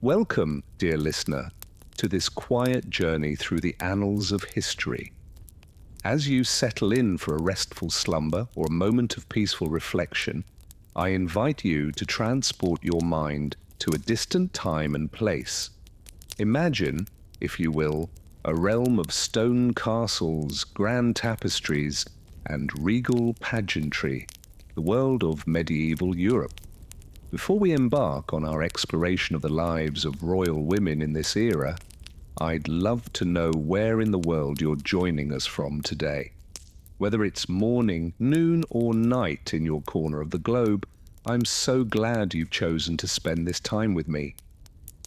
Welcome, dear listener, to this quiet journey through the annals of history. As you settle in for a restful slumber or a moment of peaceful reflection, I invite you to transport your mind to a distant time and place. Imagine, if you will, a realm of stone castles, grand tapestries, and regal pageantry, the world of medieval Europe. Before we embark on our exploration of the lives of royal women in this era, I'd love to know where in the world you're joining us from today. Whether it's morning, noon, or night in your corner of the globe, I'm so glad you've chosen to spend this time with me.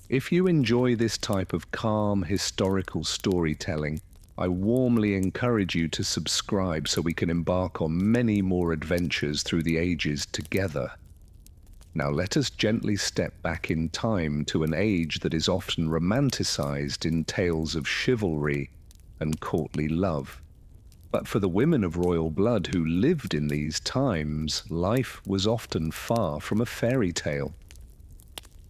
If you enjoy this type of calm, historical storytelling, I warmly encourage you to subscribe so we can embark on many more adventures through the ages together. Now let us gently step back in time to an age that is often romanticized in tales of chivalry and courtly love. But for the women of royal blood who lived in these times, life was often far from a fairy tale.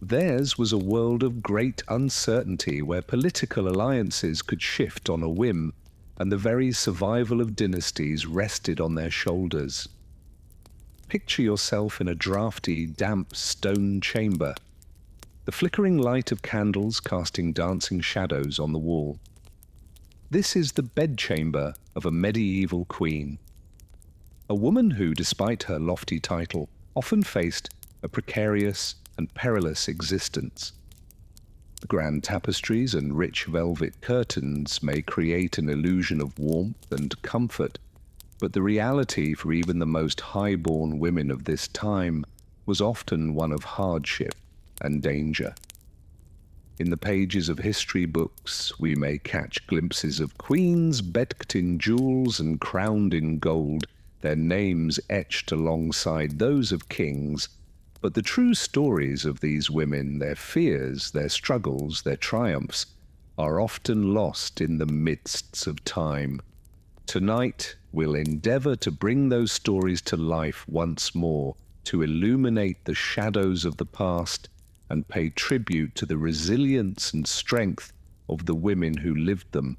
Theirs was a world of great uncertainty where political alliances could shift on a whim, and the very survival of dynasties rested on their shoulders. Picture yourself in a drafty, damp stone chamber, the flickering light of candles casting dancing shadows on the wall. This is the bedchamber of a medieval queen. A woman who, despite her lofty title, often faced a precarious and perilous existence. The grand tapestries and rich velvet curtains may create an illusion of warmth and comfort, but the reality for even the most high-born women of this time was often one of hardship and danger. In the pages of history books, we may catch glimpses of queens bedecked in jewels and crowned in gold, their names etched alongside those of kings, but the true stories of these women, their fears, their struggles, their triumphs, are often lost in the mists of time. Tonight, we'll endeavor to bring those stories to life once more, to illuminate the shadows of the past and pay tribute to the resilience and strength of the women who lived them.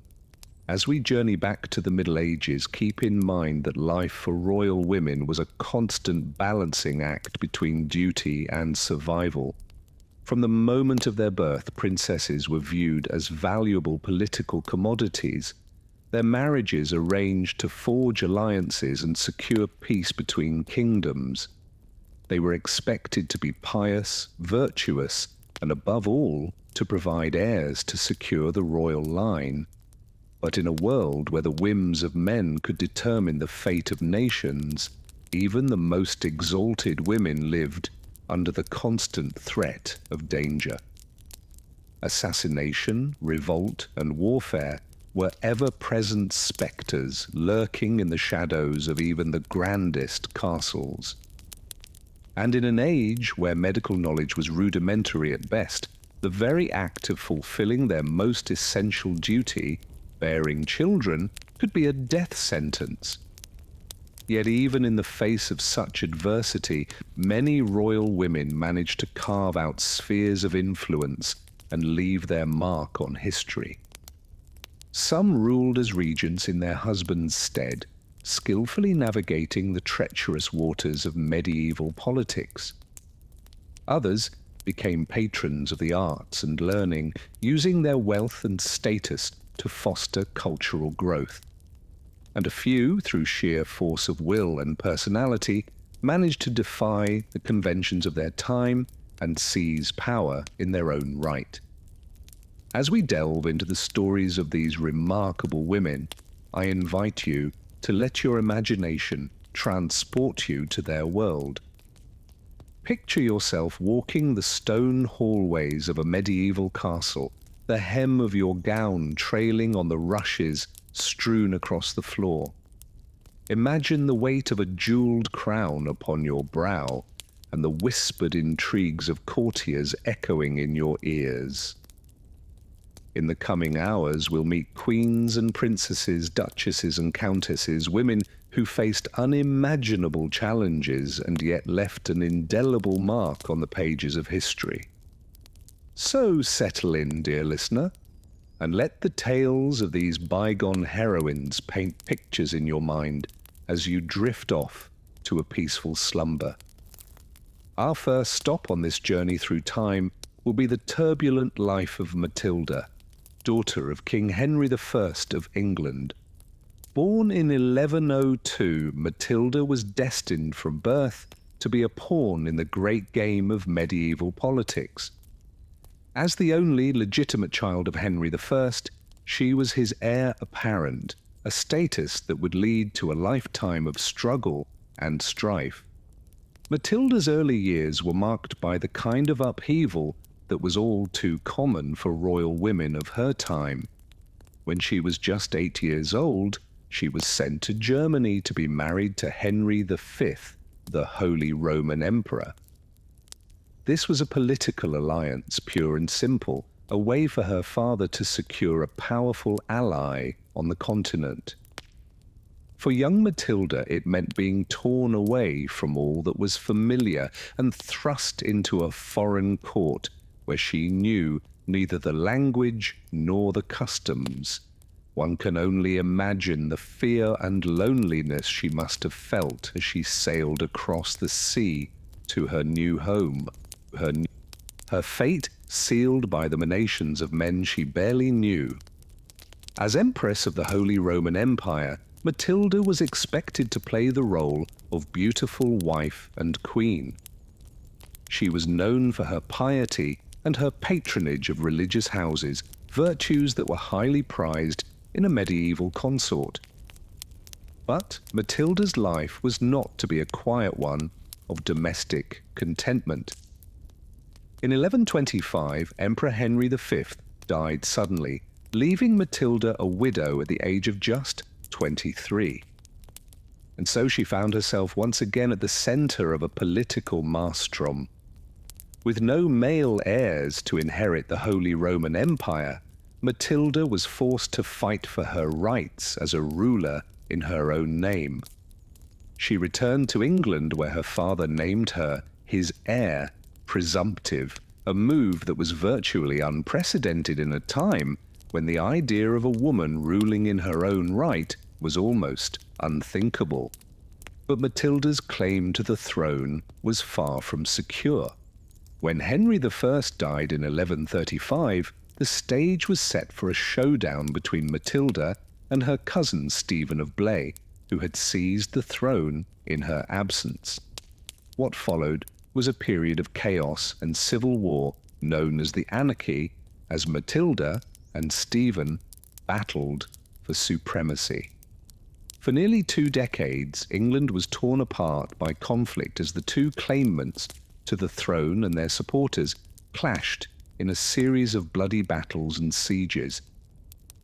As we journey back to the Middle Ages, keep in mind that life for royal women was a constant balancing act between duty and survival. From the moment of their birth, princesses were viewed as valuable political commodities. Their marriages arranged to forge alliances and secure peace between kingdoms. They were expected to be pious, virtuous, and above all, to provide heirs to secure the royal line. But in a world where the whims of men could determine the fate of nations, even the most exalted women lived under the constant threat of danger. Assassination, revolt, and warfare were ever-present spectres lurking in the shadows of even the grandest castles. And in an age where medical knowledge was rudimentary at best, the very act of fulfilling their most essential duty, bearing children, could be a death sentence. Yet even in the face of such adversity, many royal women managed to carve out spheres of influence and leave their mark on history. Some ruled as regents in their husbands' stead, skillfully navigating the treacherous waters of medieval politics. Others became patrons of the arts and learning, using their wealth and status to foster cultural growth. And a few, through sheer force of will and personality, managed to defy the conventions of their time and seize power in their own right. As we delve into the stories of these remarkable women, I invite you to let your imagination transport you to their world. Picture yourself walking the stone hallways of a medieval castle, the hem of your gown trailing on the rushes strewn across the floor. Imagine the weight of a jeweled crown upon your brow and the whispered intrigues of courtiers echoing in your ears. In the coming hours, we'll meet queens and princesses, duchesses and countesses, women who faced unimaginable challenges and yet left an indelible mark on the pages of history. So settle in, dear listener, and let the tales of these bygone heroines paint pictures in your mind as you drift off to a peaceful slumber. Our first stop on this journey through time will be the turbulent life of Matilda, daughter of King Henry I of England. Born in 1102, Matilda was destined from birth to be a pawn in the great game of medieval politics. As the only legitimate child of Henry I, she was his heir apparent, a status that would lead to a lifetime of struggle and strife. Matilda's early years were marked by the kind of upheaval that was all too common for royal women of her time. When she was just 8 years old, she was sent to Germany to be married to Henry V, the Holy Roman Emperor. This was a political alliance, pure and simple, a way for her father to secure a powerful ally on the continent. For young Matilda, it meant being torn away from all that was familiar and thrust into a foreign court where she knew neither the language nor the customs. One can only imagine the fear and loneliness she must have felt as she sailed across the sea to her new home. Her fate sealed by the machinations of men she barely knew. As Empress of the Holy Roman Empire, Matilda was expected to play the role of beautiful wife and queen. She was known for her piety and her patronage of religious houses, virtues that were highly prized in a medieval consort. But Matilda's life was not to be a quiet one of domestic contentment. In 1125, Emperor Henry V died suddenly, leaving Matilda a widow at the age of just 23. And so she found herself once again at the center of a political maelstrom. With no male heirs to inherit the Holy Roman Empire, Matilda was forced to fight for her rights as a ruler in her own name. She returned to England, where her father named her his heir presumptive, a move that was virtually unprecedented in a time when the idea of a woman ruling in her own right was almost unthinkable. But Matilda's claim to the throne was far from secure. When Henry I died in 1135, the stage was set for a showdown between Matilda and her cousin Stephen of Blais, who had seized the throne in her absence. What followed was a period of chaos and civil war known as the Anarchy, as Matilda and Stephen battled for supremacy. For nearly 2 decades, England was torn apart by conflict as the two claimants to the throne and their supporters clashed in a series of bloody battles and sieges.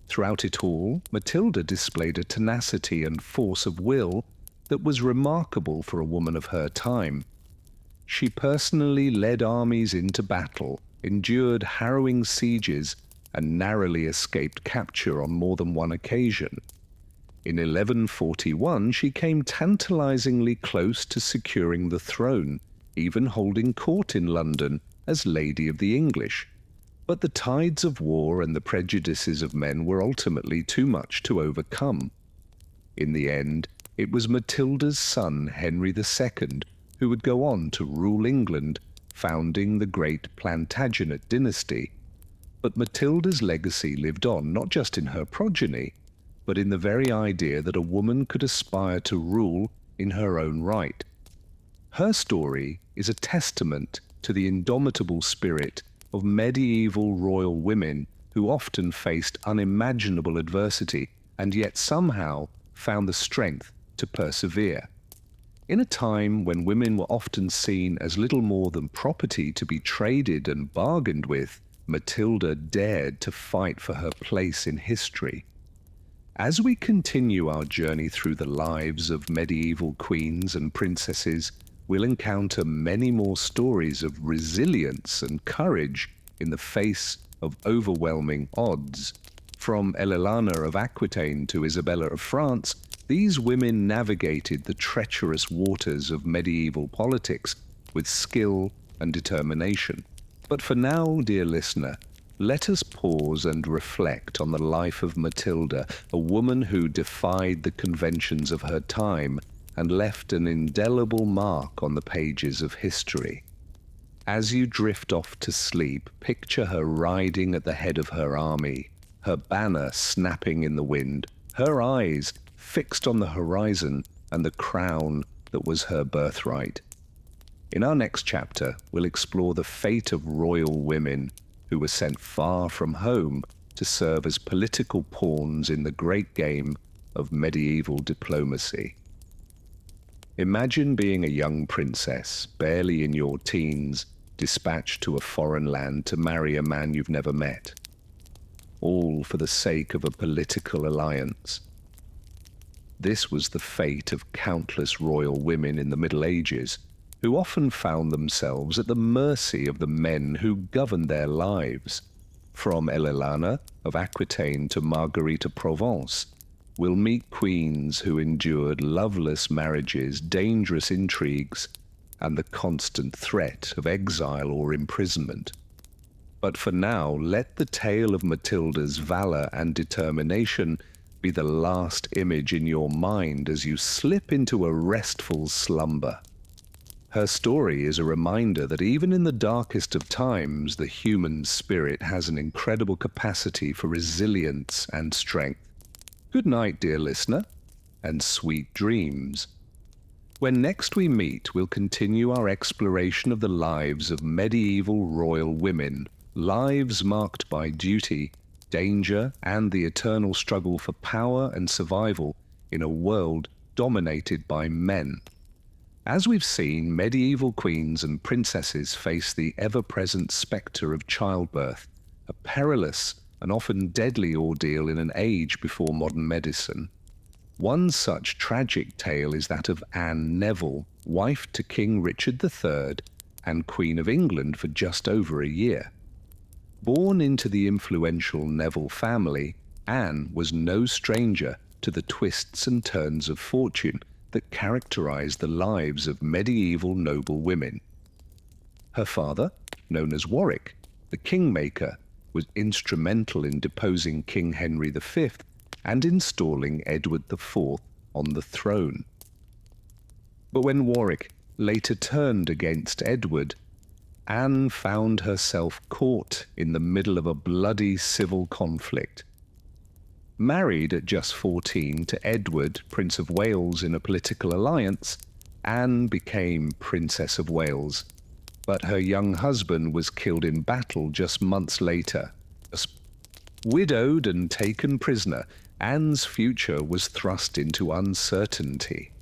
Throughout it all, Matilda displayed a tenacity and force of will that was remarkable for a woman of her time. She personally led armies into battle, endured harrowing sieges, and narrowly escaped capture on more than one occasion. In 1141, she came tantalizingly close to securing the throne, even holding court in London as Lady of the English. But the tides of war and the prejudices of men were ultimately too much to overcome. In the end, it was Matilda's son, Henry II, who would go on to rule England, founding the great Plantagenet dynasty. But Matilda's legacy lived on not just in her progeny, but in the very idea that a woman could aspire to rule in her own right. Her story is a testament to the indomitable spirit of medieval royal women who often faced unimaginable adversity and yet somehow found the strength to persevere. In a time when women were often seen as little more than property to be traded and bargained with, Matilda dared to fight for her place in history. As we continue our journey through the lives of medieval queens and princesses, we'll encounter many more stories of resilience and courage in the face of overwhelming odds. From Eleanor of Aquitaine to Isabella of France, these women navigated the treacherous waters of medieval politics with skill and determination. But for now, dear listener, let us pause and reflect on the life of Matilda, a woman who defied the conventions of her time and left an indelible mark on the pages of history. As you drift off to sleep, picture her riding at the head of her army, her banner snapping in the wind, her eyes fixed on the horizon and the crown that was her birthright. In our next chapter, we'll explore the fate of royal women who were sent far from home to serve as political pawns in the great game of medieval diplomacy. Imagine being a young princess, barely in your teens, dispatched to a foreign land to marry a man you've never met, all for the sake of a political alliance. This was the fate of countless royal women in the Middle Ages, who often found themselves at the mercy of the men who governed their lives. From Eleanor of Aquitaine to Marguerite of Provence, we'll meet queens who endured loveless marriages, dangerous intrigues, and the constant threat of exile or imprisonment. But for now, let the tale of Matilda's valor and determination be the last image in your mind as you slip into a restful slumber. Her story is a reminder that even in the darkest of times, the human spirit has an incredible capacity for resilience and strength. Good night, dear listener, and sweet dreams. When next we meet, we'll continue our exploration of the lives of medieval royal women, lives marked by duty, danger, and the eternal struggle for power and survival in a world dominated by men. As we've seen, medieval queens and princesses face the ever-present spectre of childbirth, a perilous and often deadly ordeal in an age before modern medicine. One such tragic tale is that of Anne Neville, wife to King Richard III and Queen of England for just over a year. Born into the influential Neville family, Anne was no stranger to the twists and turns of fortune that characterized the lives of medieval noble women. Her father, known as Warwick, the kingmaker, was instrumental in deposing King Henry V and installing Edward IV on the throne. But when Warwick later turned against Edward, Anne found herself caught in the middle of a bloody civil conflict. Married at just 14 to Edward, Prince of Wales, in a political alliance, Anne became Princess of Wales, but her young husband was killed in battle just months later. Widowed and taken prisoner, Anne's future was thrust into uncertainty.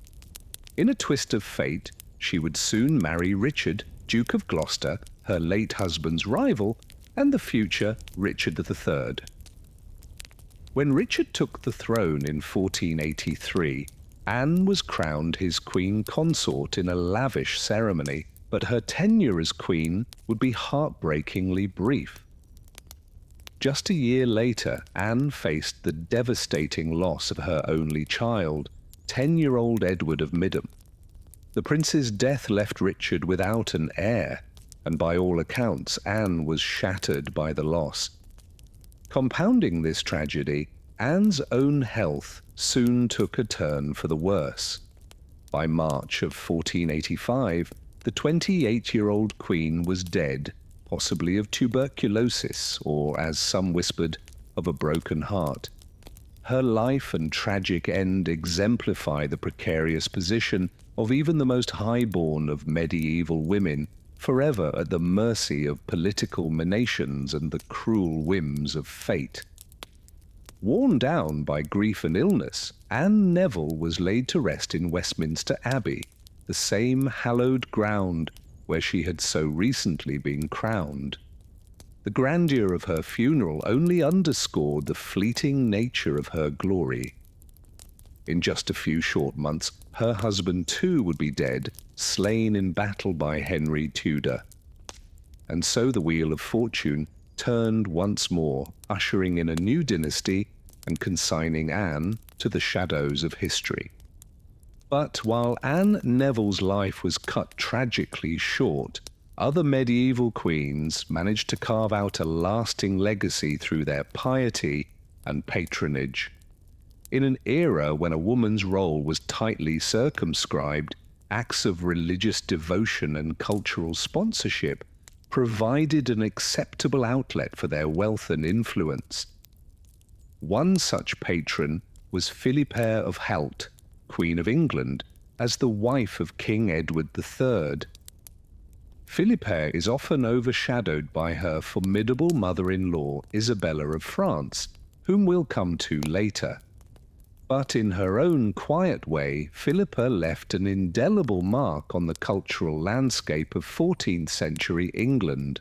In a twist of fate, she would soon marry Richard, Duke of Gloucester, her late husband's rival, and the future Richard III. When Richard took the throne in 1483, Anne was crowned his queen consort in a lavish ceremony, but her tenure as queen would be heartbreakingly brief. Just a year later, Anne faced the devastating loss of her only child, 10-year-old Edward of Middle. The prince's death left Richard without an heir, and by all accounts, Anne was shattered by the loss. Compounding this tragedy, Anne's own health soon took a turn for the worse. By March of 1485, the 28-year-old queen was dead, possibly of tuberculosis, or, as some whispered, of a broken heart. Her life and tragic end exemplify the precarious position of even the most high-born of medieval women, forever at the mercy of political machinations and the cruel whims of fate. Worn down by grief and illness, Anne Neville was laid to rest in Westminster Abbey, the same hallowed ground where she had so recently been crowned. The grandeur of her funeral only underscored the fleeting nature of her glory. In just a few short months, her husband too would be dead, slain in battle by Henry Tudor. And so the wheel of fortune turned once more, ushering in a new dynasty and consigning Anne to the shadows of history. But while Anne Neville's life was cut tragically short, other medieval queens managed to carve out a lasting legacy through their piety and patronage. In an era when a woman's role was tightly circumscribed, acts of religious devotion and cultural sponsorship provided an acceptable outlet for their wealth and influence. One such patron was Philippa of Halt, Queen of England, as the wife of King Edward III. Philippa is often overshadowed by her formidable mother-in-law Isabella of France, whom we'll come to later. But in her own quiet way, Philippa left an indelible mark on the cultural landscape of 14th century England.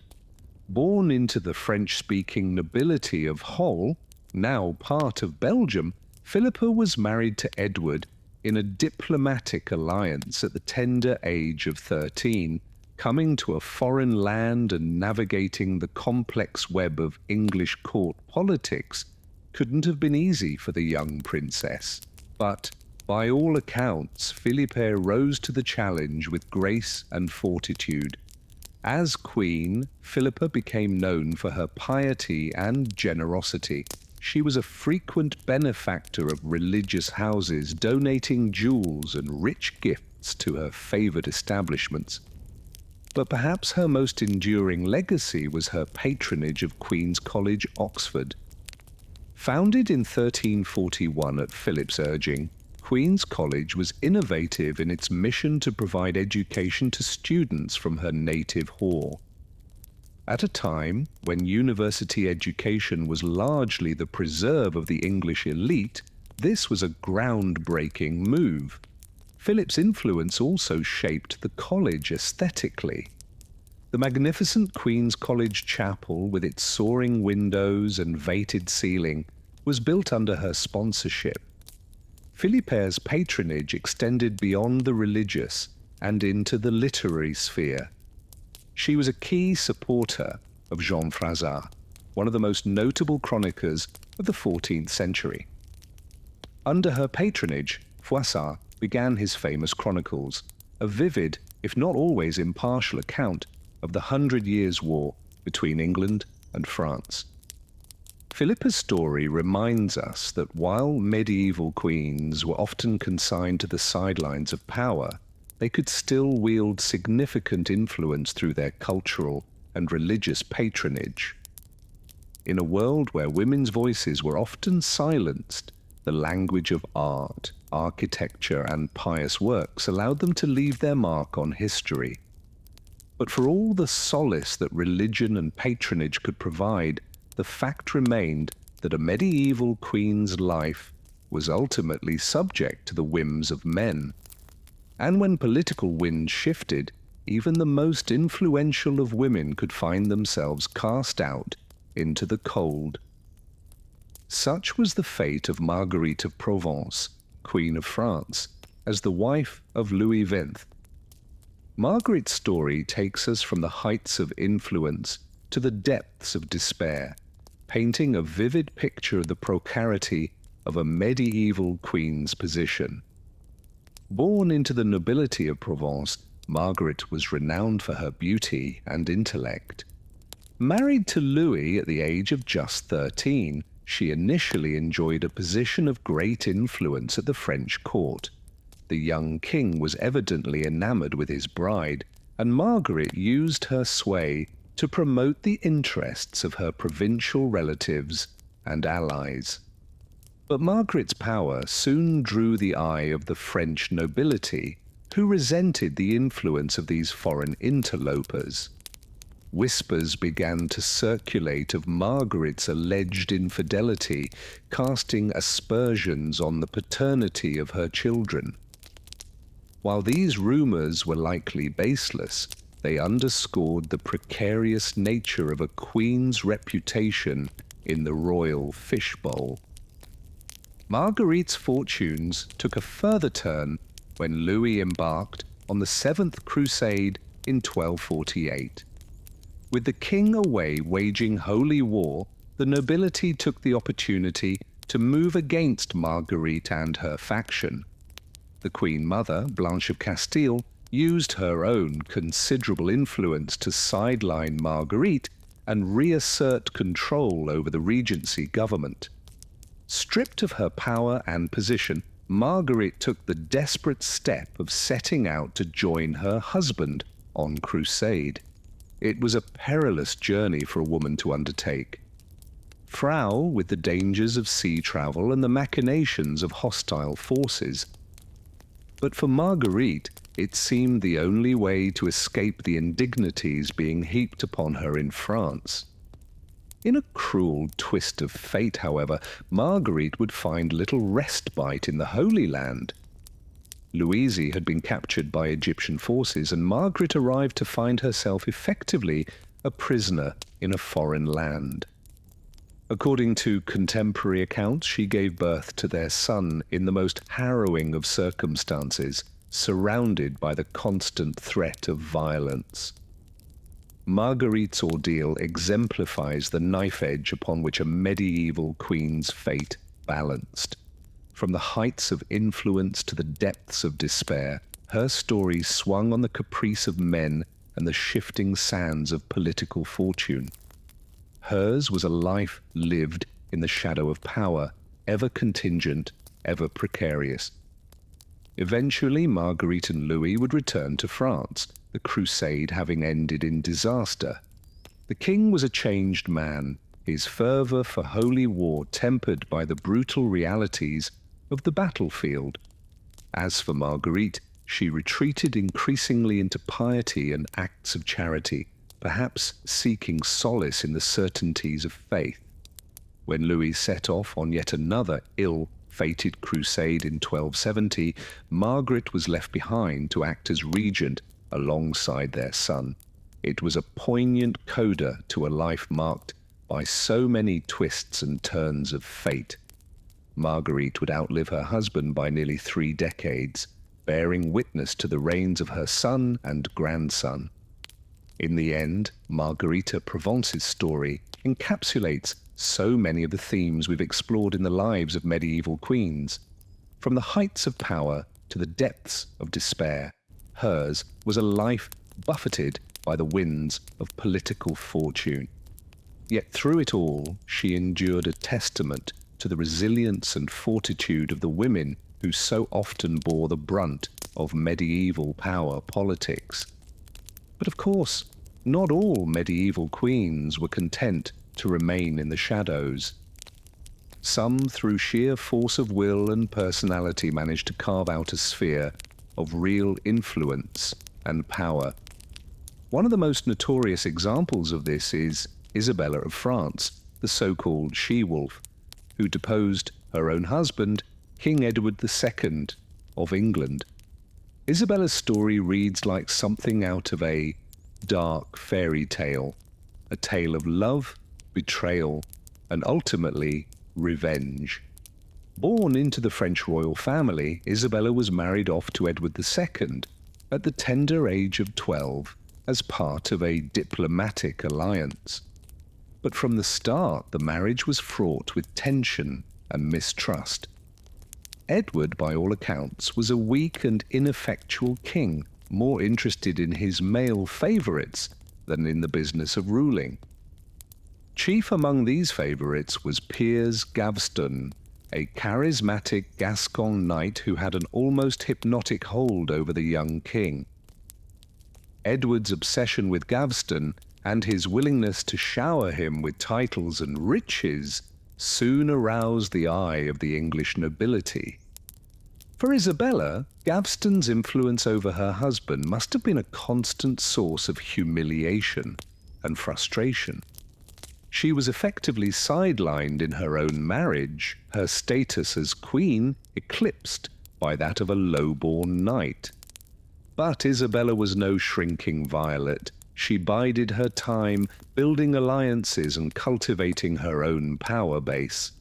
Born into the French-speaking nobility of Hull, now part of Belgium, Philippa was married to Edward in a diplomatic alliance at the tender age of 13, coming to a foreign land and navigating the complex web of English court politics couldn't have been easy for the young princess. But, by all accounts, Philippa rose to the challenge with grace and fortitude. As queen, Philippa became known for her piety and generosity. She was a frequent benefactor of religious houses, donating jewels and rich gifts to her favoured establishments. But perhaps her most enduring legacy was her patronage of Queen's College, Oxford. Founded in 1341 at Philip's urging, Queen's College was innovative in its mission to provide education to students from her native Hall. At a time when university education was largely the preserve of the English elite, this was a groundbreaking move. Philip's influence also shaped the college aesthetically. The magnificent Queen's College Chapel, with its soaring windows and vated ceiling, was built under her sponsorship. Philippa's patronage extended beyond the religious and into the literary sphere. She was a key supporter of Jean Froissart, one of the most notable chroniclers of the 14th century. Under her patronage, Froissart began his famous chronicles, a vivid, if not always impartial account of the 100 Years' War between England and France. Philippa's story reminds us that while medieval queens were often consigned to the sidelines of power, they could still wield significant influence through their cultural and religious patronage. In a world where women's voices were often silenced, the language of art, architecture, and pious works allowed them to leave their mark on history. But for all the solace that religion and patronage could provide, the fact remained that a medieval queen's life was ultimately subject to the whims of men. And when political winds shifted, even the most influential of women could find themselves cast out into the cold. Such was the fate of Marguerite of Provence, Queen of France, as the wife of Louis XX. Margaret's story takes us from the heights of influence to the depths of despair, painting a vivid picture of the precarity of a medieval queen's position. Born into the nobility of Provence, Margaret was renowned for her beauty and intellect. Married to Louis at the age of just 13, she initially enjoyed a position of great influence at the French court. The young king was evidently enamored with his bride, and Margaret used her sway to promote the interests of her provincial relatives and allies. But Margaret's power soon drew the eye of the French nobility, who resented the influence of these foreign interlopers. Whispers began to circulate of Margaret's alleged infidelity, casting aspersions on the paternity of her children. While these rumors were likely baseless, they underscored the precarious nature of a queen's reputation in the royal fishbowl. Marguerite's fortunes took a further turn when Louis embarked on the Seventh Crusade in 1248. With the king away waging holy war, the nobility took the opportunity to move against Marguerite and her faction. The Queen Mother, Blanche of Castile, used her own considerable influence to sideline Marguerite and reassert control over the regency government. Stripped of her power and position, Marguerite took the desperate step of setting out to join her husband on crusade. It was a perilous journey for a woman to undertake. Fraught with the dangers of sea travel and the machinations of hostile forces. But for Marguerite, it seemed the only way to escape the indignities being heaped upon her in France. In a cruel twist of fate, however, Marguerite would find little respite in the Holy Land. Louise had been captured by Egyptian forces, and Margaret arrived to find herself effectively a prisoner in a foreign land. According to contemporary accounts, she gave birth to their son in the most harrowing of circumstances, surrounded by the constant threat of violence. Marguerite's ordeal exemplifies the knife edge upon which a medieval queen's fate balanced. From the heights of influence to the depths of despair, her story swung on the caprice of men and the shifting sands of political fortune. Hers was a life lived in the shadow of power, ever contingent, ever precarious. Eventually, Marguerite and Louis would return to France, the crusade having ended in disaster. The king was a changed man, his fervour for holy war tempered by the brutal realities of the battlefield. As for Marguerite, she retreated increasingly into piety and acts of charity, perhaps seeking solace in the certainties of faith. When Louis set off on yet another ill-fated crusade in 1270, Margaret was left behind to act as regent alongside their son. It was a poignant coda to a life marked by so many twists and turns of fate. Marguerite would outlive her husband by nearly 3 decades, bearing witness to the reigns of her son and grandson. In the end, Margherita Provence's story encapsulates so many of the themes we've explored in the lives of medieval queens. From the heights of power to the depths of despair, hers was a life buffeted by the winds of political fortune. Yet through it all, she endured a testament to the resilience and fortitude of the women who so often bore the brunt of medieval power politics. But of course, not all medieval queens were content to remain in the shadows. Some, through sheer force of will and personality, managed to carve out a sphere of real influence and power. One of the most notorious examples of this is Isabella of France, the so-called she-wolf, who deposed her own husband, King Edward II of England. Isabella's story reads like something out of a dark fairy tale, a tale of love, betrayal, and ultimately revenge. Born into the French royal family, Isabella was married off to Edward II at the tender age of 12 as part of a diplomatic alliance. But from the start, the marriage was fraught with tension and mistrust. Edward, by all accounts, was a weak and ineffectual king, more interested in his male favourites than in the business of ruling. Chief among these favourites was Piers Gaveston, a charismatic Gascon knight who had an almost hypnotic hold over the young king. Edward's obsession with Gaveston and his willingness to shower him with titles and riches soon aroused the eye of the English nobility. For Isabella, Gaveston's influence over her husband must have been a constant source of humiliation and frustration. She was effectively sidelined in her own marriage, her status as queen eclipsed by that of a low-born knight. But Isabella was no shrinking violet. She bided her time, building alliances and cultivating her own power base.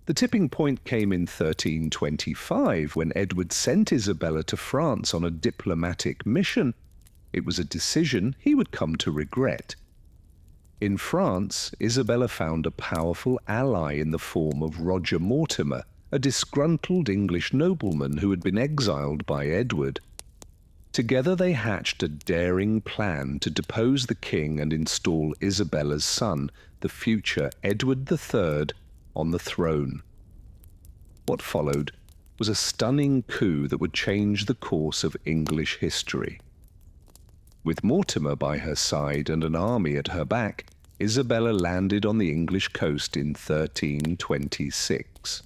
The tipping point came in 1325 when Edward sent Isabella to France on a diplomatic mission. It was a decision he would come to regret. In France, Isabella found a powerful ally in the form of Roger Mortimer, a disgruntled English nobleman who had been exiled by Edward. Together they hatched a daring plan to depose the king and install Isabella's son, the future Edward III, on the throne. What followed was a stunning coup that would change the course of English history. With Mortimer by her side and an army at her back, Isabella landed on the English coast in 1326.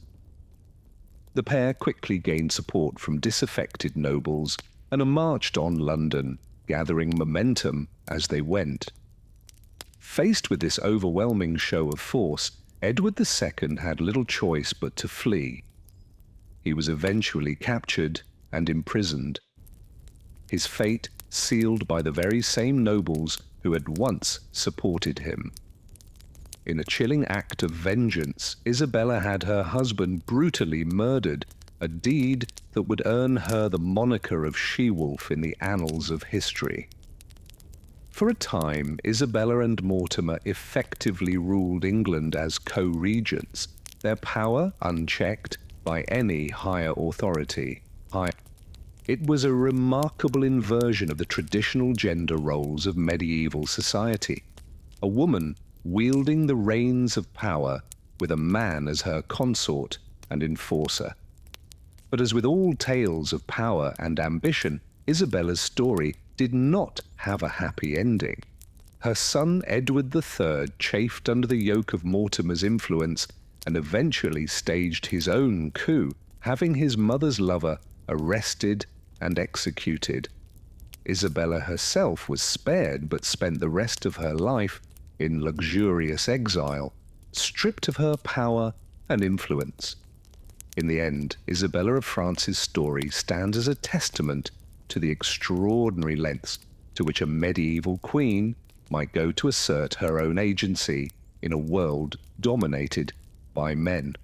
The pair quickly gained support from disaffected nobles and marched on London, gathering momentum as they went. Faced with this overwhelming show of force, Edward II had little choice but to flee. He was eventually captured and imprisoned. His fate sealed by the very same nobles who had once supported him. In a chilling act of vengeance, Isabella had her husband brutally murdered, a deed that would earn her the moniker of She-Wolf in the annals of history. For a time, Isabella and Mortimer effectively ruled England as co-regents, their power unchecked by any higher authority. It was a remarkable inversion of the traditional gender roles of medieval society. A woman wielding the reins of power with a man as her consort and enforcer. But as with all tales of power and ambition, Isabella's story did not have a happy ending. Her son Edward III chafed under the yoke of Mortimer's influence and eventually staged his own coup, having his mother's lover arrested and executed. Isabella herself was spared but spent the rest of her life in luxurious exile, stripped of her power and influence. In the end, Isabella of France's story stands as a testament to the extraordinary lengths to which a medieval queen might go to assert her own agency in a world dominated by men.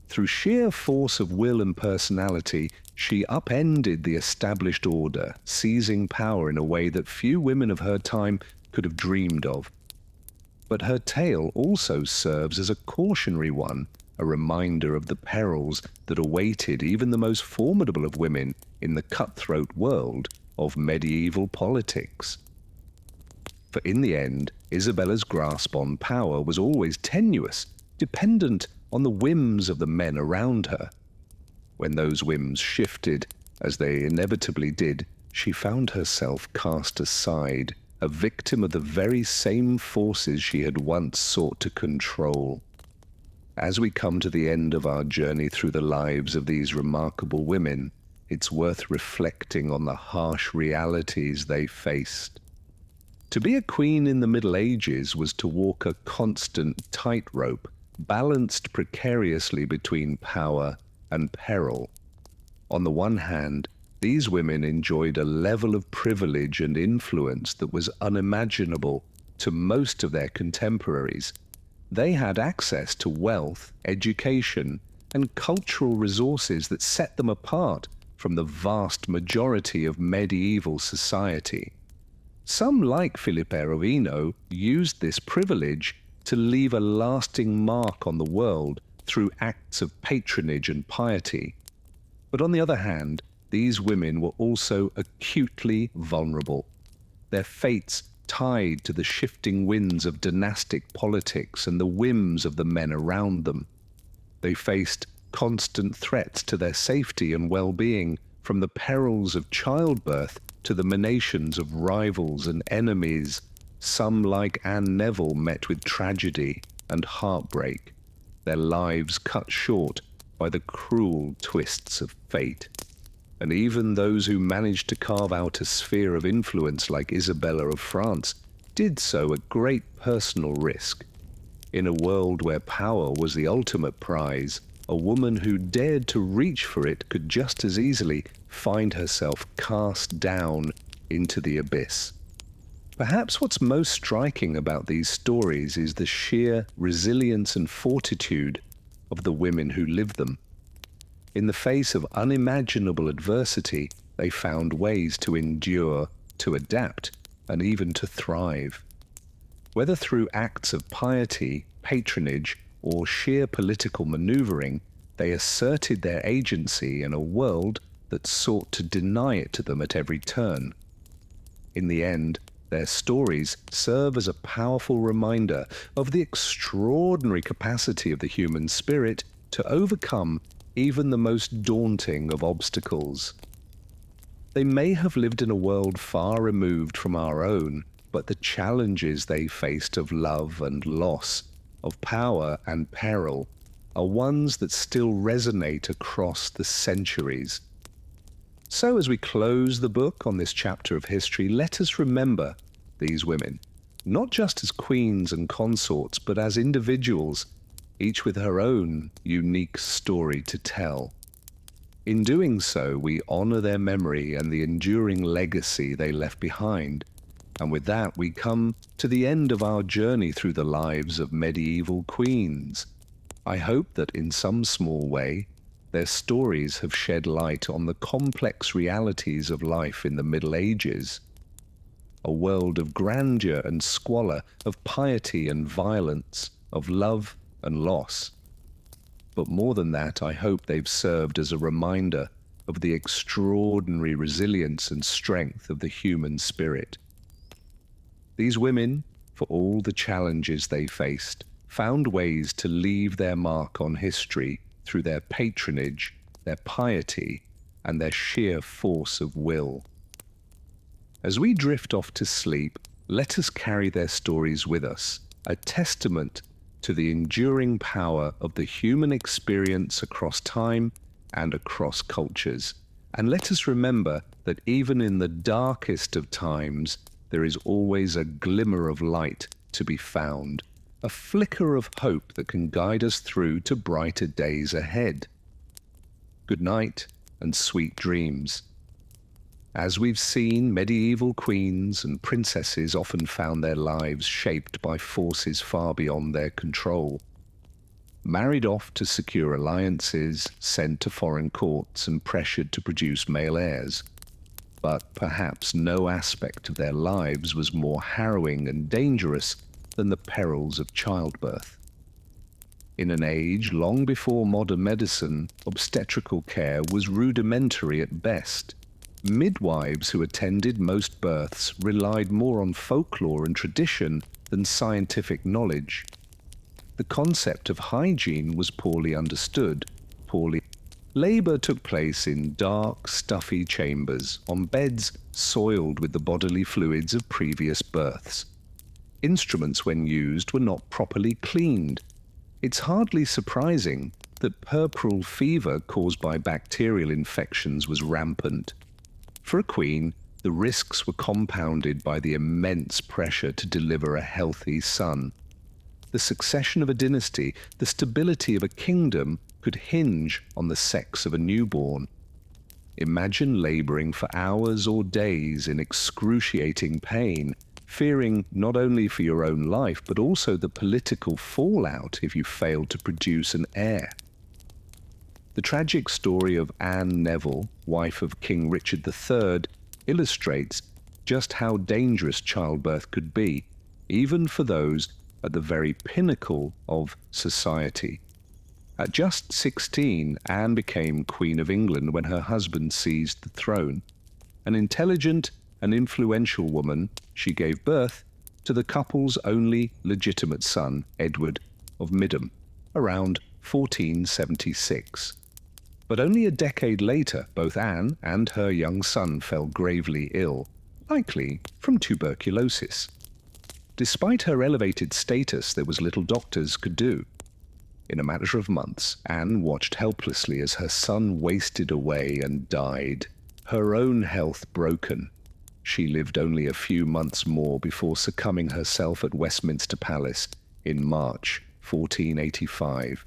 Through sheer force of will and personality, she upended the established order, seizing power in a way that few women of her time could have dreamed of. But her tale also serves as a cautionary one, a reminder of the perils that awaited even the most formidable of women in the cutthroat world of medieval politics. For in the end, Isabella's grasp on power was always tenuous, dependent on the whims of the men around her. When those whims shifted, as they inevitably did, she found herself cast aside, a victim of the very same forces she had once sought to control. As we come to the end of our journey through the lives of these remarkable women, it's worth reflecting on the harsh realities they faced. To be a queen in the Middle Ages was to walk a constant tightrope, balanced precariously between power and peril. On the one hand, these women enjoyed a level of privilege and influence that was unimaginable to most of their contemporaries. They had access to wealth, education, and cultural resources that set them apart from the vast majority of medieval society. Some, like Filipe Rovino, used this privilege to leave a lasting mark on the world through acts of patronage and piety. But on the other hand, these women were also acutely vulnerable, their fates tied to the shifting winds of dynastic politics and the whims of the men around them. They faced constant threats to their safety and well-being, from the perils of childbirth to the menations of rivals and enemies. Some, like Anne Neville, met with tragedy and heartbreak, their lives cut short by the cruel twists of fate. And even those who managed to carve out a sphere of influence like Isabella of France did so at great personal risk. In a world where power was the ultimate prize, a woman who dared to reach for it could just as easily find herself cast down into the abyss. Perhaps what's most striking about these stories is the sheer resilience and fortitude of the women who lived them. In the face of unimaginable adversity, they found ways to endure, to adapt, and even to thrive. Whether through acts of piety, patronage, or sheer political maneuvering, they asserted their agency in a world that sought to deny it to them at every turn. In the end, their stories serve as a powerful reminder of the extraordinary capacity of the human spirit to overcome even the most daunting of obstacles. They may have lived in a world far removed from our own, but the challenges they faced of love and loss, of power and peril, are ones that still resonate across the centuries. So as we close the book on this chapter of history, let us remember these women, not just as queens and consorts, but as individuals, each with her own unique story to tell. In doing so, we honor their memory and the enduring legacy they left behind. And with that, we come to the end of our journey through the lives of medieval queens. I hope that in some small way, their stories have shed light on the complex realities of life in the Middle Ages. A world of grandeur and squalor, of piety and violence, of love and loss. But more than that, I hope they've served as a reminder of the extraordinary resilience and strength of the human spirit. These women, for all the challenges they faced, found ways to leave their mark on history through their patronage, their piety, and their sheer force of will. As we drift off to sleep, let us carry their stories with us, a testament to the enduring power of the human experience across time and across cultures. And let us remember that even in the darkest of times, there is always a glimmer of light to be found, a flicker of hope that can guide us through to brighter days ahead. Good night and sweet dreams. As we've seen, medieval queens and princesses often found their lives shaped by forces far beyond their control. Married off to secure alliances, sent to foreign courts and pressured to produce male heirs. But perhaps no aspect of their lives was more harrowing and dangerous than the perils of childbirth. In an age long before modern medicine, obstetrical care was rudimentary at best. Midwives who attended most births relied more on folklore and tradition than scientific knowledge. The concept of hygiene was poorly understood. Labor took place in dark, stuffy chambers, on beds soiled with the bodily fluids of previous births. Instruments, when used, were not properly cleaned. It's hardly surprising that puerperal fever caused by bacterial infections was rampant. For a queen, the risks were compounded by the immense pressure to deliver a healthy son. The succession of a dynasty, the stability of a kingdom, could hinge on the sex of a newborn. Imagine laboring for hours or days in excruciating pain, fearing not only for your own life, but also the political fallout if you failed to produce an heir. The tragic story of Anne Neville, wife of King Richard III, illustrates just how dangerous childbirth could be, even for those at the very pinnacle of society. At just 16, Anne became Queen of England when her husband seized the throne. An intelligent and influential woman, she gave birth to the couple's only legitimate son, Edward of Middham, around 1476. But only a decade later, both Anne and her young son fell gravely ill, likely from tuberculosis. Despite her elevated status, there was little doctors could do. In a matter of months, Anne watched helplessly as her son wasted away and died, her own health broken. She lived only a few months more before succumbing herself at Westminster Palace in March 1485.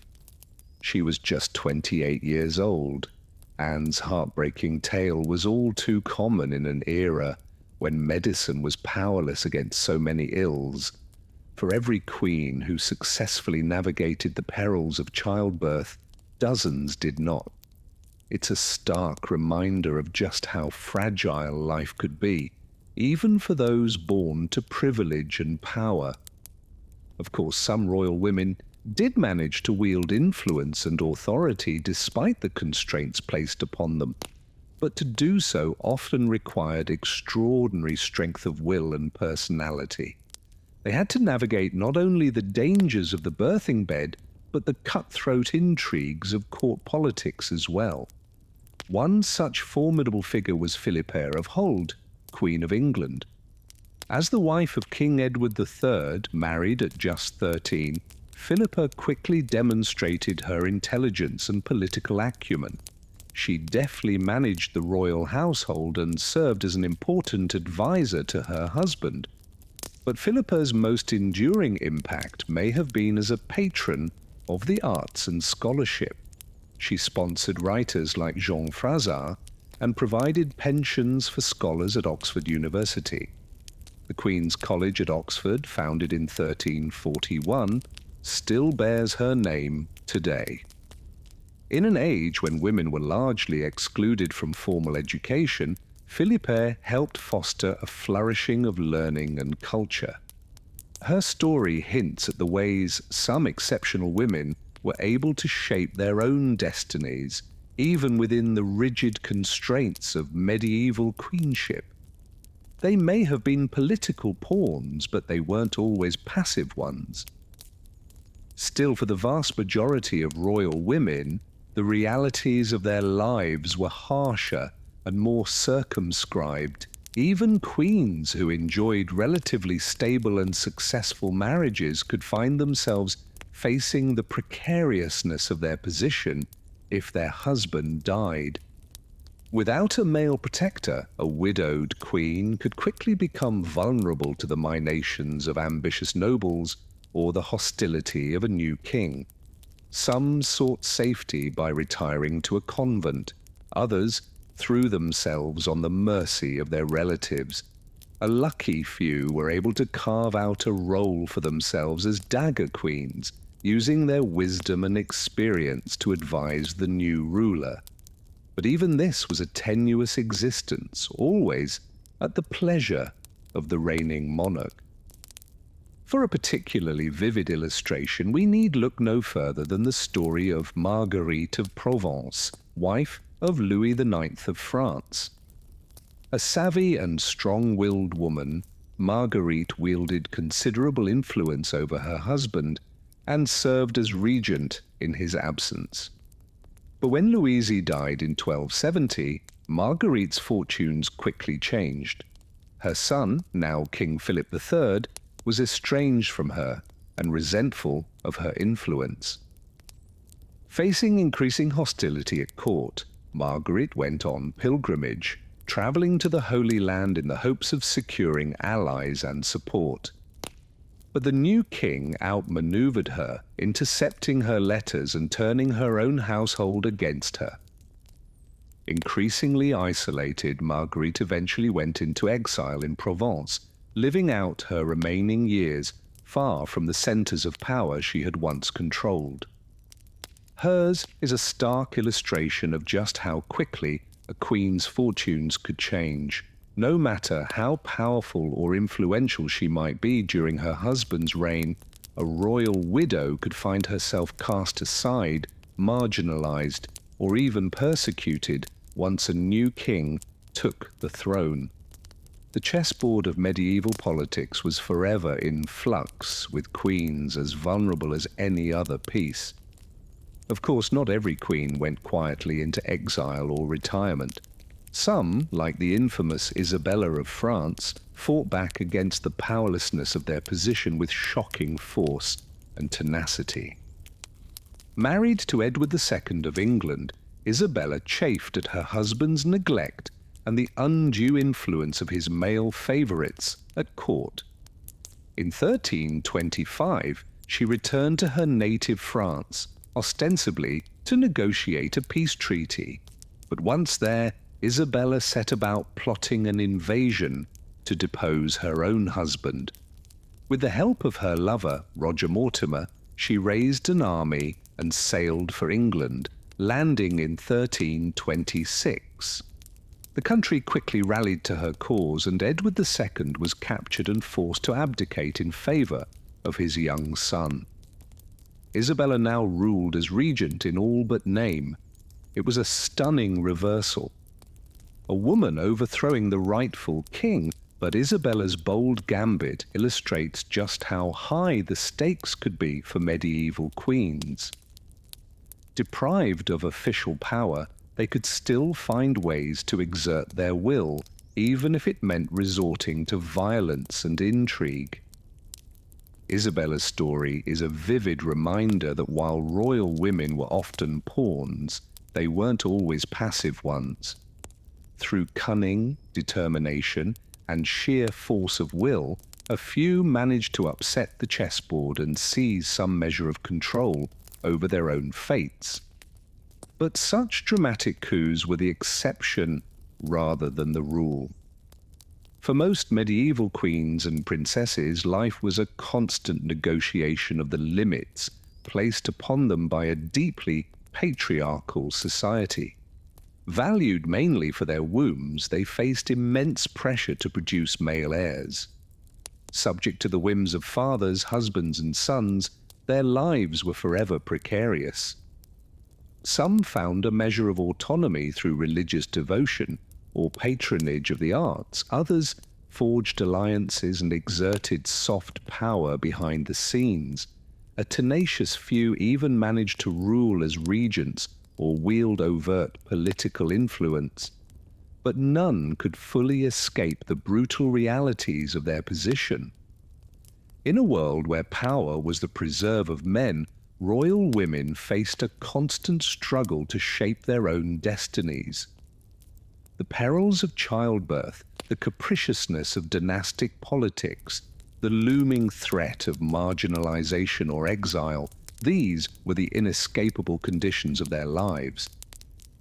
She was just 28 years old. Anne's heartbreaking tale was all too common in an era when medicine was powerless against so many ills. For every queen who successfully navigated the perils of childbirth, dozens did not. It's a stark reminder of just how fragile life could be, even for those born to privilege and power. Of course, some royal women did manage to wield influence and authority despite the constraints placed upon them. but to do so often required extraordinary strength of will and personality. They had to navigate not only the dangers of the birthing bed, but the cutthroat intrigues of court politics as well. One such formidable figure was Philippa of Hold, Queen of England. As the wife of King Edward III, married at just 13, Philippa quickly demonstrated her intelligence and political acumen. She deftly managed the royal household and served as an important advisor to her husband. But Philippa's most enduring impact may have been as a patron of the arts and scholarship. She sponsored writers like Jean Froissart and provided pensions for scholars at Oxford University. The Queen's College at Oxford, founded in 1341, still bears her name today. In an age when women were largely excluded from formal education, Philippa helped foster a flourishing of learning and culture. Her story hints at the ways some exceptional women were able to shape their own destinies, even within the rigid constraints of medieval queenship. They may have been political pawns, but they weren't always passive ones. Still, for the vast majority of royal women, the realities of their lives were harsher and more circumscribed. Even queens who enjoyed relatively stable and successful marriages could find themselves facing the precariousness of their position if their husband died. Without a male protector, a widowed queen could quickly become vulnerable to the machinations of ambitious nobles or the hostility of a new king. Some sought safety by retiring to a convent. Others threw themselves on the mercy of their relatives. A lucky few were able to carve out a role for themselves as dagger queens, using their wisdom and experience to advise the new ruler. But even this was a tenuous existence, always at the pleasure of the reigning monarch. For a particularly vivid illustration, we need look no further than the story of Marguerite of Provence, wife of Louis IX of France. A savvy and strong-willed woman, Marguerite wielded considerable influence over her husband and served as regent in his absence. But when Louise died in 1270, Marguerite's fortunes quickly changed. Her son, now King Philip III, was estranged from her and resentful of her influence. Facing increasing hostility at court, Margaret went on pilgrimage, traveling to the Holy Land in the hopes of securing allies and support. But the new king outmaneuvered her, intercepting her letters and turning her own household against her. Increasingly isolated, Marguerite eventually went into exile in Provence, living out her remaining years far from the centres of power she had once controlled. Hers is a stark illustration of just how quickly a queen's fortunes could change. No matter how powerful or influential she might be during her husband's reign, a royal widow could find herself cast aside, marginalized, or even persecuted once a new king took the throne. The chessboard of medieval politics was forever in flux, with queens as vulnerable as any other piece. Of course, not every queen went quietly into exile or retirement. Some, like the infamous Isabella of France, fought back against the powerlessness of their position with shocking force and tenacity. Married to Edward II of England, Isabella chafed at her husband's neglect and the undue influence of his male favourites at court. In 1325, she returned to her native France, ostensibly to negotiate a peace treaty. But once there, Isabella set about plotting an invasion to depose her own husband. With the help of her lover, Roger Mortimer, she raised an army and sailed for England, landing in 1326. The country quickly rallied to her cause, and Edward II was captured and forced to abdicate in favour of his young son. Isabella now ruled as regent in all but name. It was a stunning reversal. a woman overthrowing the rightful king, but Isabella's bold gambit illustrates just how high the stakes could be for medieval queens. Deprived of official power, they could still find ways to exert their will, even if it meant resorting to violence and intrigue. Isabella's story is a vivid reminder that while royal women were often pawns, they weren't always passive ones. Through cunning, determination, and sheer force of will, a few managed to upset the chessboard and seize some measure of control over their own fates. But such dramatic coups were the exception rather than the rule. For most medieval queens and princesses, life was a constant negotiation of the limits placed upon them by a deeply patriarchal society. Valued mainly for their wombs, they faced immense pressure to produce male heirs. Subject to the whims of fathers, husbands, and sons, their lives were forever precarious. Some found a measure of autonomy through religious devotion or patronage of the arts. Others forged alliances and exerted soft power behind the scenes. A tenacious few even managed to rule as regents or wield overt political influence. But none could fully escape the brutal realities of their position. In a world where power was the preserve of men, royal women faced a constant struggle to shape their own destinies. The perils of childbirth, the capriciousness of dynastic politics, the looming threat of marginalization or exile, these were the inescapable conditions of their lives.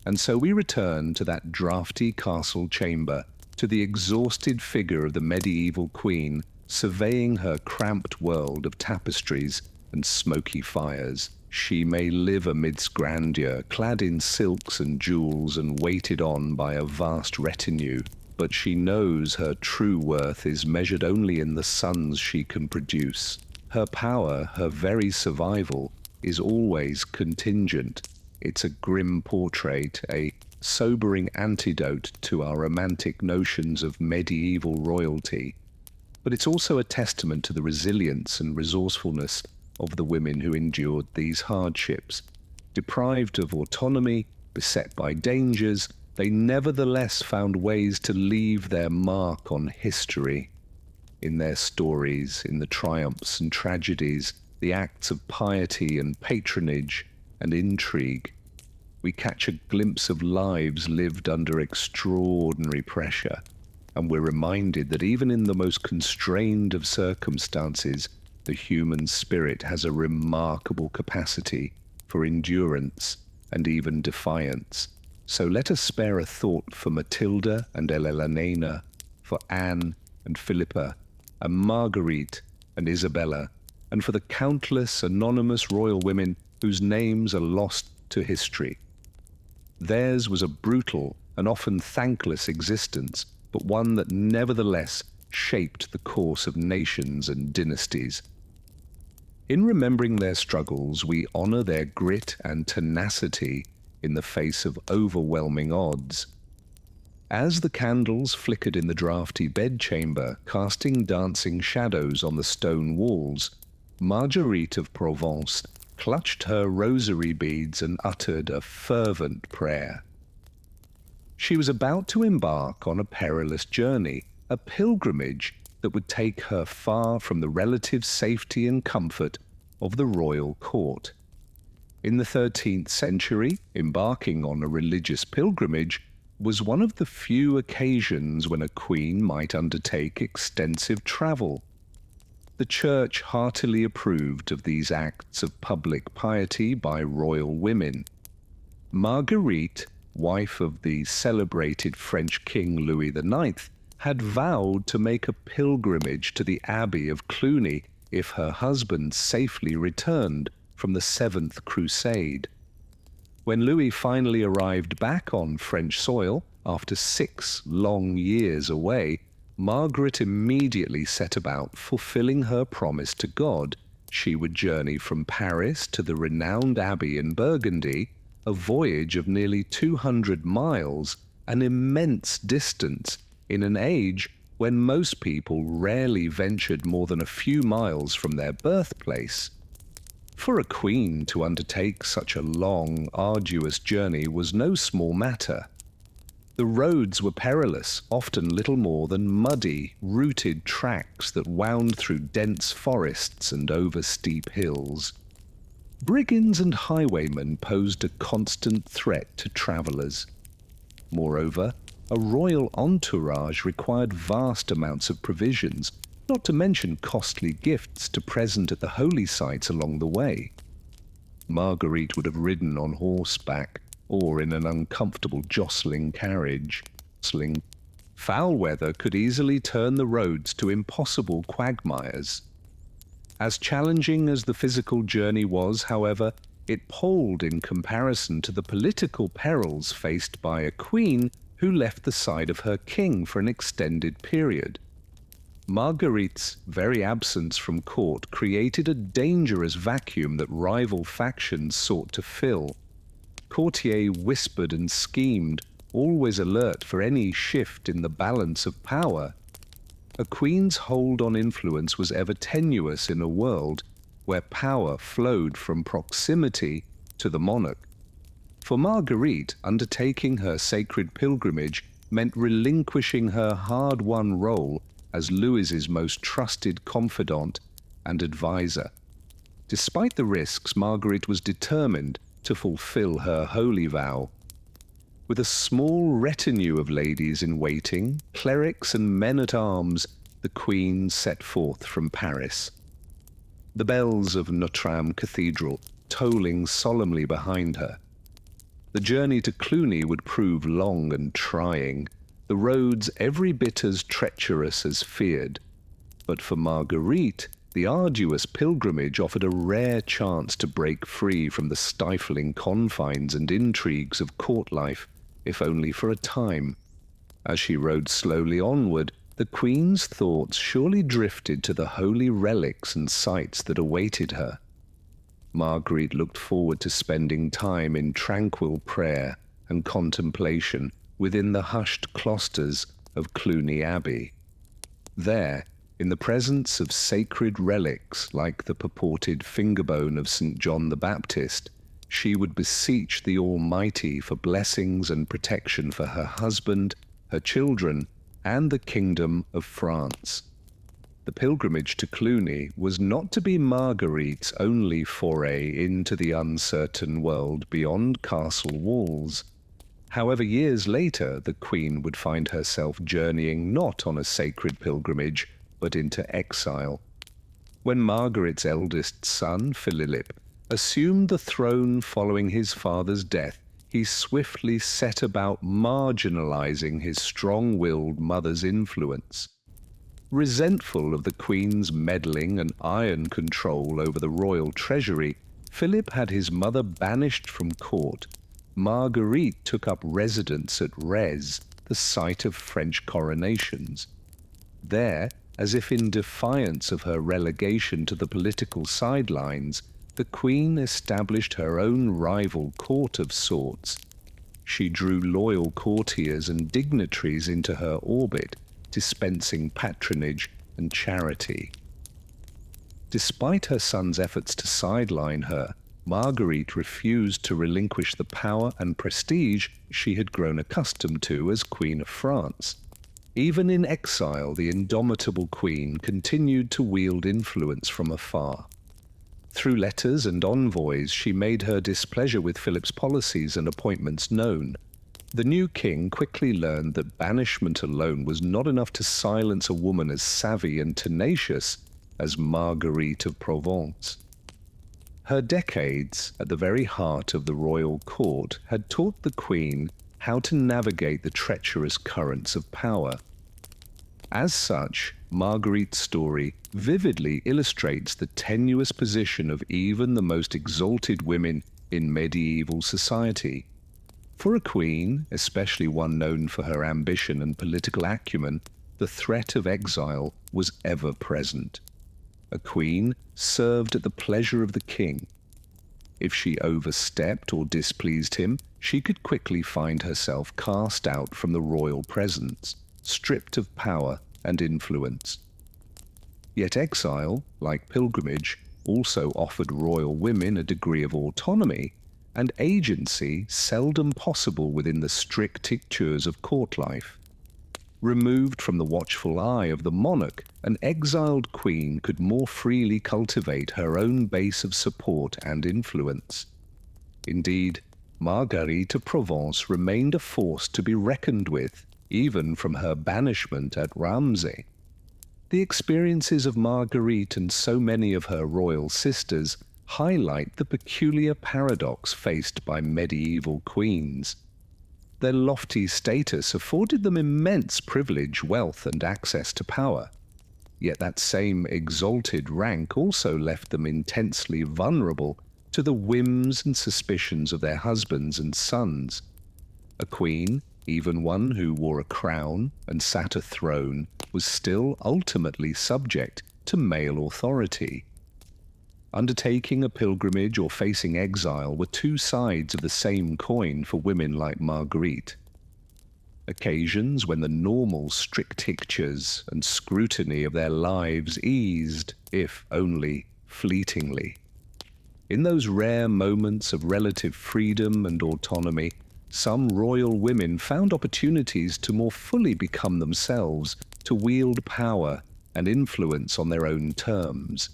And so we return to that draughty castle chamber, to the exhausted figure of the medieval queen, surveying her cramped world of tapestries and smoky fires. She may live amidst grandeur, clad in silks and jewels and waited on by a vast retinue, but she knows her true worth is measured only in the sons she can produce. Her power, her very survival, is always contingent. It's a grim portrait, a sobering antidote to our romantic notions of medieval royalty. But it's also a testament to the resilience and resourcefulness of the women who endured these hardships. Deprived of autonomy, beset by dangers, they nevertheless found ways to leave their mark on history. In their stories, in the triumphs and tragedies, the acts of piety and patronage and intrigue, we catch a glimpse of lives lived under extraordinary pressure, and we're reminded that even in the most constrained of circumstances, the human spirit has a remarkable capacity for endurance and even defiance. So let us spare a thought for Matilda and Eleanor, for Anne and Philippa, and Marguerite and Isabella, and for the countless anonymous royal women whose names are lost to history. Theirs was a brutal and often thankless existence, but one that nevertheless shaped the course of nations and dynasties. In remembering their struggles, we honor their grit and tenacity in the face of overwhelming odds. As the candles flickered in the draughty bedchamber, casting dancing shadows on the stone walls, Marguerite of Provence clutched her rosary beads and uttered a fervent prayer. She was about to embark on a perilous journey, a pilgrimage that would take her far from the relative safety and comfort of the royal court. In the 13th century, embarking on a religious pilgrimage was one of the few occasions when a queen might undertake extensive travel. The Church heartily approved of these acts of public piety by royal women. Marguerite, wife of the celebrated French King Louis IX, had vowed to make a pilgrimage to the Abbey of Cluny if her husband safely returned from the Seventh Crusade. When Louis finally arrived back on French soil, after 6 long years away, Margaret immediately set about fulfilling her promise to God. She would journey from Paris to the renowned abbey in Burgundy, a voyage of nearly 200 miles an immense distance in an age when most people rarely ventured more than a few miles from their birthplace. For a queen to undertake such a long, arduous journey was no small matter. The roads were perilous, often little more than muddy, rooted tracks that wound through dense forests and over steep hills. Brigands and highwaymen posed a constant threat to travellers. Moreover, a royal entourage required vast amounts of provisions, not to mention costly gifts to present at the holy sites along the way. Marguerite would have ridden on horseback or in an uncomfortable jostling carriage. Foul weather could easily turn the roads to impossible quagmires. As challenging as the physical journey was, however, it palled in comparison to the political perils faced by a queen who left the side of her king for an extended period. Marguerite's very absence from court created a dangerous vacuum that rival factions sought to fill. Courtiers whispered and schemed, always alert for any shift in the balance of power. A queen's hold on influence was ever tenuous in a world where power flowed from proximity to the monarch. For Marguerite, undertaking her sacred pilgrimage meant relinquishing her hard-won role as Louis's most trusted confidant and advisor. Despite the risks, Marguerite was determined to fulfill her holy vow. With a small retinue of ladies in waiting, clerics and men-at-arms, the Queen set forth from Paris. The bells of Notre Dame Cathedral tolling solemnly behind her. The journey to Cluny would prove long and trying, the roads every bit as treacherous as feared. But for Marguerite, the arduous pilgrimage offered a rare chance to break free from the stifling confines and intrigues of court life, if only for a time. As she rode slowly onward, the Queen's thoughts surely drifted to the holy relics and sights that awaited her. Marguerite looked forward to spending time in tranquil prayer and contemplation within the hushed cloisters of Cluny Abbey. There, in the presence of sacred relics like the purported fingerbone of St. John the Baptist, she would beseech the Almighty for blessings and protection for her husband, her children, and the Kingdom of France. The pilgrimage to Cluny was not to be Marguerite's only foray into the uncertain world beyond castle walls. However, years later, the Queen would find herself journeying not on a sacred pilgrimage, but into exile. When Margaret's eldest son, Philip, assumed the throne following his father's death, he swiftly set about marginalizing his strong-willed mother's influence. Resentful of the Queen's meddling and iron control over the royal treasury, Philip had his mother banished from court. Marguerite took up residence at Rez, the site of French coronations. There, as if in defiance of her relegation to the political sidelines, the Queen established her own rival court of sorts. She drew loyal courtiers and dignitaries into her orbit, dispensing patronage and charity. Despite her son's efforts to sideline her, Marguerite refused to relinquish the power and prestige she had grown accustomed to as Queen of France. Even in exile, the indomitable Queen continued to wield influence from afar. Through letters and envoys, she made her displeasure with Philip's policies and appointments known. The new king quickly learned that banishment alone was not enough to silence a woman as savvy and tenacious as Marguerite of Provence. Her decades at the very heart of the royal court had taught the Queen how to navigate the treacherous currents of power. As such, Marguerite's story vividly illustrates the tenuous position of even the most exalted women in medieval society. For a queen, especially one known for her ambition and political acumen, the threat of exile was ever present. A queen served at the pleasure of the king. If she overstepped or displeased him, she could quickly find herself cast out from the royal presence, stripped of power and influence. Yet exile, like pilgrimage, also offered royal women a degree of autonomy and agency seldom possible within the strict strictures of court life. Removed from the watchful eye of the monarch, an exiled queen could more freely cultivate her own base of support and influence. Indeed, Marguerite of Provence remained a force to be reckoned with, even from her banishment at Ramsay. The experiences of Marguerite and so many of her royal sisters highlight the peculiar paradox faced by medieval queens. Their lofty status afforded them immense privilege, wealth, and access to power. Yet that same exalted rank also left them intensely vulnerable to the whims and suspicions of their husbands and sons. A queen, even one who wore a crown and sat a throne, was still ultimately subject to male authority. Undertaking a pilgrimage or facing exile were two sides of the same coin for women like Marguerite. Occasions when the normal strictures and scrutiny of their lives eased, if only fleetingly. In those rare moments of relative freedom and autonomy, some royal women found opportunities to more fully become themselves, to wield power and influence on their own terms.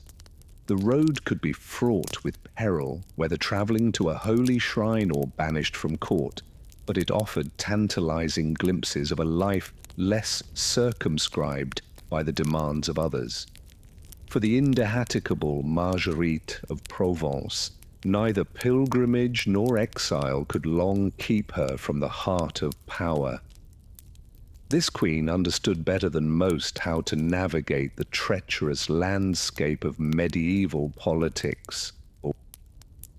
The road could be fraught with peril, whether travelling to a holy shrine or banished from court, but it offered tantalizing glimpses of a life less circumscribed by the demands of others. For the indefatigable Marguerite of Provence, neither pilgrimage nor exile could long keep her from the heart of power. This queen understood better than most how to navigate the treacherous landscape of medieval politics.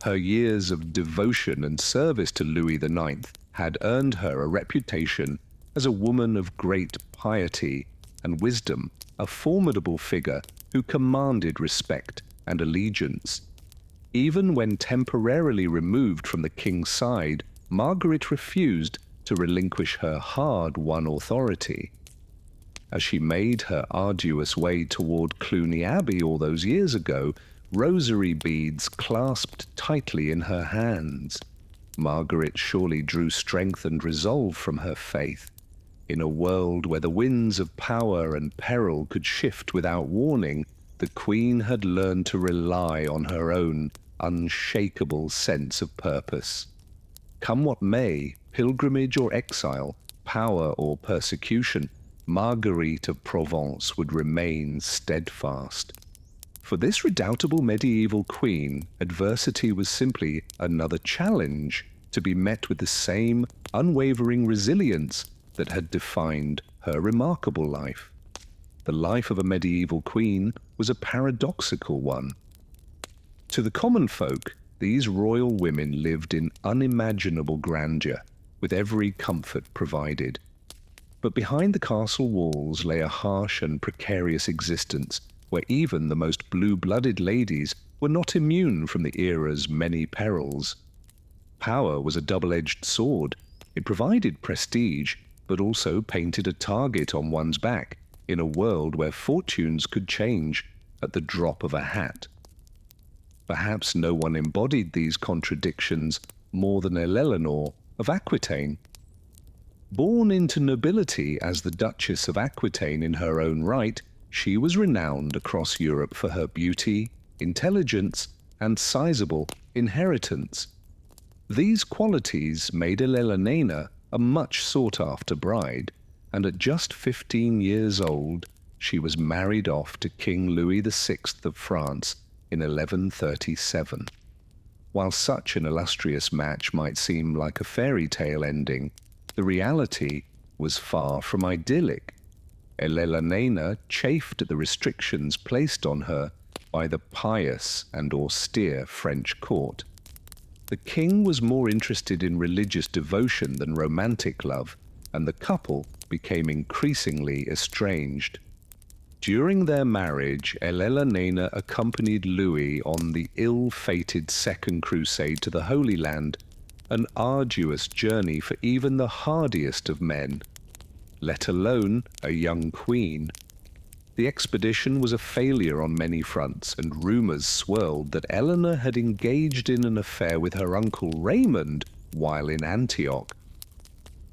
Her years of devotion and service to Louis IX had earned her a reputation as a woman of great piety and wisdom, a formidable figure who commanded respect and allegiance. Even when temporarily removed from the king's side, Margaret refused to relinquish her hard-won authority. As she made her arduous way toward Cluny Abbey all those years ago, rosary beads clasped tightly in her hands, Margaret surely drew strength and resolve from her faith. In a world where the winds of power and peril could shift without warning, the Queen had learned to rely on her own unshakable sense of purpose. Come what may, pilgrimage or exile, power or persecution, Marguerite of Provence would remain steadfast. For this redoubtable medieval queen, adversity was simply another challenge to be met with the same unwavering resilience that had defined her remarkable life. The life of a medieval queen was a paradoxical one. To the common folk, these royal women lived in unimaginable grandeur, with every comfort provided. But behind the castle walls lay a harsh and precarious existence, where even the most blue-blooded ladies were not immune from the era's many perils. Power was a double-edged sword. It provided prestige, but also painted a target on one's back in a world where fortunes could change at the drop of a hat. Perhaps no one embodied these contradictions more than Eleanor of Aquitaine. Born into nobility as the Duchess of Aquitaine in her own right, she was renowned across Europe for her beauty, intelligence, and sizable inheritance. These qualities made Eleanor a much sought-after bride, and at just 15 years old, she was married off to King Louis VI of France in 1137. While such an illustrious match might seem like a fairy tale ending, the reality was far from idyllic. Eleanor chafed at the restrictions placed on her by the pious and austere French court. The king was more interested in religious devotion than romantic love, and the couple became increasingly estranged. During their marriage, Eleanor accompanied Louis on the ill-fated Second Crusade to the Holy Land, an arduous journey for even the hardiest of men, let alone a young queen. The expedition was a failure on many fronts, and rumours swirled that Eleanor had engaged in an affair with her uncle Raymond while in Antioch.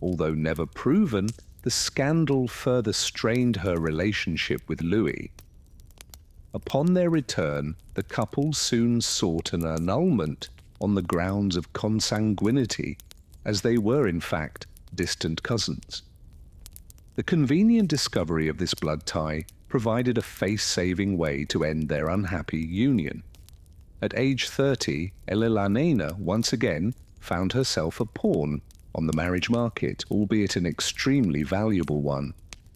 Although never proven, the scandal further strained her relationship with Louis. Upon their return, the couple soon sought an annulment on the grounds of consanguinity, as they were in fact distant cousins. The convenient discovery of this blood tie provided a face-saving way to end their unhappy union. At age 30, Eleanor once again found herself a pawn on the marriage market, albeit an extremely valuable one.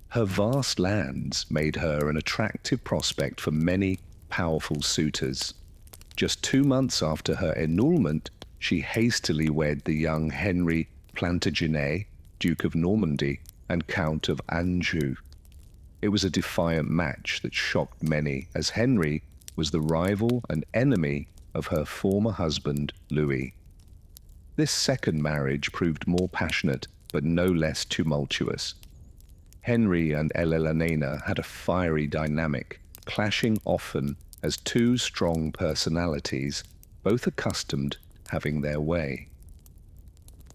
Her vast lands made her an attractive prospect for many powerful suitors. Just 2 months after her annulment, she hastily wed the young Henry Plantagenet, Duke of Normandy and Count of Anjou. It was a defiant match that shocked many, as Henry was the rival and enemy of her former husband, Louis. This second marriage proved more passionate, but no less tumultuous. Henry and Eleanor had a fiery dynamic, clashing often as two strong personalities, both accustomed having their way.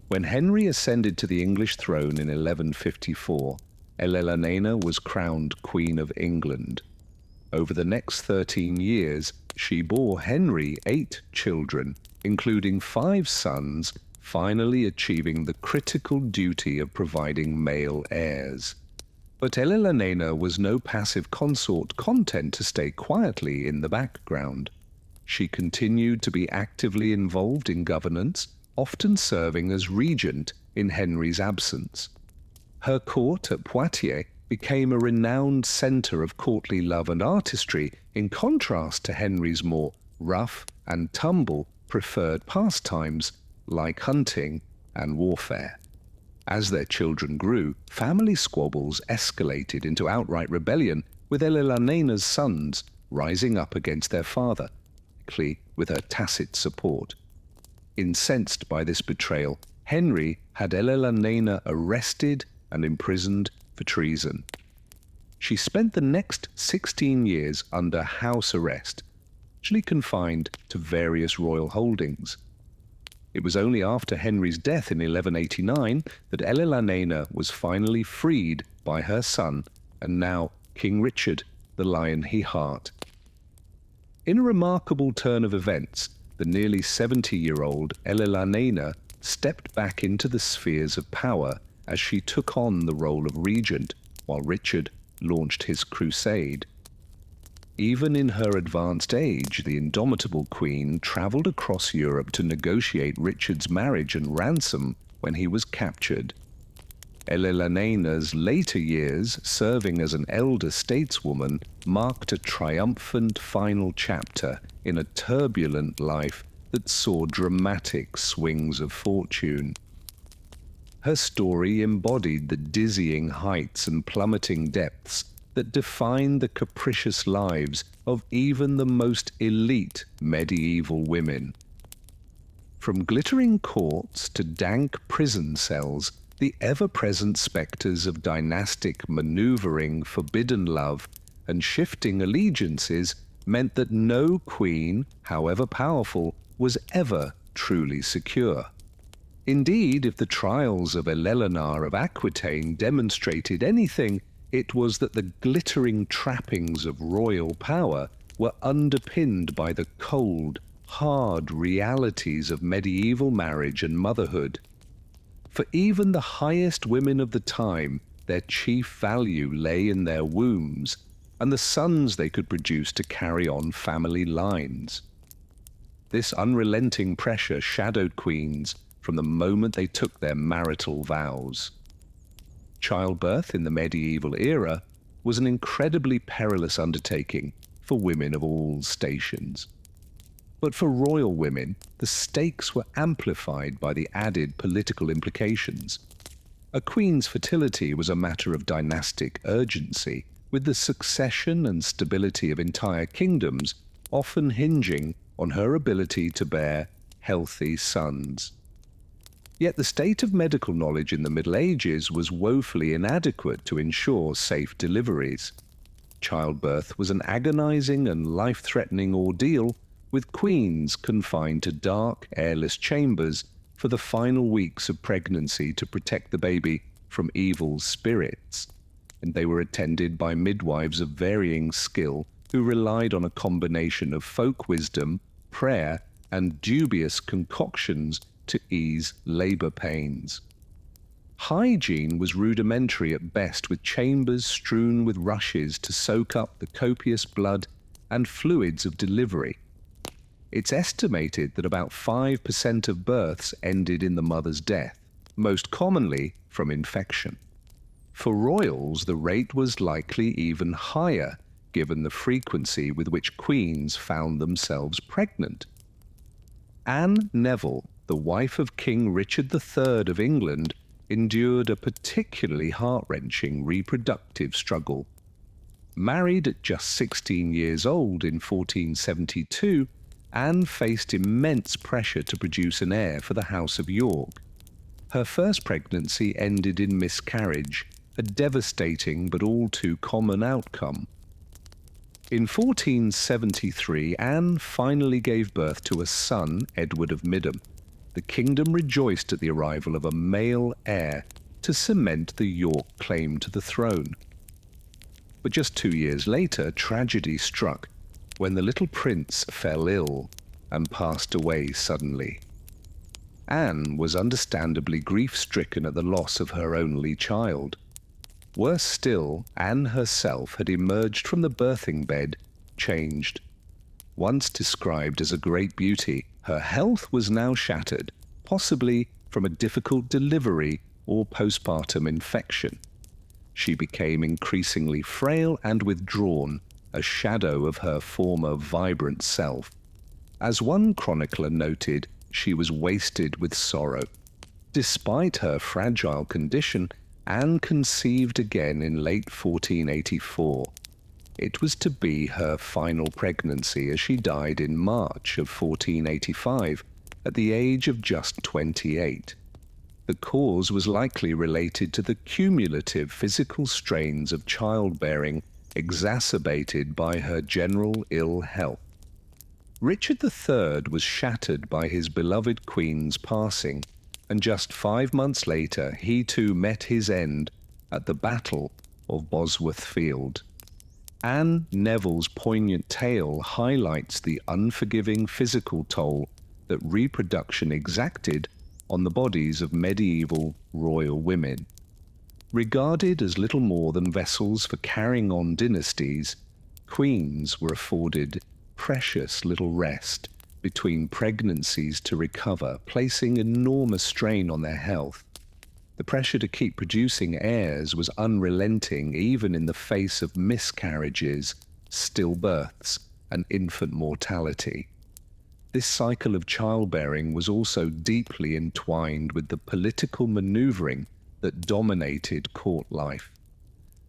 When Henry ascended to the English throne in 1154, Eleanor was crowned Queen of England. Over the next 13 years, she bore Henry 8 children, including 5 sons, finally achieving the critical duty of providing male heirs. But Eleanor was no passive consort content to stay quietly in the background. She continued to be actively involved in governance, often serving as regent in Henry's absence. Her court at Poitiers became a renowned centre of courtly love and artistry, in contrast to Henry's more rough and tumble preferred pastimes like hunting and warfare. As their children grew, family squabbles escalated into outright rebellion, with Eleanor's sons rising up against their father, likely with her tacit support. Incensed by this betrayal, Henry had Eleanor arrested and imprisoned for treason. She spent the next 16 years under house arrest, actually confined to various royal holdings. It was only after Henry's death in 1189 that Eleanor was finally freed by her son, and now King Richard, the Lion He Heart. In a remarkable turn of events, the nearly 70-year-old Eleanor stepped back into the spheres of power as she took on the role of regent, while Richard launched his crusade. Even in her advanced age, the indomitable queen travelled across Europe to negotiate Richard's marriage and ransom when he was captured. Eleanor's later years, serving as an elder stateswoman, marked a triumphant final chapter in a turbulent life that saw dramatic swings of fortune. Her story embodied the dizzying heights and plummeting depths that defined the capricious lives of even the most elite medieval women. From glittering courts to dank prison cells, the ever-present spectres of dynastic manoeuvring, forbidden love, and shifting allegiances meant that no queen, however powerful, was ever truly secure. Indeed, if the trials of Eleanor of Aquitaine demonstrated anything, it was that the glittering trappings of royal power were underpinned by the cold, hard realities of medieval marriage and motherhood. For even the highest women of the time, their chief value lay in their wombs and the sons they could produce to carry on family lines. This unrelenting pressure shadowed queens from the moment they took their marital vows. Childbirth in the medieval era was an incredibly perilous undertaking for women of all stations. But for royal women, the stakes were amplified by the added political implications. A queen's fertility was a matter of dynastic urgency, with the succession and stability of entire kingdoms often hinging on her ability to bear healthy sons. Yet the state of medical knowledge in the Middle Ages was woefully inadequate to ensure safe deliveries. Childbirth was an agonizing and life-threatening ordeal, with queens confined to dark, airless chambers for the final weeks of pregnancy to protect the baby from evil spirits, and they were attended by midwives of varying skill who relied on a combination of folk wisdom, prayer, and dubious concoctions to ease labor pains. Hygiene was rudimentary at best, with chambers strewn with rushes to soak up the copious blood and fluids of delivery. It's estimated that about 5% of births ended in the mother's death, most commonly from infection. For royals, the rate was likely even higher, given the frequency with which queens found themselves pregnant. Anne Neville, the wife of King Richard III of England, endured a particularly heart-wrenching reproductive struggle. Married at just 16 years old in 1472, Anne faced immense pressure to produce an heir for the House of York. Her first pregnancy ended in miscarriage, a devastating but all too common outcome. In 1473, Anne finally gave birth to a son, Edward of Middham. The kingdom rejoiced at the arrival of a male heir to cement the York claim to the throne. But just 2 years later, tragedy struck when the little prince fell ill and passed away suddenly. Anne was understandably grief-stricken at the loss of her only child. Worse still, Anne herself had emerged from the birthing bed changed. Once described as a great beauty, her health was now shattered, possibly from a difficult delivery or postpartum infection. She became increasingly frail and withdrawn, a shadow of her former vibrant self. As one chronicler noted, she was wasted with sorrow. Despite her fragile condition, Anne conceived again in late 1484. It was to be her final pregnancy, as she died in March of 1485, at the age of just 28. The cause was likely related to the cumulative physical strains of childbearing exacerbated by her general ill health. Richard III was shattered by his beloved queen's passing, and just 5 months later he too met his end at the Battle of Bosworth Field. Anne Neville's poignant tale highlights the unforgiving physical toll that reproduction exacted on the bodies of medieval royal women. Regarded as little more than vessels for carrying on dynasties, queens were afforded precious little rest between pregnancies to recover, placing enormous strain on their health. The pressure to keep producing heirs was unrelenting, even in the face of miscarriages, stillbirths, and infant mortality. This cycle of childbearing was also deeply entwined with the political maneuvering that dominated court life.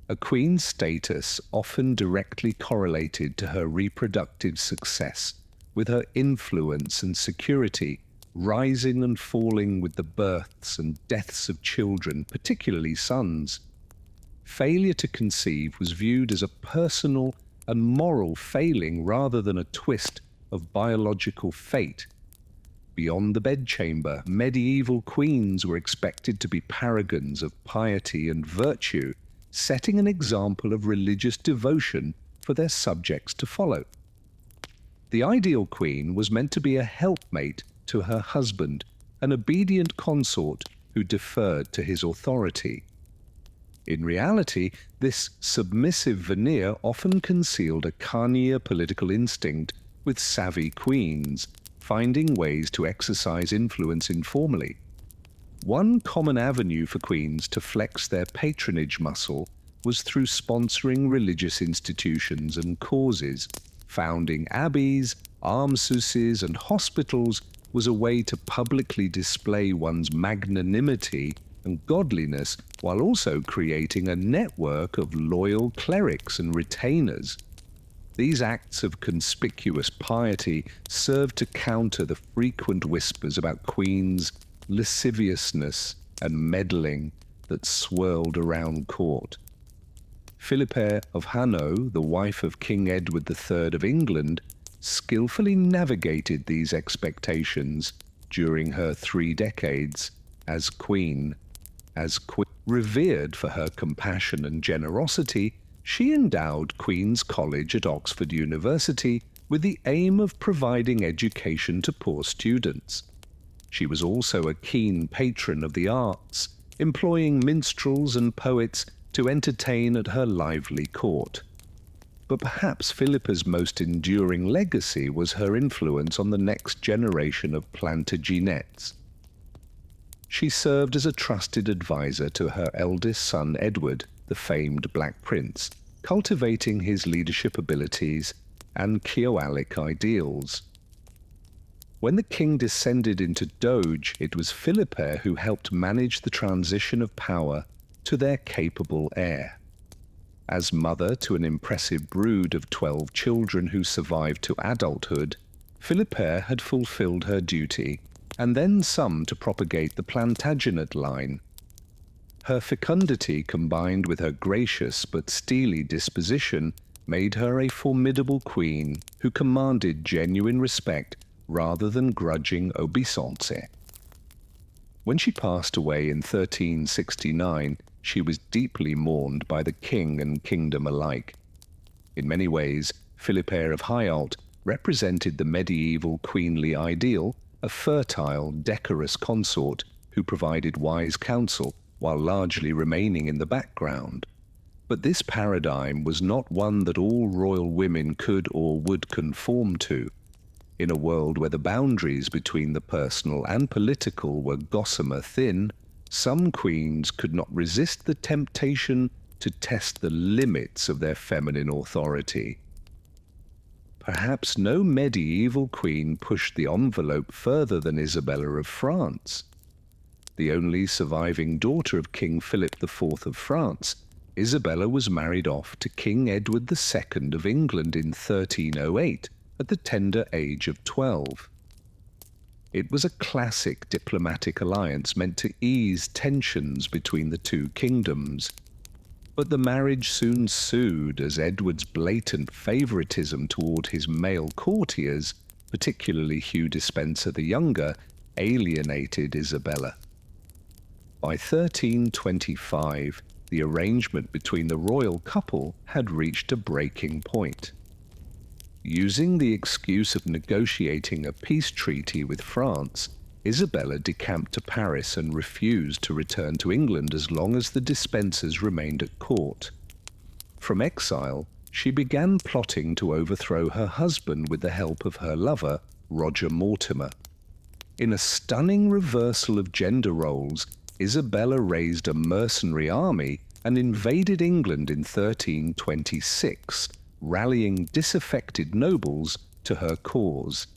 A queen's status often directly correlated to her reproductive success, with her influence and security rising and falling with the births and deaths of children, particularly sons. Failure to conceive was viewed as a personal and moral failing rather than a twist of biological fate. Beyond the bedchamber, medieval queens were expected to be paragons of piety and virtue, setting an example of religious devotion for their subjects to follow. The ideal queen was meant to be a helpmate to her husband, an obedient consort who deferred to his authority. In reality, this submissive veneer often concealed a carnier political instinct, with savvy queens finding ways to exercise influence informally. One common avenue for queens to flex their patronage muscle was through sponsoring religious institutions and causes. Founding abbeys, almshouses, and hospitals was a way to publicly display one's magnanimity and godliness, while also creating a network of loyal clerics and retainers. These acts of conspicuous piety served to counter the frequent whispers about Queen's lasciviousness and meddling that swirled around court. Philippa of Hainaut, the wife of King Edward III of England, skillfully navigated these expectations during her 3 decades as queen. Revered for her compassion and generosity, she endowed Queen's College at Oxford University with the aim of providing education to poor students. She was also a keen patron of the arts, employing minstrels and poets to entertain at her lively court. But perhaps Philippa's most enduring legacy was her influence on the next generation of Plantagenets. She served as a trusted advisor to her eldest son Edward, the famed Black Prince, cultivating his leadership abilities and Chivalric ideals. When the king descended into Doge, it was Philippa who helped manage the transition of power to their capable heir. As mother to an impressive brood of 12 children who survived to adulthood, Philippa had fulfilled her duty, and then some to propagate the Plantagenet line. Her fecundity combined with her gracious but steely disposition made her a formidable queen who commanded genuine respect rather than grudging obeisance. When she passed away in 1369, she was deeply mourned by the king and kingdom alike. In many ways, Philippa of Hainaut represented the medieval queenly ideal, a fertile, decorous consort who provided wise counsel while largely remaining in the background. But this paradigm was not one that all royal women could or would conform to. In a world where the boundaries between the personal and political were gossamer thin, some queens could not resist the temptation to test the limits of their feminine authority. Perhaps no medieval queen pushed the envelope further than Isabella of France. The only surviving daughter of King Philip IV of France, Isabella was married off to King Edward II of England in 1308 at the tender age of 12. It was a classic diplomatic alliance meant to ease tensions between the two kingdoms. But the marriage soon ensued as Edward's blatant favoritism toward his male courtiers, particularly Hugh Despenser the Younger, alienated Isabella. By 1325, the arrangement between the royal couple had reached a breaking point. Using the excuse of negotiating a peace treaty with France, Isabella decamped to Paris and refused to return to England as long as the Despensers remained at court. From exile, she began plotting to overthrow her husband with the help of her lover, Roger Mortimer. In a stunning reversal of gender roles, Isabella raised a mercenary army and invaded England in 1326, rallying disaffected nobles to her cause.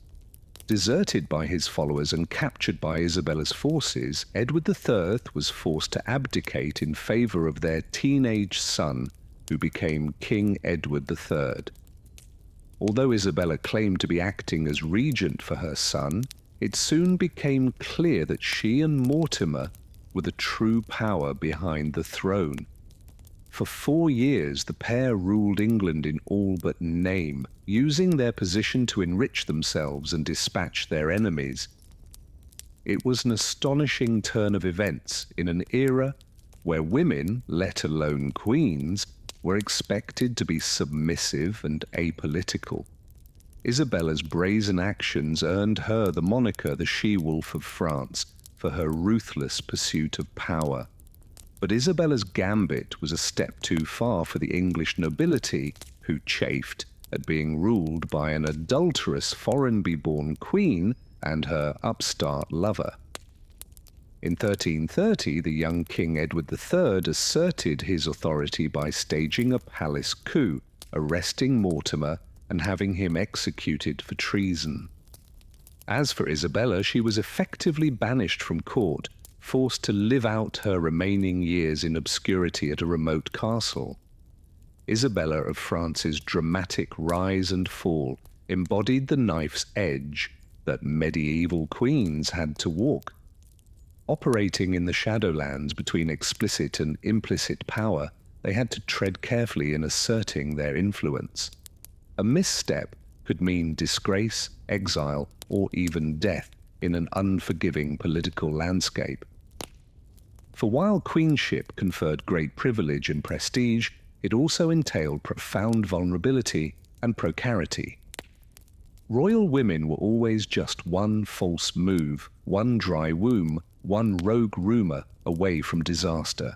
Deserted by his followers and captured by Isabella's forces, Edward III was forced to abdicate in favour of their teenage son, who became King Edward III. Although Isabella claimed to be acting as regent for her son, it soon became clear that she and Mortimer were the true power behind the throne. For 4 years, the pair ruled England in all but name, using their position to enrich themselves and dispatch their enemies. It was an astonishing turn of events in an era where women, let alone queens, were expected to be submissive and apolitical. Isabella's brazen actions earned her the moniker the She-Wolf of France for her ruthless pursuit of power. But Isabella's gambit was a step too far for the English nobility, who chafed at being ruled by an adulterous foreign-born queen and her upstart lover. In 1330, the young King Edward III asserted his authority by staging a palace coup, arresting Mortimer and having him executed for treason. As for Isabella, she was effectively banished from court, forced to live out her remaining years in obscurity at a remote castle. Isabella of France's dramatic rise and fall embodied the knife's edge that medieval queens had to walk. Operating in the shadowlands between explicit and implicit power, they had to tread carefully in asserting their influence. A misstep could mean disgrace, exile, or even death in an unforgiving political landscape. For while queenship conferred great privilege and prestige, it also entailed profound vulnerability and precarity. Royal women were always just one false move, one dry womb, one rogue rumour away from disaster.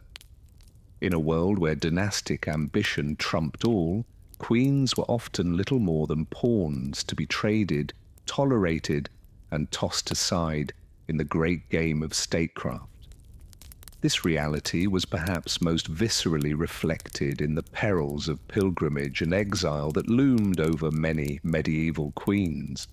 In a world where dynastic ambition trumped all, queens were often little more than pawns to be traded, tolerated, and tossed aside in the great game of statecraft. This reality was perhaps most viscerally reflected in the perils of pilgrimage and exile that loomed over many medieval queens.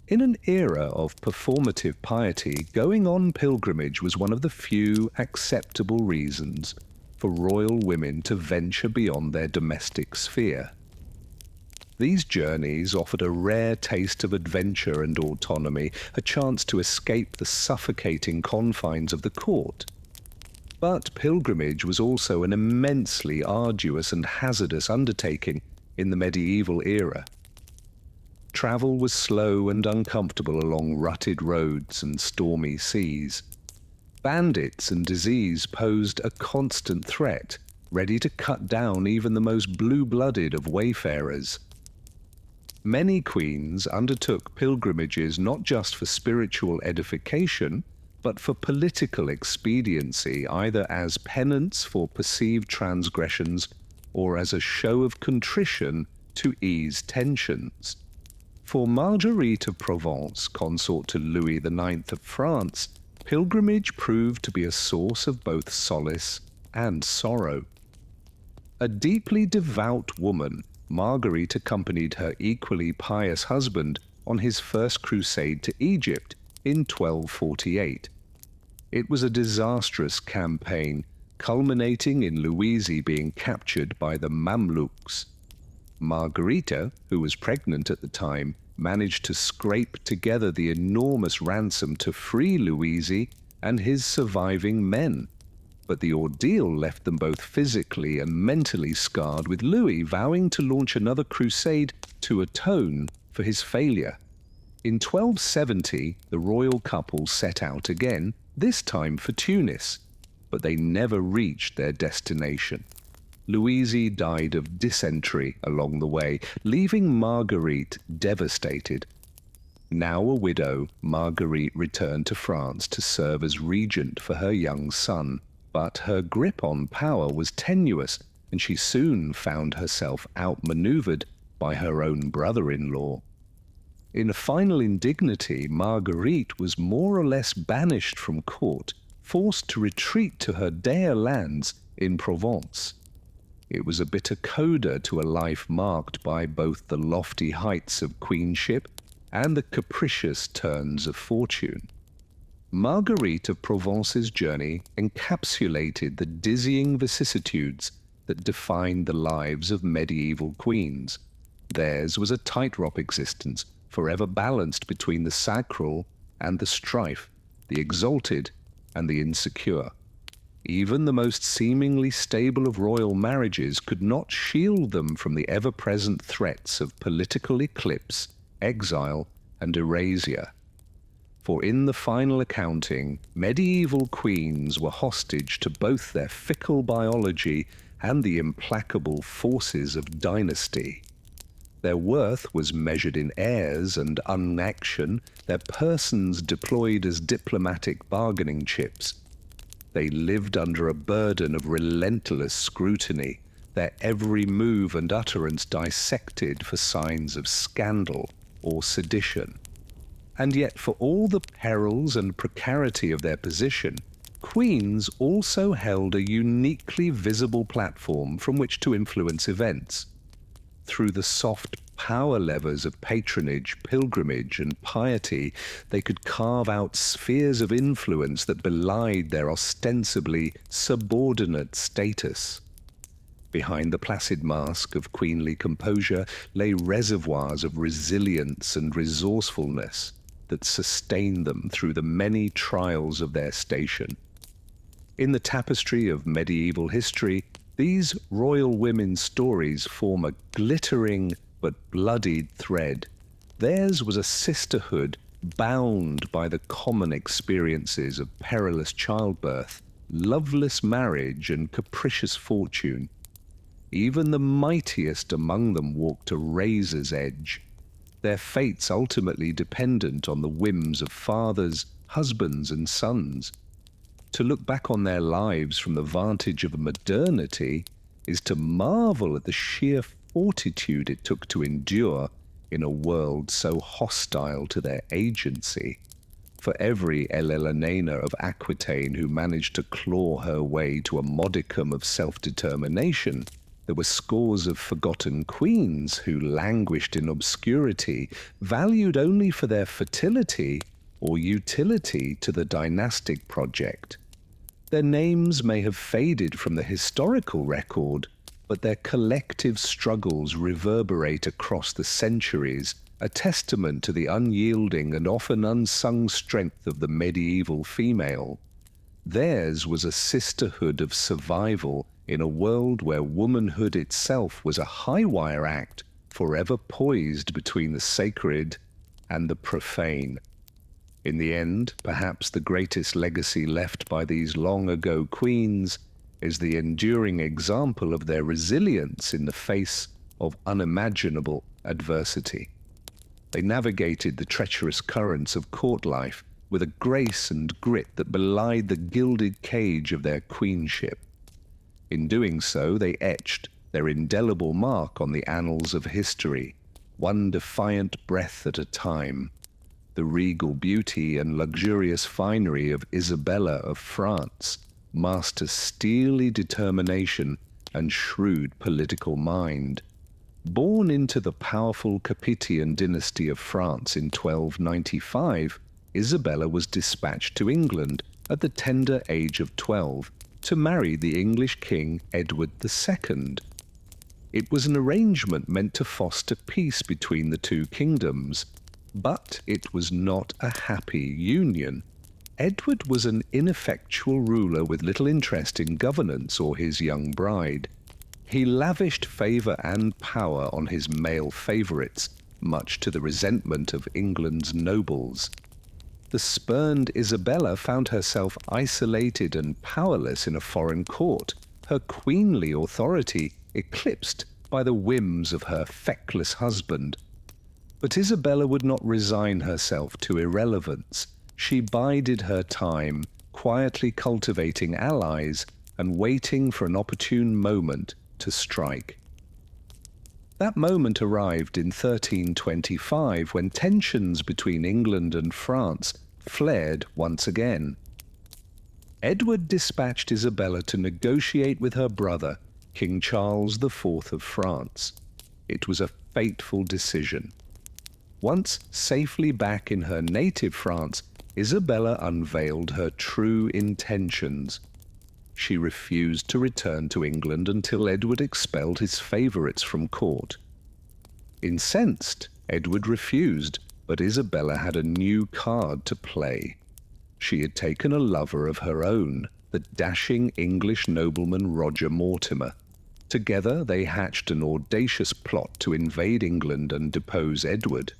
In an era of performative piety, going on pilgrimage was one of the few acceptable reasons for royal women to venture beyond their domestic sphere. These journeys offered a rare taste of adventure and autonomy, a chance to escape the suffocating confines of the court. But pilgrimage was also an immensely arduous and hazardous undertaking in the medieval era. Travel was slow and uncomfortable along rutted roads and stormy seas. Bandits and disease posed a constant threat, ready to cut down even the most blue-blooded of wayfarers. Many queens undertook pilgrimages not just for spiritual edification, but for political expediency, either as penance for perceived transgressions or as a show of contrition to ease tensions. For Marguerite of Provence, consort to Louis IX of France, pilgrimage proved to be a source of both solace and sorrow. A deeply devout woman, Marguerite accompanied her equally pious husband on his first crusade to Egypt in 1248. It was a disastrous campaign, culminating in Louise being captured by the Mamluks. Margarita, who was pregnant at the time, managed to scrape together the enormous ransom to free Louise and his surviving men. But the ordeal left them both physically and mentally scarred, with Louis vowing to launch another crusade to atone for his failure. In 1270, the royal couple set out again, this time for Tunis, but they never reached their destination. Louise died of dysentery along the way, leaving Marguerite devastated. Now a widow, Marguerite returned to France to serve as regent for her young son, but her grip on power was tenuous, and she soon found herself outmaneuvered by her own brother-in-law. In a final indignity, Marguerite was more or less banished from court, forced to retreat to her Dea lands in Provence. It was a bitter coda to a life marked by both the lofty heights of queenship and the capricious turns of fortune. Marguerite of Provence's journey encapsulated the dizzying vicissitudes that defined the lives of medieval queens. Theirs was a tightrope existence, forever balanced between the sacral and the strife, the exalted and the insecure. Even the most seemingly stable of royal marriages could not shield them from the ever-present threats of political eclipse, exile, and erasure. For in the final accounting, medieval queens were hostage to both their fickle biology and the implacable forces of dynasty. Their worth was measured in heirs and unaction, their persons deployed as diplomatic bargaining chips. They lived under a burden of relentless scrutiny, their every move and utterance dissected for signs of scandal or sedition. And yet, for all the perils and precarity of their position, queens also held a uniquely visible platform from which to influence events. Through the soft power levers of patronage, pilgrimage, and piety, they could carve out spheres of influence that belied their ostensibly subordinate status. Behind the placid mask of queenly composure lay reservoirs of resilience and resourcefulness that sustained them through the many trials of their station. In the tapestry of medieval history, these royal women's stories form a glittering but bloodied thread. Theirs was a sisterhood bound by the common experiences of perilous childbirth, loveless marriage, and capricious fortune. Even the mightiest among them walked a razor's edge, their fates ultimately dependent on the whims of fathers, husbands, and sons. To look back on their lives from the vantage of modernity is to marvel at the sheer fortitude it took to endure in a world so hostile to their agency. For every Eleanor of Aquitaine who managed to claw her way to a modicum of self-determination, there were scores of forgotten queens who languished in obscurity, valued only for their fertility or utility to the dynastic project. Their names may have faded from the historical record, but their collective struggles reverberate across the centuries, a testament to the unyielding and often unsung strength of the medieval female. Theirs was a sisterhood of survival in a world where womanhood itself was a high-wire act, forever poised between the sacred and the profane. In the end, perhaps the greatest legacy left by these long-ago queens is the enduring example of their resilience in the face of unimaginable adversity. They navigated the treacherous currents of court life with a grace and grit that belied the gilded cage of their queenship. In doing so, they etched their indelible mark on the annals of history, one defiant breath at a time. The regal beauty and luxurious finery of Isabella of France, master's steely determination and shrewd political mind. Born into the powerful Capetian dynasty of France in 1295, Isabella was dispatched to England at the tender age of 12 to marry the English king Edward II. It was an arrangement meant to foster peace between the two kingdoms, but it was not a happy union. Edward was an ineffectual ruler with little interest in governance or his young bride. He lavished favour and power on his male favourites, much to the resentment of England's nobles. The spurned Isabella found herself isolated and powerless in a foreign court, her queenly authority eclipsed by the whims of her feckless husband. But Isabella would not resign herself to irrelevance. She bided her time, quietly cultivating allies and waiting for an opportune moment to strike. That moment arrived in 1325 when tensions between England and France flared once again. Edward dispatched Isabella to negotiate with her brother, King Charles IV of France. It was a fateful decision. Once safely back in her native France, Isabella unveiled her true intentions. She refused to return to England until Edward expelled his favourites from court. Incensed, Edward refused, but Isabella had a new card to play. She had taken a lover of her own, the dashing English nobleman Roger Mortimer. Together they hatched an audacious plot to invade England and depose Edward.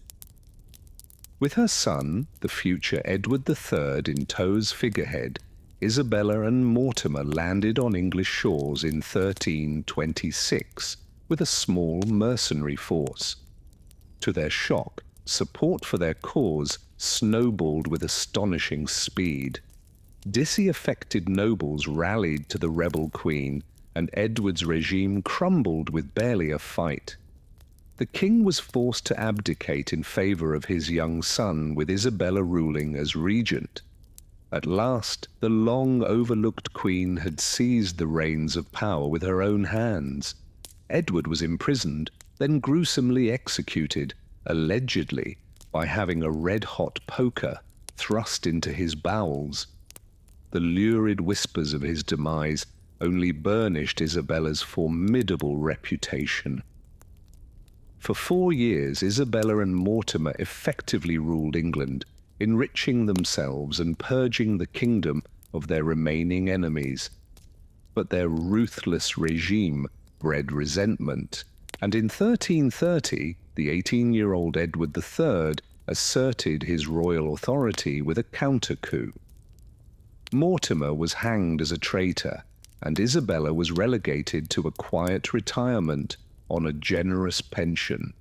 With her son, the future Edward III, in tow's figurehead, Isabella and Mortimer landed on English shores in 1326 with a small mercenary force. To their shock, support for their cause snowballed with astonishing speed. Disaffected nobles rallied to the rebel queen, and Edward's regime crumbled with barely a fight. The king was forced to abdicate in favour of his young son, with Isabella ruling as regent. At last, the long-overlooked queen had seized the reins of power with her own hands. Edward was imprisoned, then gruesomely executed, allegedly, by having a red-hot poker thrust into his bowels. The lurid whispers of his demise only burnished Isabella's formidable reputation. For 4 years, Isabella and Mortimer effectively ruled England, enriching themselves and purging the kingdom of their remaining enemies. But their ruthless regime bred resentment, and in 1330, the 18-year-old Edward III asserted his royal authority with a counter-coup. Mortimer was hanged as a traitor, and Isabella was relegated to a quiet retirement on a generous pension.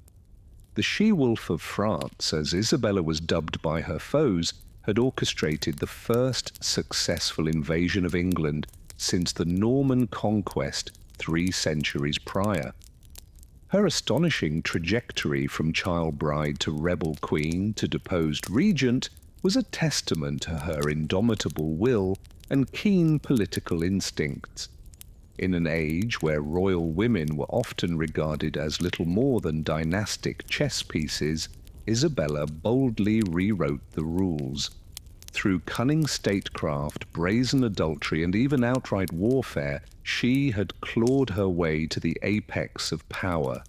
The she-wolf of France, as Isabella was dubbed by her foes, had orchestrated the first successful invasion of England since the Norman conquest 3 centuries prior. Her astonishing trajectory from child bride to rebel queen to deposed regent was a testament to her indomitable will and keen political instincts. In an age where royal women were often regarded as little more than dynastic chess pieces, Isabella boldly rewrote the rules. Through cunning statecraft, brazen adultery, and even outright warfare, she had clawed her way to the apex of power.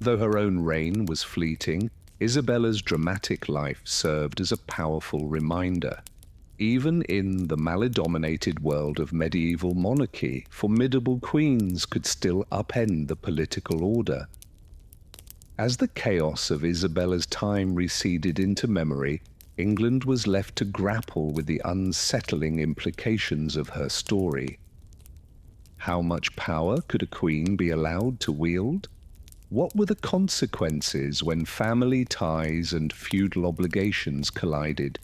Though her own reign was fleeting, Isabella's dramatic life served as a powerful reminder. Even in the male-dominated world of medieval monarchy, formidable queens could still upend the political order. As the chaos of Isabella's time receded into memory, England was left to grapple with the unsettling implications of her story. How much power could a queen be allowed to wield? What were the consequences when family ties and feudal obligations collided?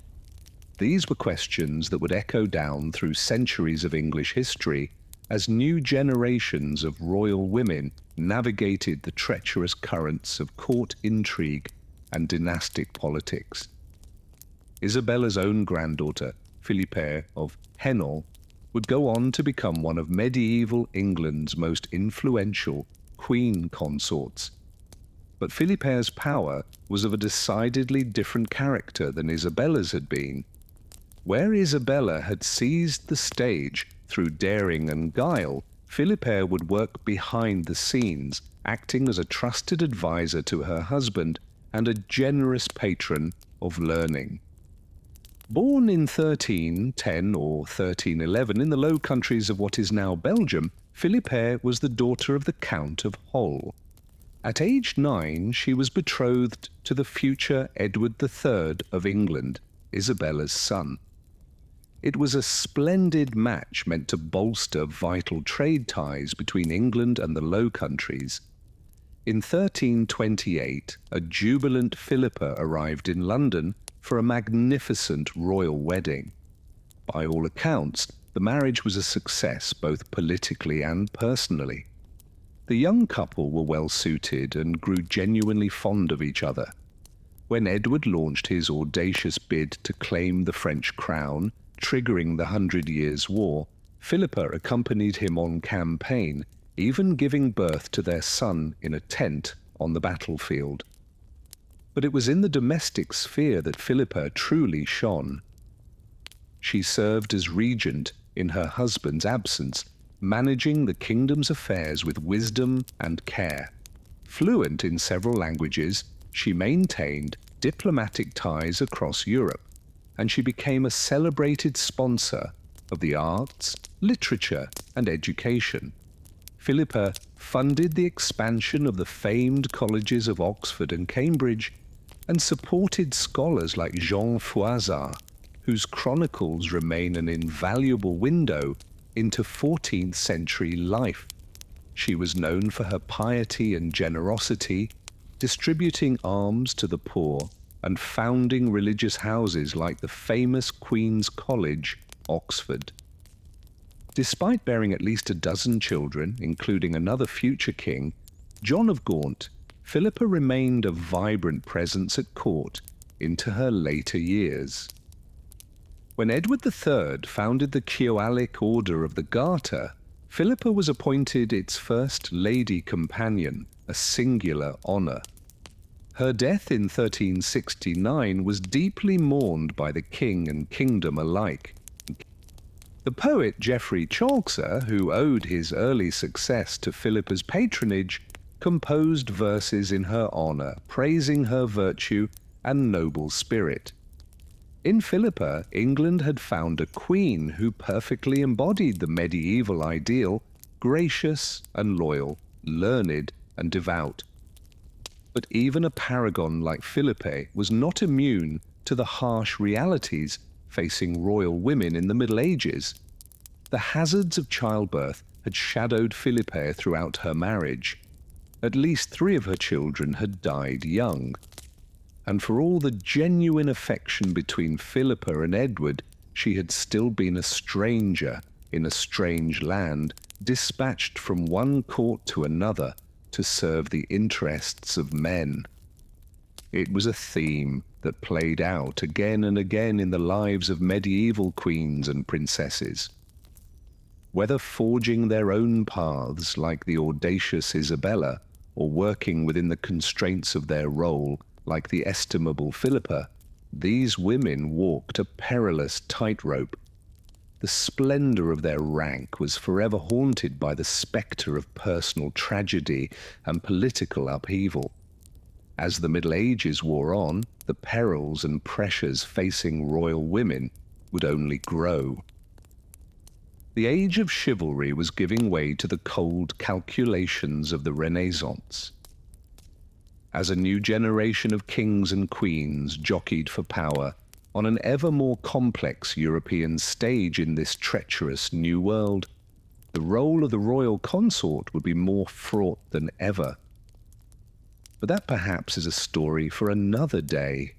These were questions that would echo down through centuries of English history as new generations of royal women navigated the treacherous currents of court intrigue and dynastic politics. Isabella's own granddaughter, Philippe of Hainault, would go on to become one of medieval England's most influential queen consorts. But Philippe's power was of a decidedly different character than Isabella's had been. Where Isabella had seized the stage through daring and guile, Philippe would work behind the scenes, acting as a trusted advisor to her husband and a generous patron of learning. Born in 1310 or 1311 in the Low Countries of what is now Belgium, Philippe was the daughter of the Count of Hull. At age 9, she was betrothed to the future Edward III of England, Isabella's son. It was a splendid match meant to bolster vital trade ties between England and the Low Countries. In 1328, a jubilant Philippa arrived in London for a magnificent royal wedding. By all accounts, the marriage was a success both politically and personally. The young couple were well suited and grew genuinely fond of each other. When Edward launched his audacious bid to claim the French crown, triggering the 100 Years' War, Philippa accompanied him on campaign, even giving birth to their son in a tent on the battlefield. But it was in the domestic sphere that Philippa truly shone. She served as regent in her husband's absence, managing the kingdom's affairs with wisdom and care. Fluent in several languages, she maintained diplomatic ties across Europe, and she became a celebrated sponsor of the arts, literature, and education. Philippa funded the expansion of the famed colleges of Oxford and Cambridge and supported scholars like Jean Froissart, whose chronicles remain an invaluable window into 14th century life. She was known for her piety and generosity, distributing alms to the poor and founding religious houses like the famous Queen's College, Oxford. Despite bearing at least a dozen children, including another future king, John of Gaunt, Philippa remained a vibrant presence at court into her later years. When Edward III founded the Ceoalic Order of the Garter, Philippa was appointed its first lady companion, a singular honour. Her death in 1369 was deeply mourned by the king and kingdom alike. The poet Geoffrey Chaucer, who owed his early success to Philippa's patronage, composed verses in her honour, praising her virtue and noble spirit. In Philippa, England had found a queen who perfectly embodied the medieval ideal, gracious and loyal, learned and devout. But even a paragon like Philippa was not immune to the harsh realities facing royal women in the Middle Ages. The hazards of childbirth had shadowed Philippa throughout her marriage. At least 3 of her children had died young. And for all the genuine affection between Philippa and Edward, she had still been a stranger in a strange land, dispatched from one court to another to serve the interests of men. It was a theme that played out again and again in the lives of medieval queens and princesses. Whether forging their own paths like the audacious Isabella, or working within the constraints of their role like the estimable Philippa, these women walked a perilous tightrope. The splendor of their rank was forever haunted by the specter of personal tragedy and political upheaval. As the Middle Ages wore on, the perils and pressures facing royal women would only grow. The age of chivalry was giving way to the cold calculations of the Renaissance. As a new generation of kings and queens jockeyed for power on an ever more complex European stage in this treacherous new world, the role of the royal consort would be more fraught than ever. But that perhaps is a story for another day.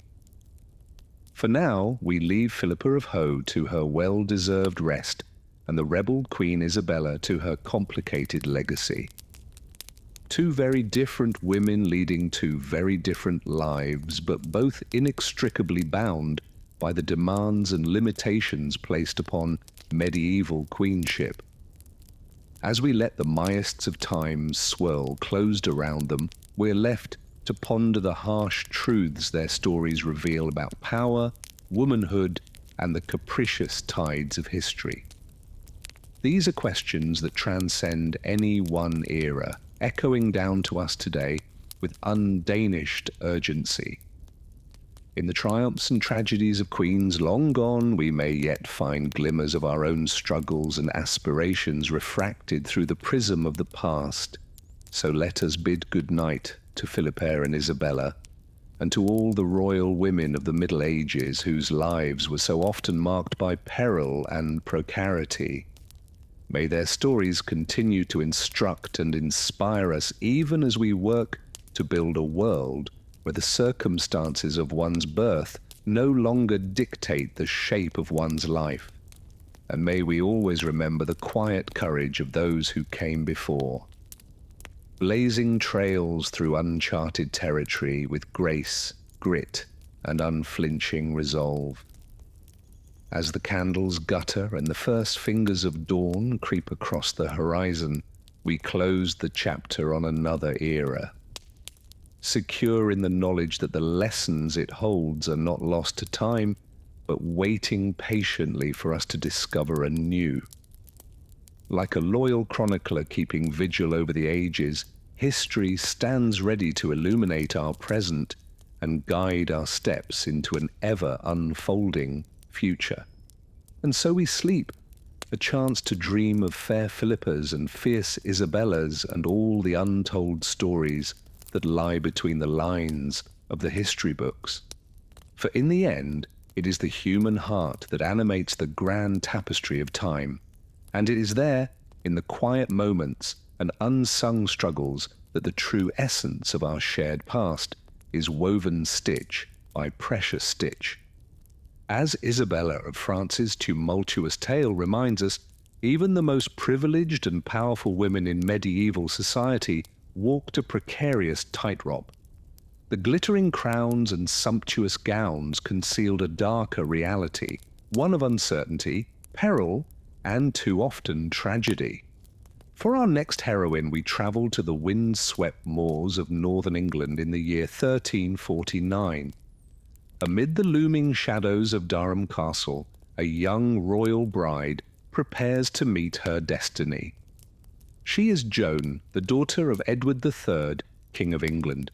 For now, we leave Philippa of Hoe to her well-deserved rest, and the rebel Queen Isabella to her complicated legacy. 2 very different women leading 2 very different lives, but both inextricably bound by the demands and limitations placed upon medieval queenship. As we let the miasts of time swirl closed around them, we're left to ponder the harsh truths their stories reveal about power, womanhood, and the capricious tides of history. These are questions that transcend any one era, echoing down to us today with undiminished urgency. In the triumphs and tragedies of queens long gone, we may yet find glimmers of our own struggles and aspirations refracted through the prism of the past. So let us bid good night to Philippa and Isabella, and to all the royal women of the Middle Ages whose lives were so often marked by peril and precarity. May their stories continue to instruct and inspire us even as we work to build a world where the circumstances of one's birth no longer dictate the shape of one's life. And may we always remember the quiet courage of those who came before, blazing trails through uncharted territory with grace, grit, and unflinching resolve. As the candles gutter and the first fingers of dawn creep across the horizon, we close the chapter on another era, secure in the knowledge that the lessons it holds are not lost to time, but waiting patiently for us to discover anew. Like a loyal chronicler keeping vigil over the ages, history stands ready to illuminate our present and guide our steps into an ever-unfolding future. And so we sleep, a chance to dream of fair Philippas and fierce Isabellas and all the untold stories that lie between the lines of the history books. For in the end, it is the human heart that animates the grand tapestry of time, and it is there, in the quiet moments and unsung struggles, that the true essence of our shared past is woven stitch by precious stitch. As Isabella of France's tumultuous tale reminds us, even the most privileged and powerful women in medieval society walked a precarious tightrope. The glittering crowns and sumptuous gowns concealed a darker reality, one of uncertainty, peril, and too often tragedy. For our next heroine, we travel to the wind-swept moors of northern England in the year 1349. Amid the looming shadows of Durham Castle, a young royal bride prepares to meet her destiny. She is Joan, the daughter of Edward III, King of England.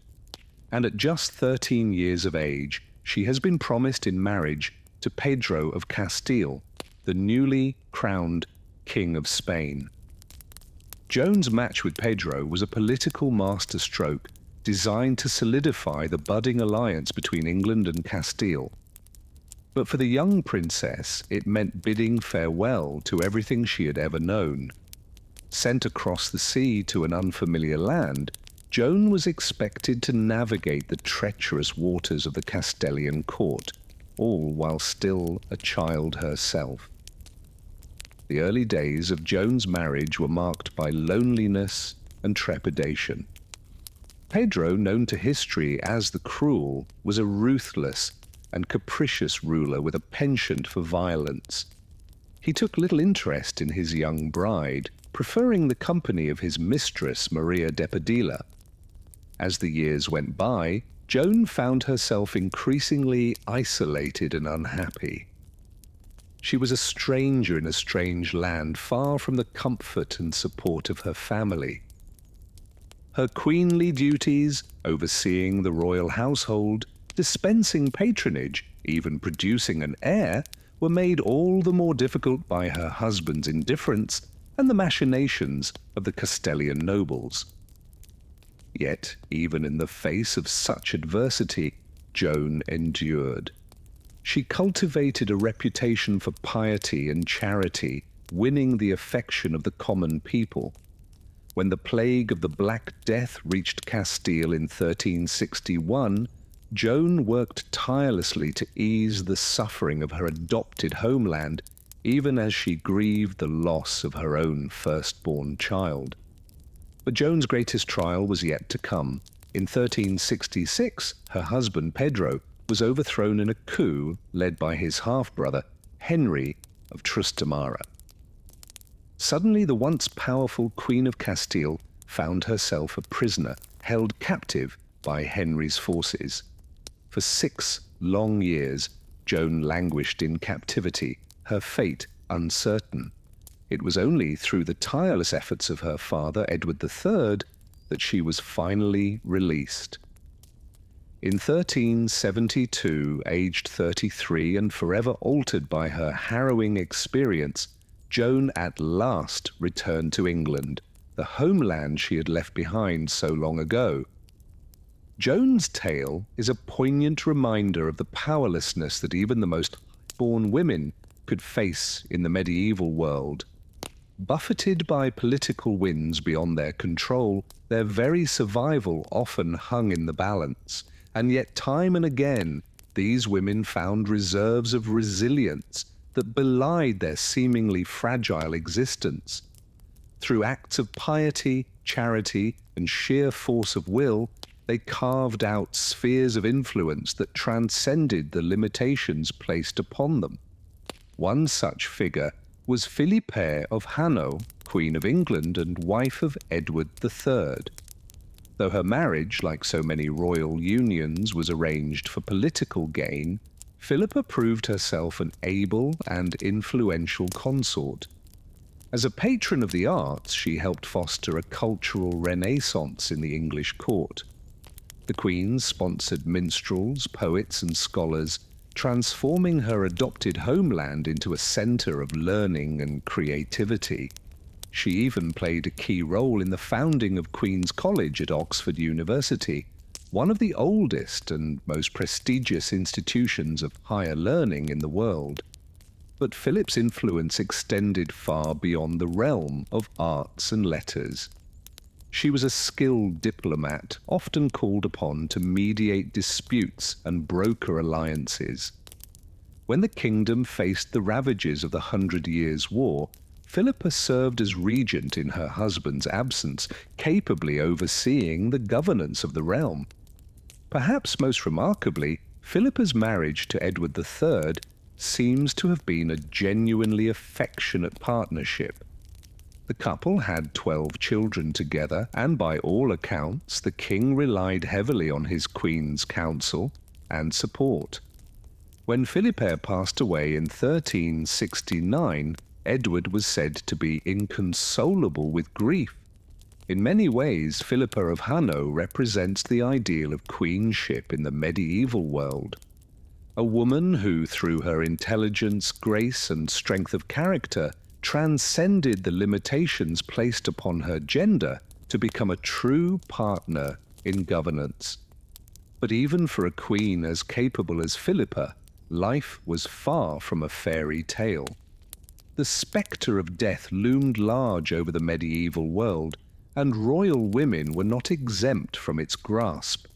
And at just 13 years of age, she has been promised in marriage to Pedro of Castile, the newly crowned King of Spain. Joan's match with Pedro was a political masterstroke designed to solidify the budding alliance between England and Castile. But for the young princess, it meant bidding farewell to everything she had ever known. Sent across the sea to an unfamiliar land, Joan was expected to navigate the treacherous waters of the Castilian court, all while still a child herself. The early days of Joan's marriage were marked by loneliness and trepidation. Pedro, known to history as the Cruel, was a ruthless and capricious ruler with a penchant for violence. He took little interest in his young bride, preferring the company of his mistress, Maria de Padilla. As the years went by, Joan found herself increasingly isolated and unhappy. She was a stranger in a strange land, far from the comfort and support of her family. Her queenly duties, overseeing the royal household, dispensing patronage, even producing an heir, were made all the more difficult by her husband's indifference and the machinations of the Castilian nobles. Yet, even in the face of such adversity, Joan endured. She cultivated a reputation for piety and charity, winning the affection of the common people. When the plague of the Black Death reached Castile in 1361, Joan worked tirelessly to ease the suffering of her adopted homeland, even as she grieved the loss of her own firstborn child. But Joan's greatest trial was yet to come. In 1366, her husband Pedro was overthrown in a coup led by his half-brother, Henry of Trastamara. Suddenly, the once powerful Queen of Castile found herself a prisoner, held captive by Henry's forces. For 6 long years, Joan languished in captivity, her fate uncertain. It was only through the tireless efforts of her father, Edward III, that she was finally released. In 1372, aged 33 and forever altered by her harrowing experience, Joan at last returned to England, the homeland she had left behind so long ago. Joan's tale is a poignant reminder of the powerlessness that even the most high-born women could face in the medieval world. Buffeted by political winds beyond their control, their very survival often hung in the balance, and yet time and again these women found reserves of resilience that belied their seemingly fragile existence. Through acts of piety, charity, and sheer force of will, they carved out spheres of influence that transcended the limitations placed upon them. One such figure was Philippe of Hainaut, Queen of England and wife of Edward III. Though her marriage, like so many royal unions, was arranged for political gain, Philippa proved herself an able and influential consort. As a patron of the arts, she helped foster a cultural renaissance in the English court. The Queen sponsored minstrels, poets, and scholars, transforming her adopted homeland into a centre of learning and creativity. She even played a key role in the founding of Queen's College at Oxford University, one of the oldest and most prestigious institutions of higher learning in the world. But Philip's influence extended far beyond the realm of arts and letters. She was a skilled diplomat, often called upon to mediate disputes and broker alliances. When the kingdom faced the ravages of the 100 Years' War, Philippa served as regent in her husband's absence, capably overseeing the governance of the realm. Perhaps most remarkably, Philippa's marriage to Edward III seems to have been a genuinely affectionate partnership. The couple had 12 children together, and by all accounts, the king relied heavily on his queen's counsel and support. When Philippa passed away in 1369, Edward was said to be inconsolable with grief. In many ways, Philippa of Hanno represents the ideal of queenship in the medieval world. A woman who, through her intelligence, grace, and strength of character, transcended the limitations placed upon her gender to become a true partner in governance. But even for a queen as capable as Philippa, life was far from a fairy tale. The spectre of death loomed large over the medieval world, and royal women were not exempt from its grasp.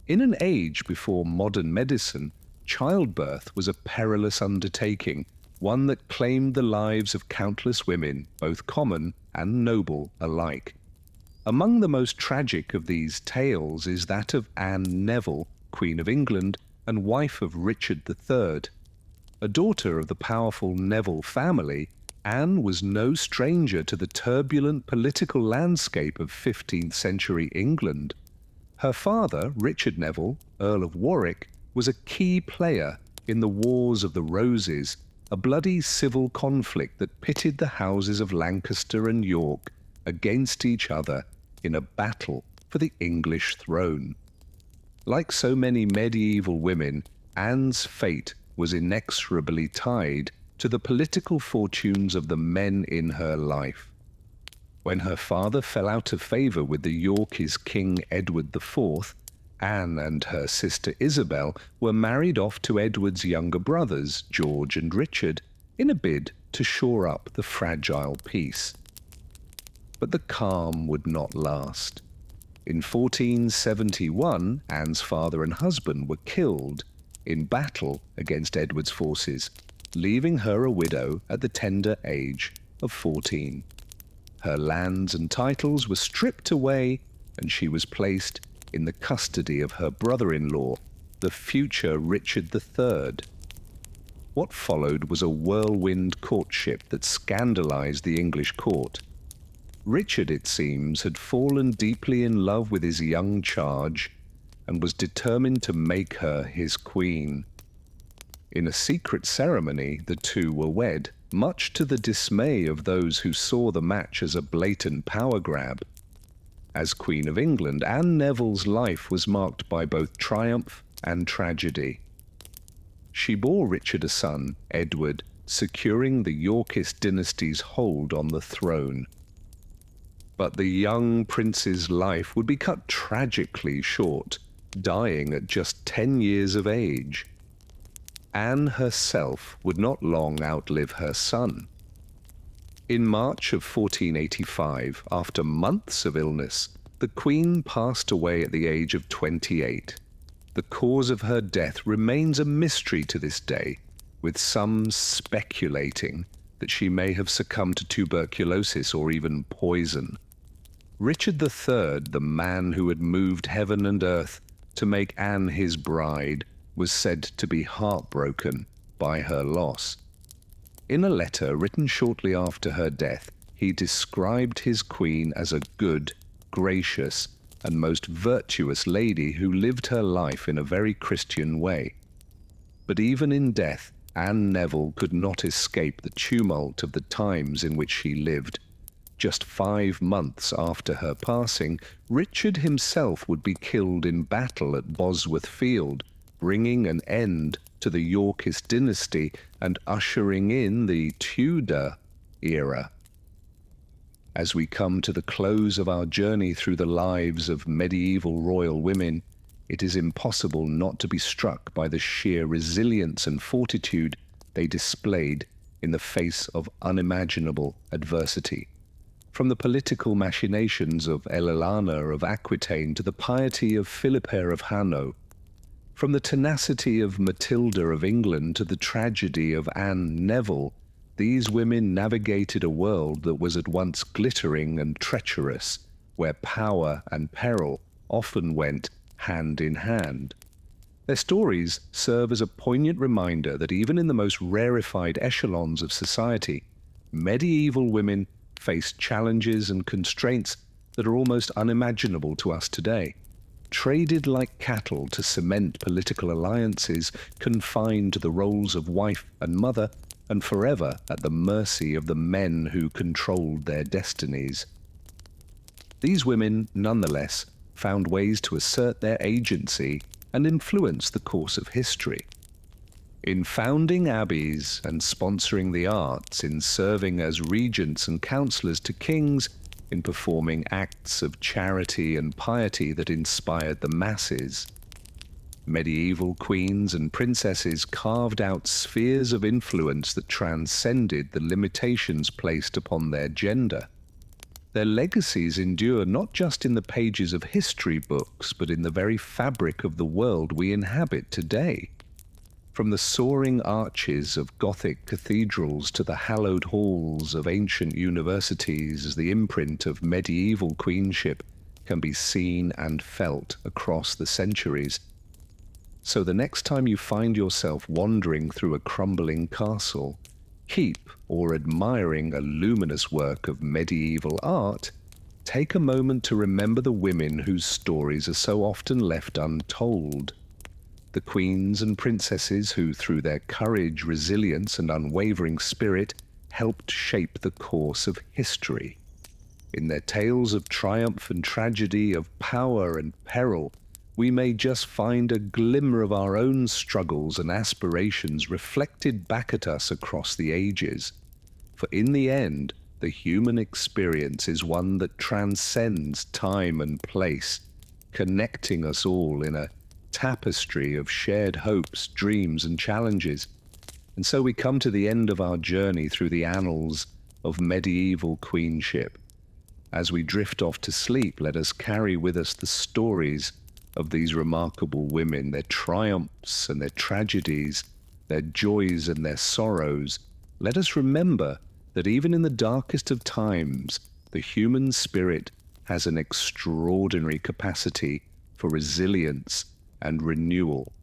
In an age before modern medicine, childbirth was a perilous undertaking, one that claimed the lives of countless women, both common and noble alike. Among the most tragic of these tales is that of Anne Neville, Queen of England and wife of Richard III. A daughter of the powerful Neville family, Anne was no stranger to the turbulent political landscape of 15th century England. Her father, Richard Neville, Earl of Warwick, was a key player in the Wars of the Roses, a bloody civil conflict that pitted the houses of Lancaster and York against each other in a battle for the English throne. Like so many medieval women, Anne's fate was inexorably tied to the political fortunes of the men in her life. When her father fell out of favour with the Yorkist King Edward IV, Anne and her sister Isabel were married off to Edward's younger brothers, George and Richard, in a bid to shore up the fragile peace. But the calm would not last. In 1471, Anne's father and husband were killed in battle against Edward's forces, leaving her a widow at the tender age of 14. Her lands and titles were stripped away, and she was placed in the custody of her brother-in-law, the future Richard III. What followed was a whirlwind courtship that scandalized the English court. Richard, it seems, had fallen deeply in love with his young charge and was determined to make her his queen. In a secret ceremony, the two were wed, much to the dismay of those who saw the match as a blatant power grab. As Queen of England, Anne Neville's life was marked by both triumph and tragedy. She bore Richard a son, Edward, securing the Yorkist dynasty's hold on the throne. But the young prince's life would be cut tragically short, dying at just 10 years of age. Anne herself would not long outlive her son. In March of 1485, after months of illness, the Queen passed away at the age of 28. The cause of her death remains a mystery to this day, with some speculating that she may have succumbed to tuberculosis or even poison. Richard III, the man who had moved heaven and earth to make Anne his bride, was said to be heartbroken by her loss. In a letter written shortly after her death, he described his queen as a good, gracious, and most virtuous lady who lived her life in a very Christian way. But even in death, Anne Neville could not escape the tumult of the times in which she lived. Just 5 months after her passing, Richard himself would be killed in battle at Bosworth Field, bringing an end to the Yorkist dynasty and ushering in the Tudor era. As we come to the close of our journey through the lives of medieval royal women, it is impossible not to be struck by the sheer resilience and fortitude they displayed in the face of unimaginable adversity. From the political machinations of Eleanor of Aquitaine to the piety of Philippa of Hanno, from the tenacity of Matilda of England to the tragedy of Anne Neville, these women navigated a world that was at once glittering and treacherous, where power and peril often went hand in hand. Their stories serve as a poignant reminder that even in the most rarefied echelons of society, medieval women faced challenges and constraints that are almost unimaginable to us today. Traded like cattle to cement political alliances, confined to the roles of wife and mother, and forever at the mercy of the men who controlled their destinies. These women, nonetheless, found ways to assert their agency and influence the course of history. In founding abbeys and sponsoring the arts, in serving as regents and counselors to kings, in performing acts of charity and piety that inspired the masses. Medieval queens and princesses carved out spheres of influence that transcended the limitations placed upon their gender. Their legacies endure not just in the pages of history books, but in the very fabric of the world we inhabit today. From the soaring arches of Gothic cathedrals to the hallowed halls of ancient universities, the imprint of medieval queenship can be seen and felt across the centuries. So the next time you find yourself wandering through a crumbling castle, keep or admiring a luminous work of medieval art, take a moment to remember the women whose stories are so often left untold. The queens and princesses who, through their courage, resilience, and unwavering spirit, helped shape the course of history. In their tales of triumph and tragedy, of power and peril, we may just find a glimmer of our own struggles and aspirations reflected back at us across the ages. For in the end, the human experience is one that transcends time and place, connecting us all in a tapestry of shared hopes, dreams, and challenges. And so we come to the end of our journey through the annals of medieval queenship. As we drift off to sleep, let us carry with us the stories of these remarkable women, their triumphs and their tragedies, their joys and their sorrows. Let us remember that even in the darkest of times, the human spirit has an extraordinary capacity for resilience and renewal.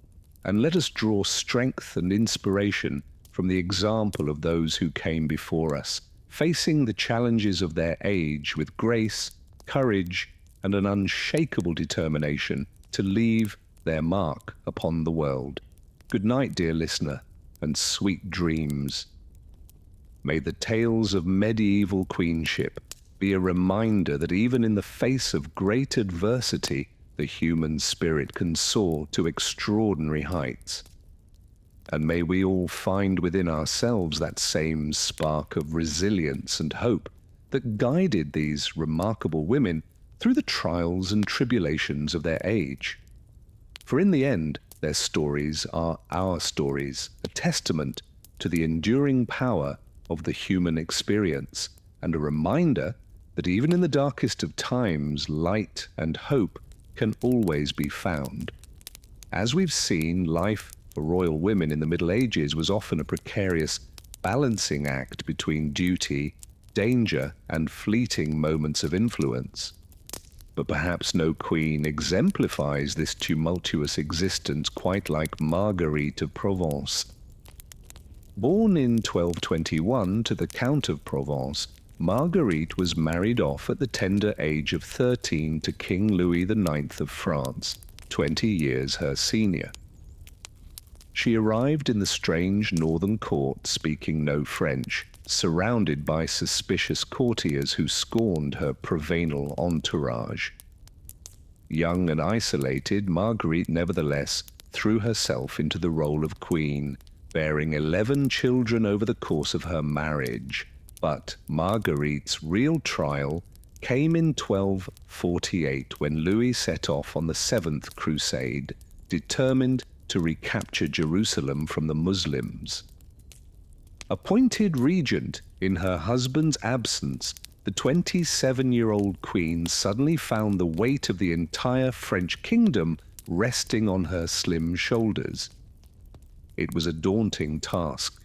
And let us draw strength and inspiration from the example of those who came before us, facing the challenges of their age with grace, courage, and an unshakable determination to leave their mark upon the world. Good night, dear listener, and sweet dreams. May the tales of medieval queenship be a reminder that even in the face of great adversity, the human spirit can soar to extraordinary heights. And may we all find within ourselves that same spark of resilience and hope that guided these remarkable women through the trials and tribulations of their age. For in the end, their stories are our stories, a testament to the enduring power of the human experience, and a reminder that even in the darkest of times, light and hope can always be found. As we've seen, life for royal women in the Middle Ages was often a precarious balancing act between duty, danger, and fleeting moments of influence. But perhaps no queen exemplifies this tumultuous existence quite like Marguerite of Provence. Born in 1221 to the Count of Provence, Marguerite was married off at the tender age of 13 to King Louis IX of France, 20 years her senior. She arrived in the strange northern court speaking no French, surrounded by suspicious courtiers who scorned her Provençal entourage. Young and isolated, Marguerite nevertheless threw herself into the role of queen, bearing 11 children over the course of her marriage. But Marguerite's real trial came in 1248 when Louis set off on the Seventh Crusade, determined to recapture Jerusalem from the Muslims. Appointed regent in her husband's absence, the 27-year-old queen suddenly found the weight of the entire French kingdom resting on her slim shoulders. It was a daunting task.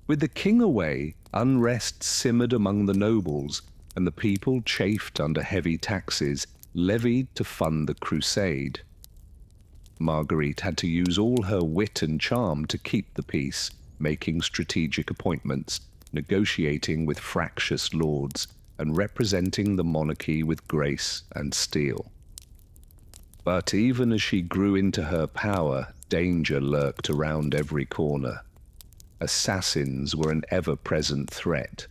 With the king away, unrest simmered among the nobles, and the people, chafed under heavy taxes, levied to fund the crusade. Marguerite had to use all her wit and charm to keep the peace, making strategic appointments, negotiating with fractious lords and representing the monarchy with grace and steel. But even as she grew into her power, danger lurked around every corner. Assassins were an ever-present threat.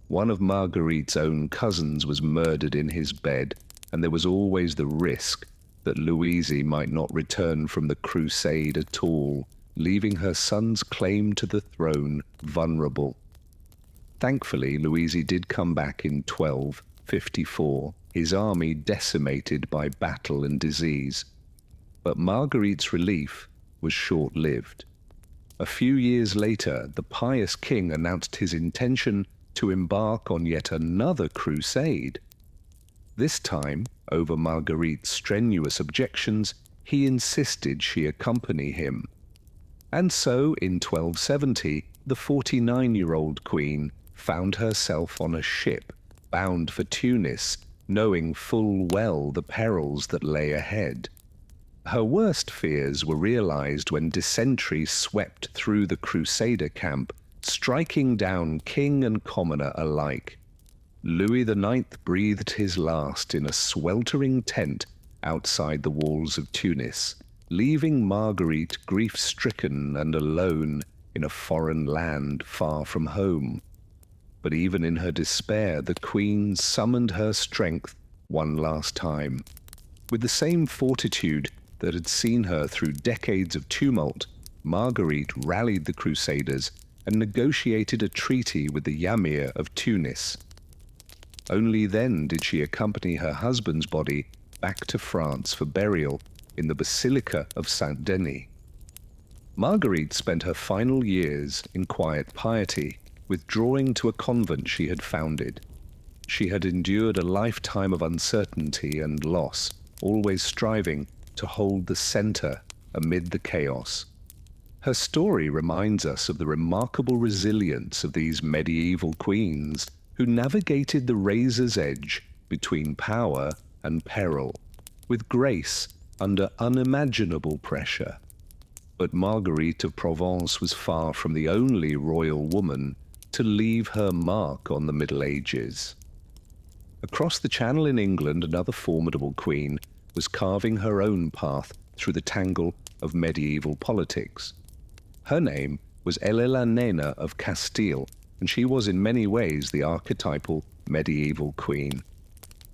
One of Marguerite's own cousins was murdered in his bed, and there was always the risk that Louise might not return from the crusade at all, leaving her son's claim to the throne vulnerable. Thankfully, Louise did come back in 1254, his army decimated by battle and disease. But Marguerite's relief was short-lived. A few years later, the pious king announced his intention to embark on yet another crusade. This time, over Marguerite's strenuous objections, he insisted she accompany him. And so, in 1270, the 49-year-old queen found herself on a ship bound for Tunis, knowing full well the perils that lay ahead. Her worst fears were realized when dysentery swept through the Crusader camp, striking down king and commoner alike. Louis IX breathed his last in a sweltering tent outside the walls of Tunis, leaving Marguerite grief-stricken and alone in a foreign land far from home. But even in her despair, the Queen summoned her strength one last time. With the same fortitude that had seen her through decades of tumult, Marguerite rallied the Crusaders and negotiated a treaty with the Emir of Tunis. Only then did she accompany her husband's body back to France for burial in the Basilica of Saint-Denis. Marguerite spent her final years in quiet piety, withdrawing to a convent she had founded. She had endured a lifetime of uncertainty and loss, always striving to hold the center amid the chaos. Her story reminds us of the remarkable resilience of these medieval queens who navigated the razor's edge between power and peril, with grace under unimaginable pressure. But Marguerite of Provence was far from the only royal woman to leave her mark on the Middle Ages. Across the Channel in England, another formidable queen was carving her own path through the tangle of medieval politics. Her name was Eleanor of Castile, and she was in many ways the archetypal medieval queen.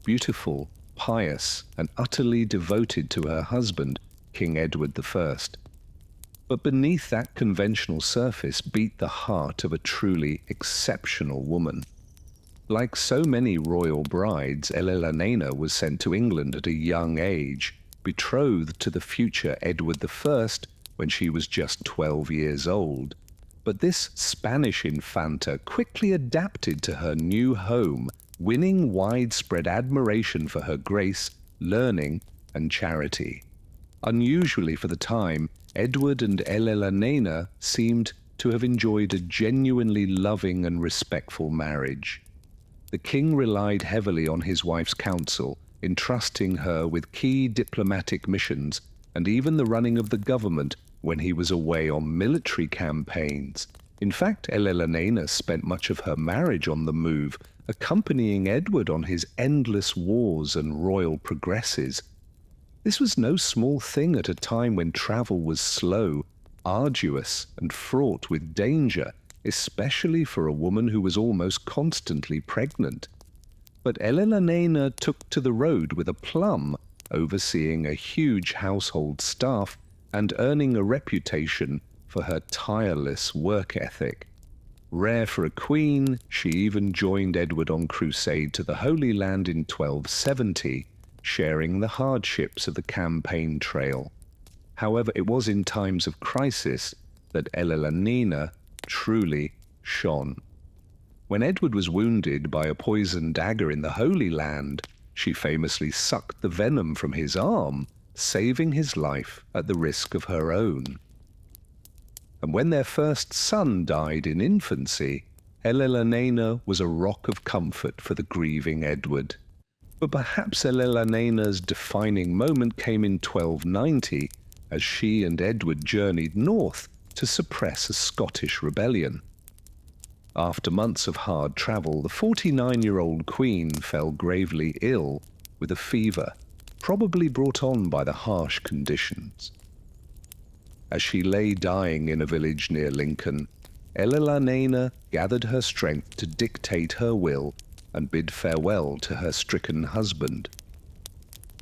Beautiful, pious, and utterly devoted to her husband, King Edward I. But beneath that conventional surface beat the heart of a truly exceptional woman. Like so many royal brides, Eleanor was sent to England at a young age, betrothed to the future Edward I when she was just 12 years old. But this Spanish infanta quickly adapted to her new home, winning widespread admiration for her grace, learning, and charity. Unusually for the time, Edward and Eleanor seemed to have enjoyed a genuinely loving and respectful marriage. The king relied heavily on his wife's counsel, entrusting her with key diplomatic missions and even the running of the government when he was away on military campaigns. In fact, Eleanor spent much of her marriage on the move, accompanying Edward on his endless wars and royal progresses. This was no small thing at a time when travel was slow, arduous, and fraught with danger, especially for a woman who was almost constantly pregnant. But Eleanor took to the road with aplomb, overseeing a huge household staff and earning a reputation for her tireless work ethic. Rare for a queen, she even joined Edward on crusade to the Holy Land in 1270, sharing the hardships of the campaign trail. However, it was in times of crisis that Eleanor truly shone. When Edward was wounded by a poisoned dagger in the Holy Land, she famously sucked the venom from his arm, saving his life at the risk of her own. And when their first son died in infancy, Eleanor was a rock of comfort for the grieving Edward. But perhaps Eleanor's defining moment came in 1290, as she and Edward journeyed north to suppress a Scottish rebellion. After months of hard travel, the 49-year-old queen fell gravely ill with a fever, probably brought on by the harsh conditions. As she lay dying in a village near Lincoln, Eleanor gathered her strength to dictate her will and bid farewell to her stricken husband.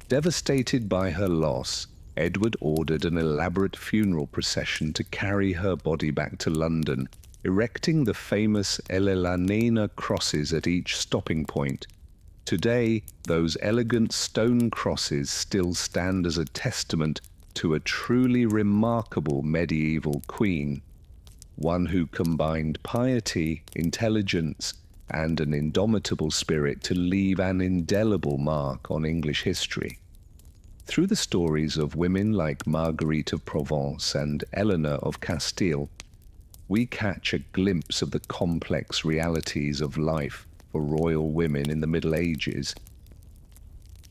Devastated by her loss, Edward ordered an elaborate funeral procession to carry her body back to London, erecting the famous Eleanor crosses at each stopping point. Today, those elegant stone crosses still stand as a testament to a truly remarkable medieval queen, one who combined piety, intelligence, and an indomitable spirit to leave an indelible mark on English history. Through the stories of women like Marguerite of Provence and Eleanor of Castile, we catch a glimpse of the complex realities of life for royal women in the Middle Ages.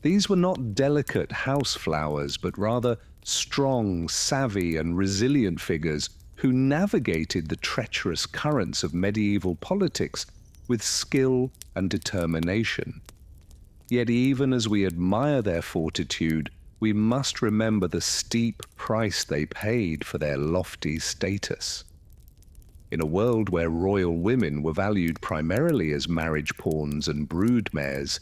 These were not delicate house flowers, but rather strong, savvy, and resilient figures who navigated the treacherous currents of medieval politics with skill and determination. Yet even as we admire their fortitude, we must remember the steep price they paid for their lofty status. In a world where royal women were valued primarily as marriage pawns and broodmares,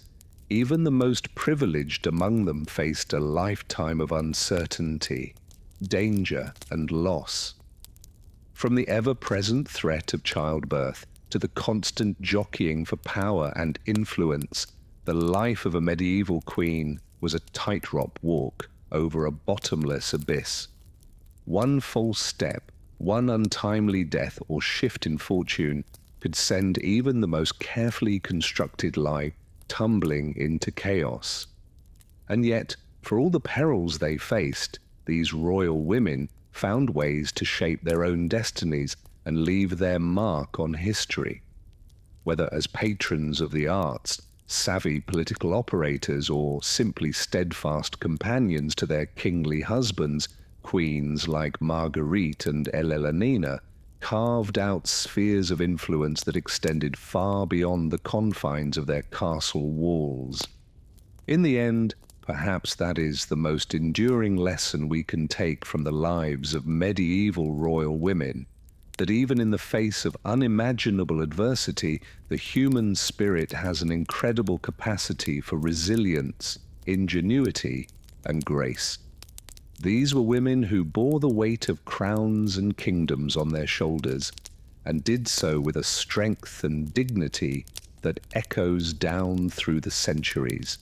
even the most privileged among them faced a lifetime of uncertainty, danger, and loss. From the ever-present threat of childbirth to the constant jockeying for power and influence, the life of a medieval queen was a tightrope walk over a bottomless abyss. One false step, one untimely death or shift in fortune could send even the most carefully constructed life tumbling into chaos. And yet, for all the perils they faced, these royal women found ways to shape their own destinies and leave their mark on history. Whether as patrons of the arts, savvy political operators, or simply steadfast companions to their kingly husbands, queens like Marguerite and Eleanor carved out spheres of influence that extended far beyond the confines of their castle walls. In the end, perhaps that is the most enduring lesson we can take from the lives of medieval royal women, that even in the face of unimaginable adversity, the human spirit has an incredible capacity for resilience, ingenuity, and grace. These were women who bore the weight of crowns and kingdoms on their shoulders, and did so with a strength and dignity that echoes down through the centuries.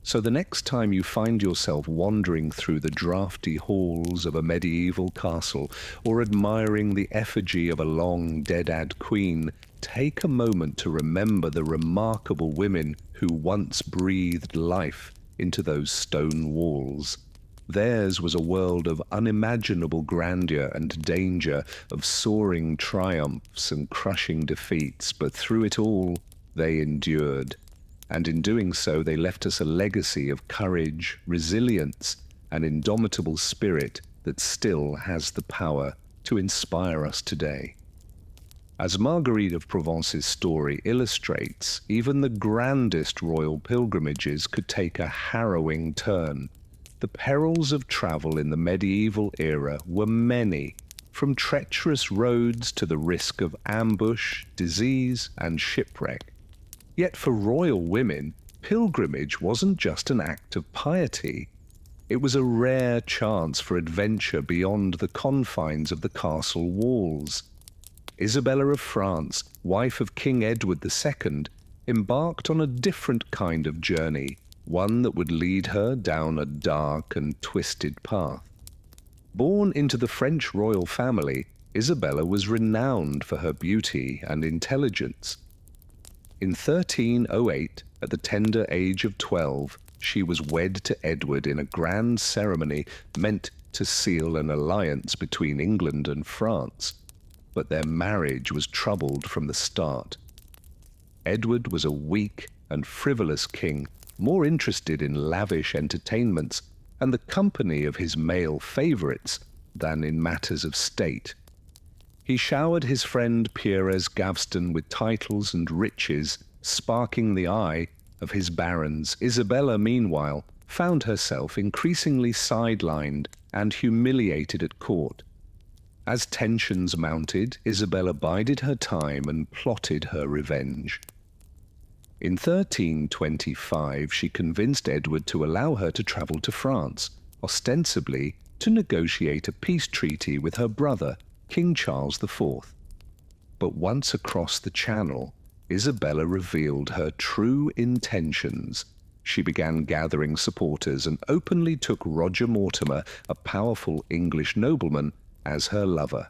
So the next time you find yourself wandering through the draughty halls of a medieval castle or admiring the effigy of a long-dead queen, take a moment to remember the remarkable women who once breathed life into those stone walls. Theirs was a world of unimaginable grandeur and danger, of soaring triumphs and crushing defeats, but through it all they endured. And in doing so, they left us a legacy of courage, resilience, and indomitable spirit that still has the power to inspire us today. As Marguerite of Provence's story illustrates, even the grandest royal pilgrimages could take a harrowing turn. The perils of travel in the medieval era were many, from treacherous roads to the risk of ambush, disease, and shipwreck. Yet for royal women, pilgrimage wasn't just an act of piety. It was a rare chance for adventure beyond the confines of the castle walls. Isabella of France, wife of King Edward II, embarked on a different kind of journey, one that would lead her down a dark and twisted path. Born into the French royal family, Isabella was renowned for her beauty and intelligence. In 1308, at the tender age of 12, she was wed to Edward in a grand ceremony meant to seal an alliance between England and France. But their marriage was troubled from the start. Edward was a weak and frivolous king, more interested in lavish entertainments and the company of his male favorites than in matters of state. He showered his friend Piers Gaveston with titles and riches, sparking the eye of his barons. Isabella, meanwhile, found herself increasingly sidelined and humiliated at court. As tensions mounted, Isabella bided her time and plotted her revenge. In 1325, she convinced Edward to allow her to travel to France, ostensibly to negotiate a peace treaty with her brother, King Charles IV. But once across the Channel, Isabella revealed her true intentions. She began gathering supporters and openly took Roger Mortimer, a powerful English nobleman, as her lover.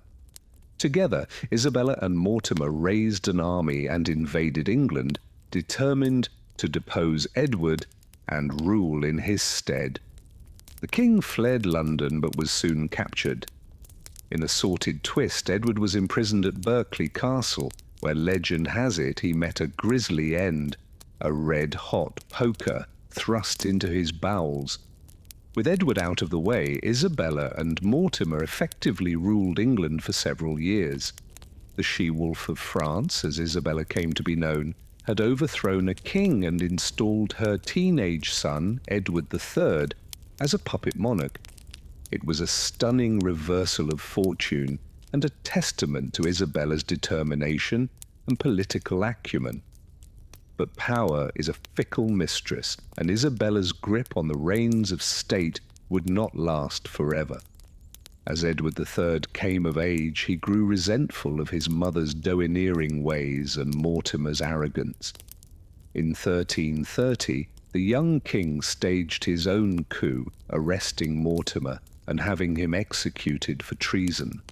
Together, Isabella and Mortimer raised an army and invaded England, determined to depose Edward and rule in his stead. The king fled London but was soon captured. In a sordid twist, Edward was imprisoned at Berkeley Castle, where legend has it he met a grisly end, a red-hot poker thrust into his bowels. With Edward out of the way, Isabella and Mortimer effectively ruled England for several years. The she-wolf of France, as Isabella came to be known, had overthrown a king and installed her teenage son, Edward III, as a puppet monarch. It was a stunning reversal of fortune and a testament to Isabella's determination and political acumen. But power is a fickle mistress, and Isabella's grip on the reins of state would not last forever. As Edward III came of age, he grew resentful of his mother's domineering ways and Mortimer's arrogance. In 1330, the young king staged his own coup, arresting Mortimer and having him executed for treason.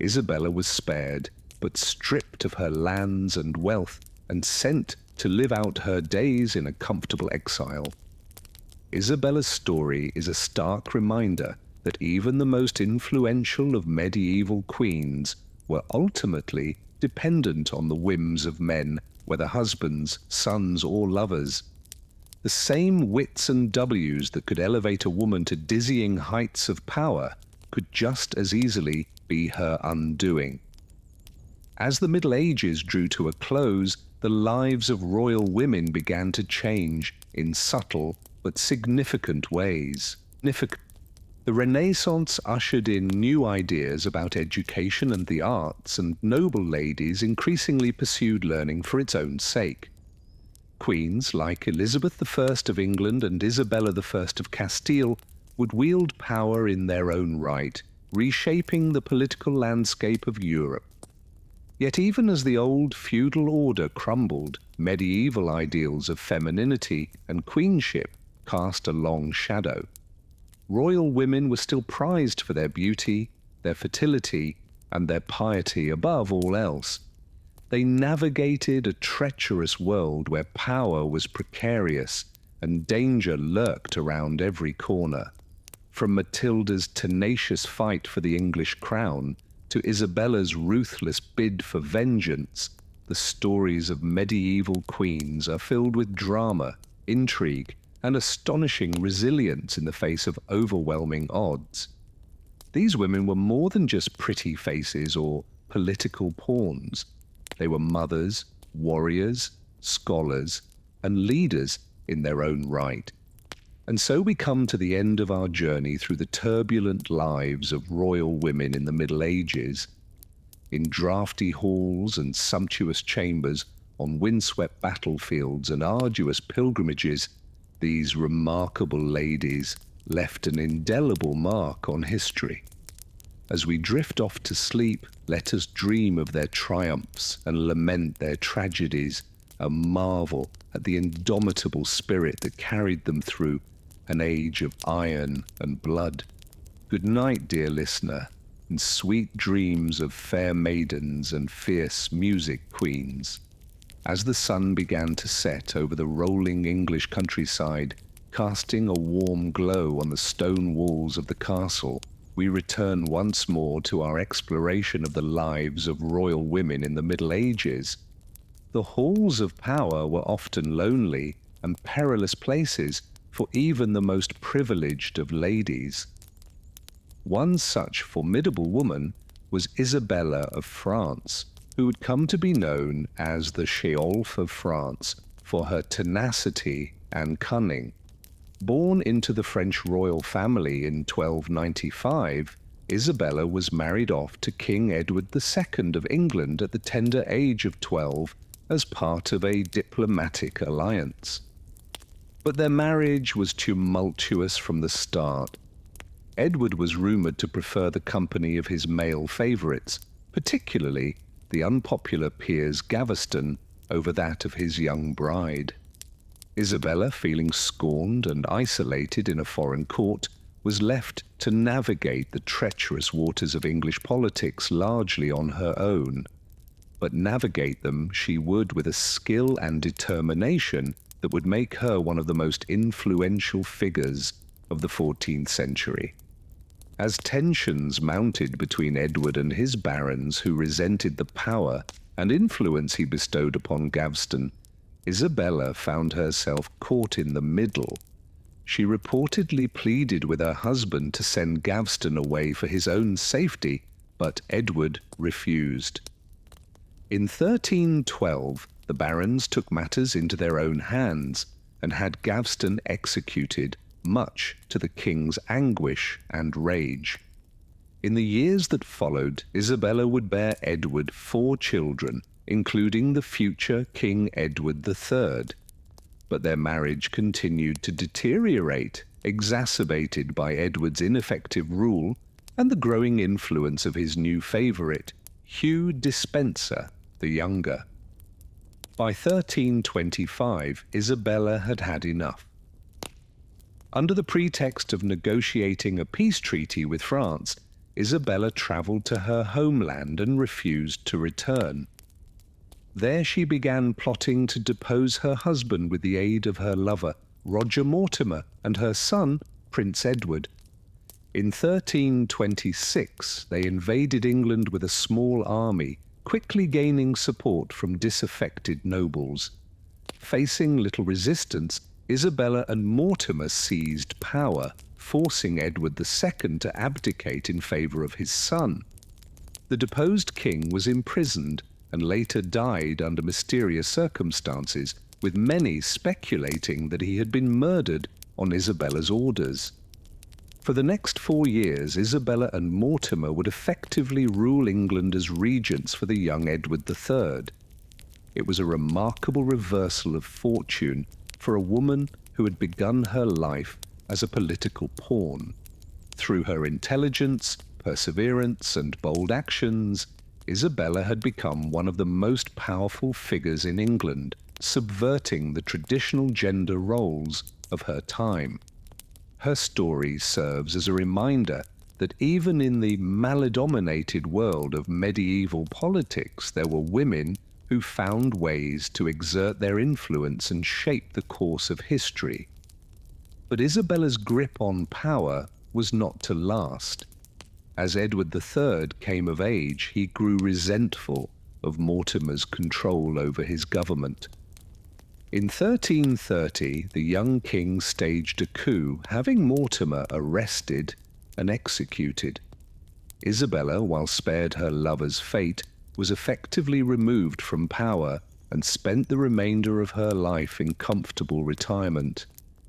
Isabella was spared, but stripped of her lands and wealth and sent to live out her days in a comfortable exile. Isabella's story is a stark reminder that even the most influential of medieval queens were ultimately dependent on the whims of men, whether husbands, sons, or lovers. The same wits and W's that could elevate a woman to dizzying heights of power could just as easily be her undoing. As the Middle Ages drew to a close, the lives of royal women began to change in subtle but significant ways. The Renaissance ushered in new ideas about education and the arts, and noble ladies increasingly pursued learning for its own sake. Queens like Elizabeth I of England and Isabella I of Castile would wield power in their own right, reshaping the political landscape of Europe. Yet even as the old feudal order crumbled, medieval ideals of femininity and queenship cast a long shadow. Royal women were still prized for their beauty, their fertility, and their piety above all else. They navigated a treacherous world where power was precarious and danger lurked around every corner. From Matilda's tenacious fight for the English crown to Isabella's ruthless bid for vengeance, the stories of medieval queens are filled with drama, intrigue, and astonishing resilience in the face of overwhelming odds. These women were more than just pretty faces or political pawns. They were mothers, warriors, scholars, and leaders in their own right. And so we come to the end of our journey through the turbulent lives of royal women in the Middle Ages. In draughty halls and sumptuous chambers, on windswept battlefields and arduous pilgrimages, these remarkable ladies left an indelible mark on history. As we drift off to sleep, let us dream of their triumphs and lament their tragedies, and marvel at the indomitable spirit that carried them through an age of iron and blood. Good night, dear listener, and sweet dreams of fair maidens and fierce music queens. As the sun began to set over the rolling English countryside, casting a warm glow on the stone walls of the castle, we return once more to our exploration of the lives of royal women in the Middle Ages. The halls of power were often lonely and perilous places for even the most privileged of ladies. One such formidable woman was Isabella of France, who would come to be known as the Sheolf of France for her tenacity and cunning. Born into the French royal family in 1295, Isabella was married off to King Edward II of England at the tender age of 12 as part of a diplomatic alliance. But their marriage was tumultuous from the start. Edward was rumoured to prefer the company of his male favourites, particularly the unpopular Piers Gaveston, over that of his young bride. Isabella, feeling scorned and isolated in a foreign court, was left to navigate the treacherous waters of English politics largely on her own. But navigate them she would with a skill and determination that would make her one of the most influential figures of the 14th century. As tensions mounted between Edward and his barons who resented the power and influence he bestowed upon Gaveston, Isabella found herself caught in the middle. She reportedly pleaded with her husband to send Gaveston away for his own safety, but Edward refused. In 1312, the barons took matters into their own hands and had Gaveston executed, much to the king's anguish and rage. In the years that followed, Isabella would bear Edward 4 children, including the future King Edward III. But their marriage continued to deteriorate, exacerbated by Edward's ineffective rule and the growing influence of his new favourite, Hugh Despenser the Younger. By 1325, Isabella had had enough. Under the pretext of negotiating a peace treaty with France, Isabella travelled to her homeland and refused to return. There she began plotting to depose her husband with the aid of her lover, Roger Mortimer, and her son, Prince Edward. In 1326, they invaded England with a small army, quickly gaining support from disaffected nobles. Facing little resistance, Isabella and Mortimer seized power, forcing Edward II to abdicate in favour of his son. The deposed king was imprisoned and later died under mysterious circumstances, with many speculating that he had been murdered on Isabella's orders. For the next 4 years, Isabella and Mortimer would effectively rule England as regents for the young Edward III. It was a remarkable reversal of fortune for a woman who had begun her life as a political pawn. Through her intelligence, perseverance, and bold actions, Isabella had become one of the most powerful figures in England, subverting the traditional gender roles of her time. Her story serves as a reminder that even in the male-dominated world of medieval politics, there were women who found ways to exert their influence and shape the course of history. But Isabella's grip on power was not to last. As Edward III came of age, he grew resentful of Mortimer's control over his government. In 1330, the young king staged a coup, having Mortimer arrested and executed. Isabella, while spared her lover's fate, was effectively removed from power and spent the remainder of her life in comfortable retirement.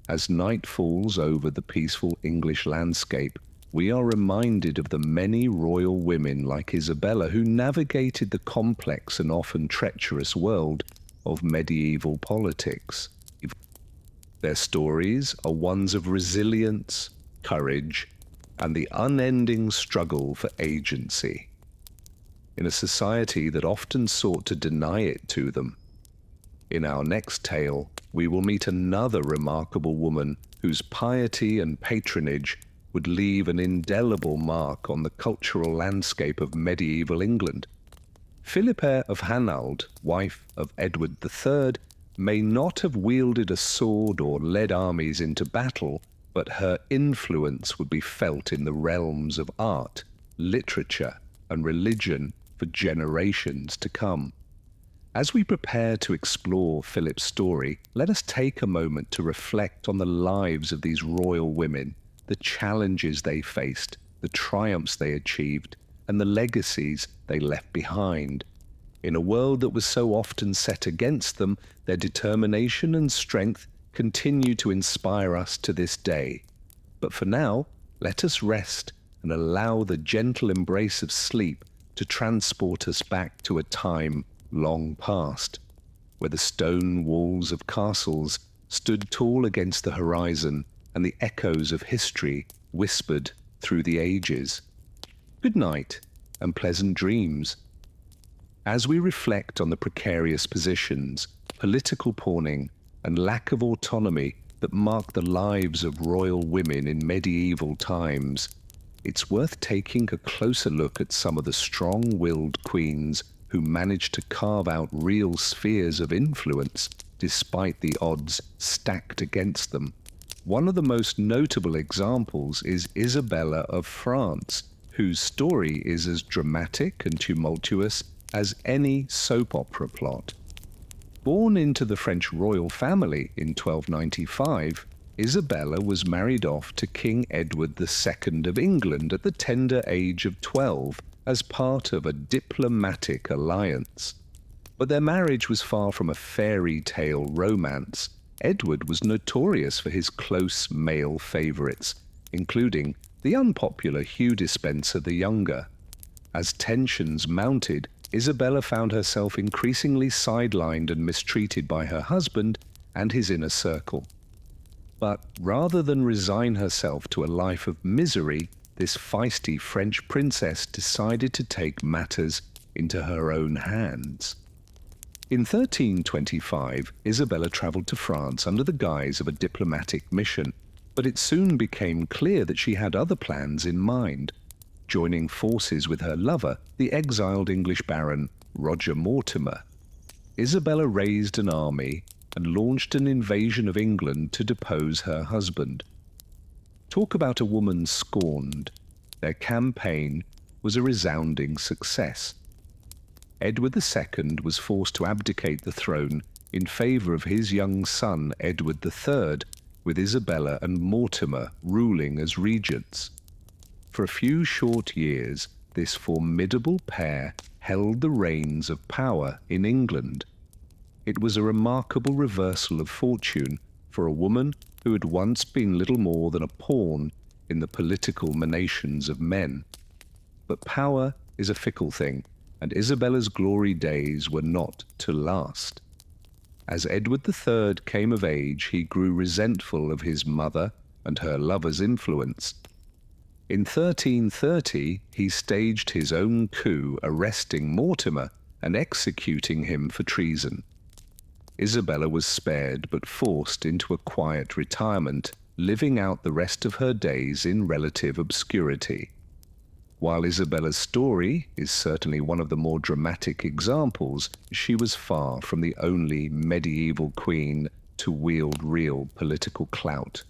As night falls over the peaceful English landscape, we are reminded of the many royal women like Isabella who navigated the complex and often treacherous world of medieval politics. Their stories are ones of resilience, courage, and the unending struggle for agency, in a society that often sought to deny it to them. In our next tale, we will meet another remarkable woman whose piety and patronage would leave an indelible mark on the cultural landscape of medieval England. Philippa of Hainault, wife of Edward III, may not have wielded a sword or led armies into battle, but her influence would be felt in the realms of art, literature, and religion for generations to come. As we prepare to explore Philip's story, let us take a moment to reflect on the lives of these royal women, the challenges they faced, the triumphs they achieved, and the legacies they left behind. In a world that was so often set against them, their determination and strength continue to inspire us to this day. But for now, let us rest and allow the gentle embrace of sleep to transport us back to a time long past, where the stone walls of castles stood tall against the horizon and the echoes of history whispered through the ages. Good night and pleasant dreams. As we reflect on the precarious positions, political pawning, and lack of autonomy that mark the lives of royal women in medieval times, it's worth taking a closer look at some of the strong-willed queens who managed to carve out real spheres of influence despite the odds stacked against them. One of the most notable examples is Isabella of France, whose story is as dramatic and tumultuous as any soap opera plot. Born into the French royal family in 1295, Isabella was married off to King Edward II of England at the tender age of 12 as part of a diplomatic alliance. But their marriage was far from a fairy tale romance. Edward was notorious for his close male favourites, including the unpopular Hugh Despenser the Younger. As tensions mounted, Isabella found herself increasingly sidelined and mistreated by her husband and his inner circle. But rather than resign herself to a life of misery, this feisty French princess decided to take matters into her own hands. In 1325, Isabella travelled to France under the guise of a diplomatic mission, but it soon became clear that she had other plans in mind. Joining forces with her lover, the exiled English baron Roger Mortimer, Isabella raised an army and launched an invasion of England to depose her husband. Talk about a woman scorned. Their campaign was a resounding success. Edward II was forced to abdicate the throne in favour of his young son Edward III, with Isabella and Mortimer ruling as regents. For a few short years, this formidable pair held the reins of power in England. It was a remarkable reversal of fortune for a woman who had once been little more than a pawn in the political machinations of men. But power is a fickle thing, and Isabella's glory days were not to last. As Edward III came of age, he grew resentful of his mother and her lover's influence. In 1330, he staged his own coup, arresting Mortimer and executing him for treason. Isabella was spared but forced into a quiet retirement, living out the rest of her days in relative obscurity. While Isabella's story is certainly one of the more dramatic examples, she was far from the only medieval queen to wield real political clout.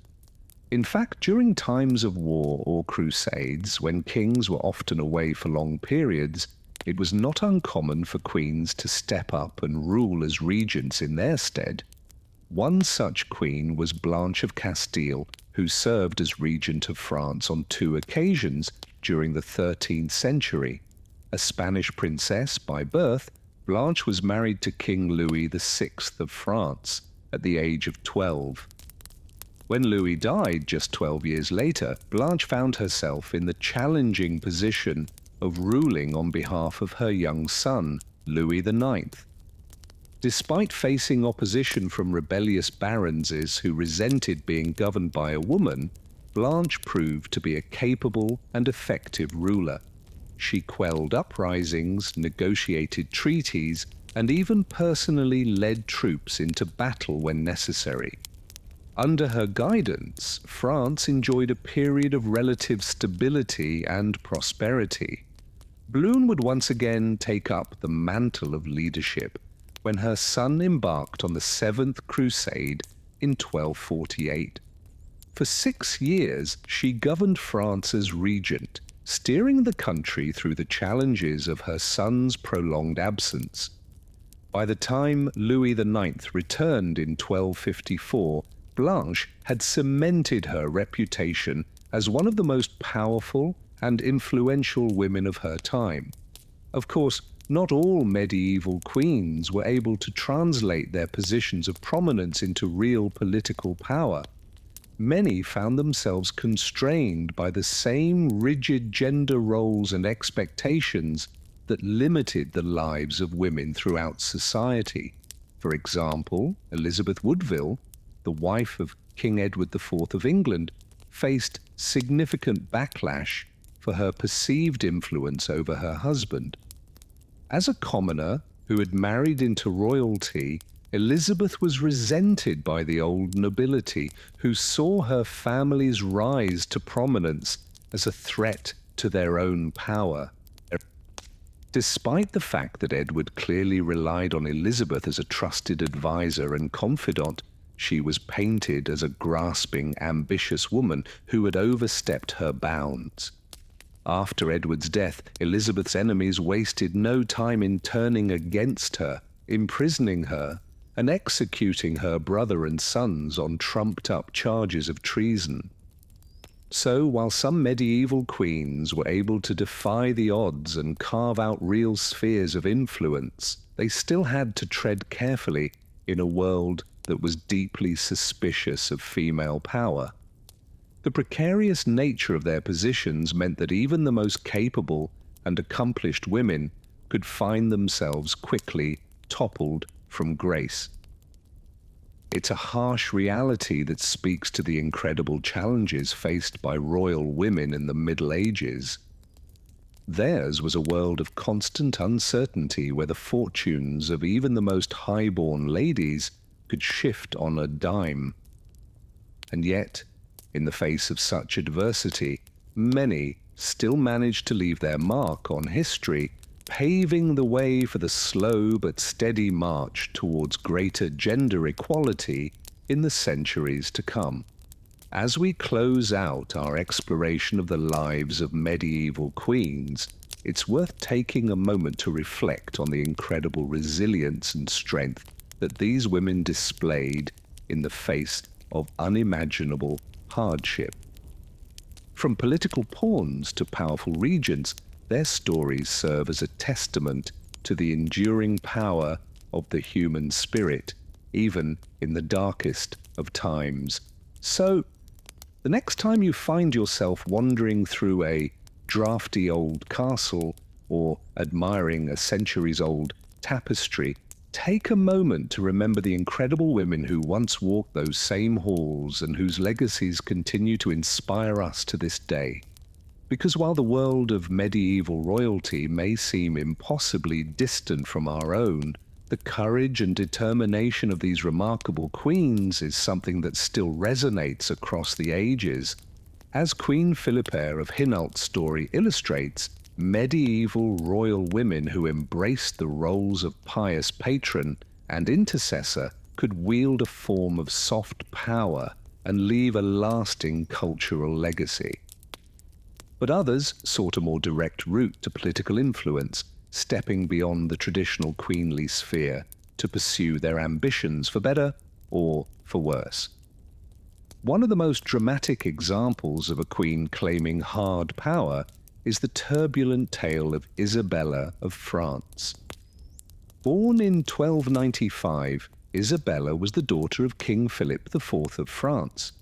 In fact, during times of war or crusades, when kings were often away for long periods, it was not uncommon for queens to step up and rule as regents in their stead. One such queen was Blanche of Castile, who served as regent of France on 2 occasions during the 13th century. A Spanish princess by birth, Blanche was married to King Louis VI of France at the age of 12. When Louis died just 12 years later, Blanche found herself in the challenging position of ruling on behalf of her young son, Louis IX. Despite facing opposition from rebellious baronses who resented being governed by a woman, Blanche proved to be a capable and effective ruler. She quelled uprisings, negotiated treaties, and even personally led troops into battle when necessary. Under her guidance, France enjoyed a period of relative stability and prosperity. Blune would once again take up the mantle of leadership when her son embarked on the Seventh Crusade in 1248. For 6 years, she governed France as regent, steering the country through the challenges of her son's prolonged absence. By the time Louis IX returned in 1254, Blanche had cemented her reputation as one of the most powerful and influential women of her time. Of course, not all medieval queens were able to translate their positions of prominence into real political power. Many found themselves constrained by the same rigid gender roles and expectations that limited the lives of women throughout society. For example, Elizabeth Woodville, the wife of King Edward IV of England, faced significant backlash for her perceived influence over her husband. As a commoner who had married into royalty, Elizabeth was resented by the old nobility, who saw her family's rise to prominence as a threat to their own power. Despite the fact that Edward clearly relied on Elizabeth as a trusted advisor and confidant, she was painted as a grasping, ambitious woman who had overstepped her bounds. After Edward's death, Elizabeth's enemies wasted no time in turning against her, imprisoning her, and executing her brother and sons on trumped-up charges of treason. So, while some medieval queens were able to defy the odds and carve out real spheres of influence, they still had to tread carefully in a world that was deeply suspicious of female power. The precarious nature of their positions meant that even the most capable and accomplished women could find themselves quickly toppled from grace. It's a harsh reality that speaks to the incredible challenges faced by royal women in the Middle Ages. Theirs was a world of constant uncertainty where the fortunes of even the most high-born ladies could shift on a dime. And yet, in the face of such adversity, many still managed to leave their mark on history, paving the way for the slow but steady march towards greater gender equality in the centuries to come. As we close out our exploration of the lives of medieval queens, it's worth taking a moment to reflect on the incredible resilience and strength that these women displayed in the face of unimaginable hardship. From political pawns to powerful regents, their stories serve as a testament to the enduring power of the human spirit, even in the darkest of times. So, the next time you find yourself wandering through a drafty old castle or admiring a centuries-old tapestry, take a moment to remember the incredible women who once walked those same halls and whose legacies continue to inspire us to this day. Because while the world of medieval royalty may seem impossibly distant from our own, the courage and determination of these remarkable queens is something that still resonates across the ages. As Queen Philippa of Hainault's story illustrates, medieval royal women who embraced the roles of pious patron and intercessor could wield a form of soft power and leave a lasting cultural legacy. But others sought a more direct route to political influence, stepping beyond the traditional queenly sphere to pursue their ambitions for better or for worse. One of the most dramatic examples of a queen claiming hard power is the turbulent tale of Isabella of France. Born in 1295, Isabella was the daughter of King Philip IV of France.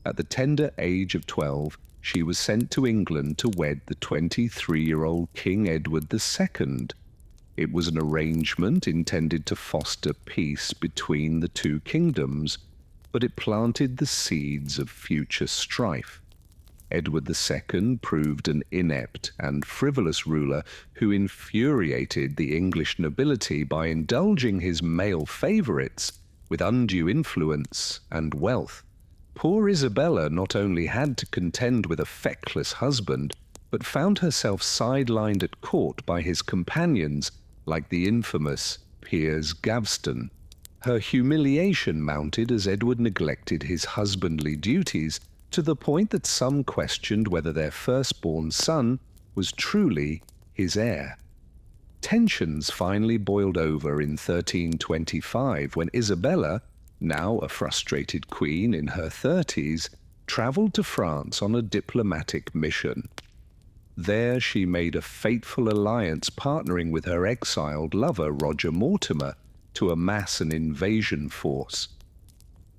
At the tender age of 12, she was sent to England to wed the 23-year-old King Edward II. It was an arrangement intended to foster peace between the two kingdoms, but it planted the seeds of future strife. Edward II proved an inept and frivolous ruler who infuriated the English nobility by indulging his male favorites with undue influence and wealth. Poor Isabella not only had to contend with a feckless husband, but found herself sidelined at court by his companions, like the infamous Piers Gaveston. Her humiliation mounted as Edward neglected his husbandly duties, to the point that some questioned whether their firstborn son was truly his heir. Tensions finally boiled over in 1325 when Isabella, now a frustrated queen in her 30s, travelled to France on a diplomatic mission. There she made a fateful alliance, partnering with her exiled lover Roger Mortimer to amass an invasion force.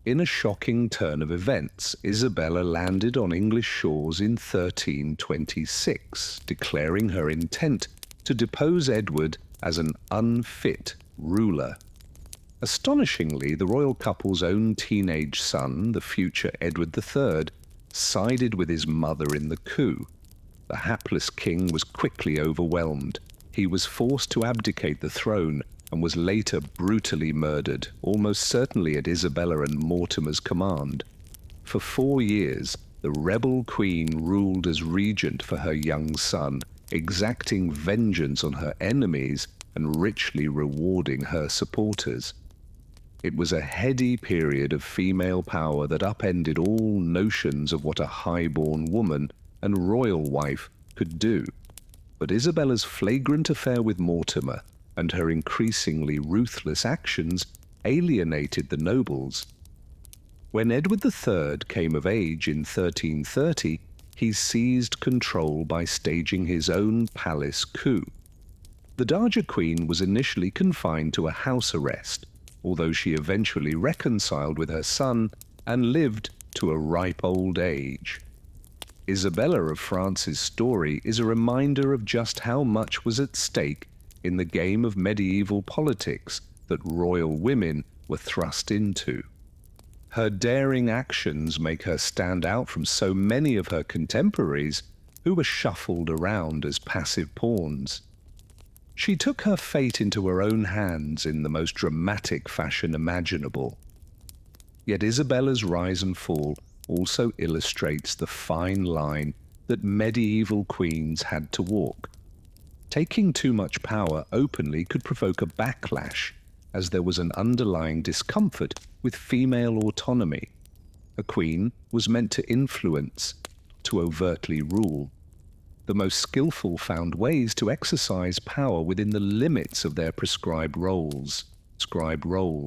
In a shocking turn of events, Isabella landed on English shores in 1326, declaring her intent to depose Edward as an unfit ruler. Astonishingly, the royal couple's own teenage son, the future Edward III, sided with his mother in the coup. The hapless king was quickly overwhelmed. He was forced to abdicate the throne and was later brutally murdered, almost certainly at Isabella and Mortimer's command. For 4 years, the rebel queen ruled as regent for her young son, exacting vengeance on her enemies and richly rewarding her supporters. It was a heady period of female power that upended all notions of what a high-born woman and royal wife could do. But Isabella's flagrant affair with Mortimer and her increasingly ruthless actions alienated the nobles. When Edward III came of age in 1330, he seized control by staging his own palace coup. The Dowager Queen was initially confined to a house arrest, although she eventually reconciled with her son and lived to a ripe old age. Isabella of France's story is a reminder of just how much was at stake in the game of medieval politics that royal women were thrust into. Her daring actions make her stand out from so many of her contemporaries who were shuffled around as passive pawns. She took her fate into her own hands in the most dramatic fashion imaginable. Yet Isabella's rise and fall also illustrates the fine line that medieval queens had to walk. Taking too much power openly could provoke a backlash, as there was an underlying discomfort with female autonomy. A queen was meant to influence, to overtly rule. The most skillful found ways to exercise power within the limits of their prescribed roles.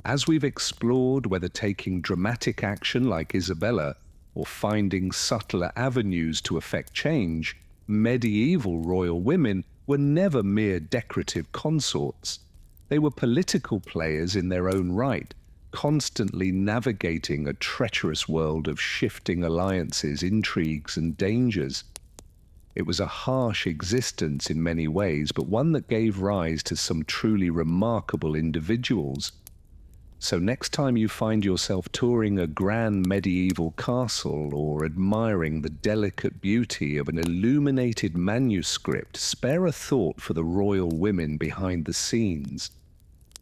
As we've explored whether taking dramatic action like Isabella or finding subtler avenues to effect change, medieval royal women were never mere decorative consorts. They were political players in their own right, constantly navigating a treacherous world of shifting alliances, intrigues, and dangers. It was a harsh existence in many ways, but one that gave rise to some truly remarkable individuals. So next time you find yourself touring a grand medieval castle or admiring the delicate beauty of an illuminated manuscript, spare a thought for the royal women behind the scenes.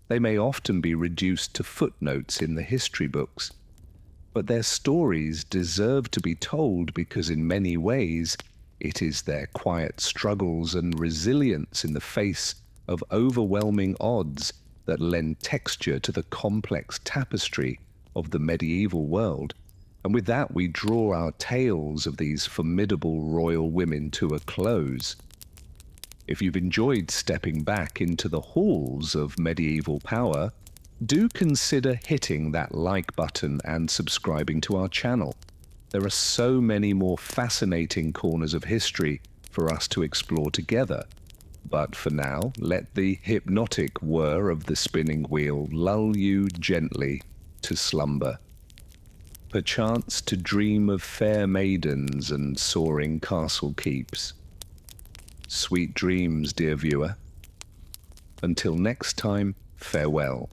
They may often be reduced to footnotes in the history books, but their stories deserve to be told because in many ways it is their quiet struggles and resilience in the face of overwhelming odds that lend texture to the complex tapestry of the medieval world. And with that, we draw our tales of these formidable royal women to a close. If you've enjoyed stepping back into the halls of medieval power, do consider hitting that like button and subscribing to our channel. There are so many more fascinating corners of history for us to explore together. But for now, let the hypnotic whir of the spinning wheel lull you gently to slumber. Perchance to dream of fair maidens and soaring castle keeps. Sweet dreams, dear viewer. Until next time, farewell.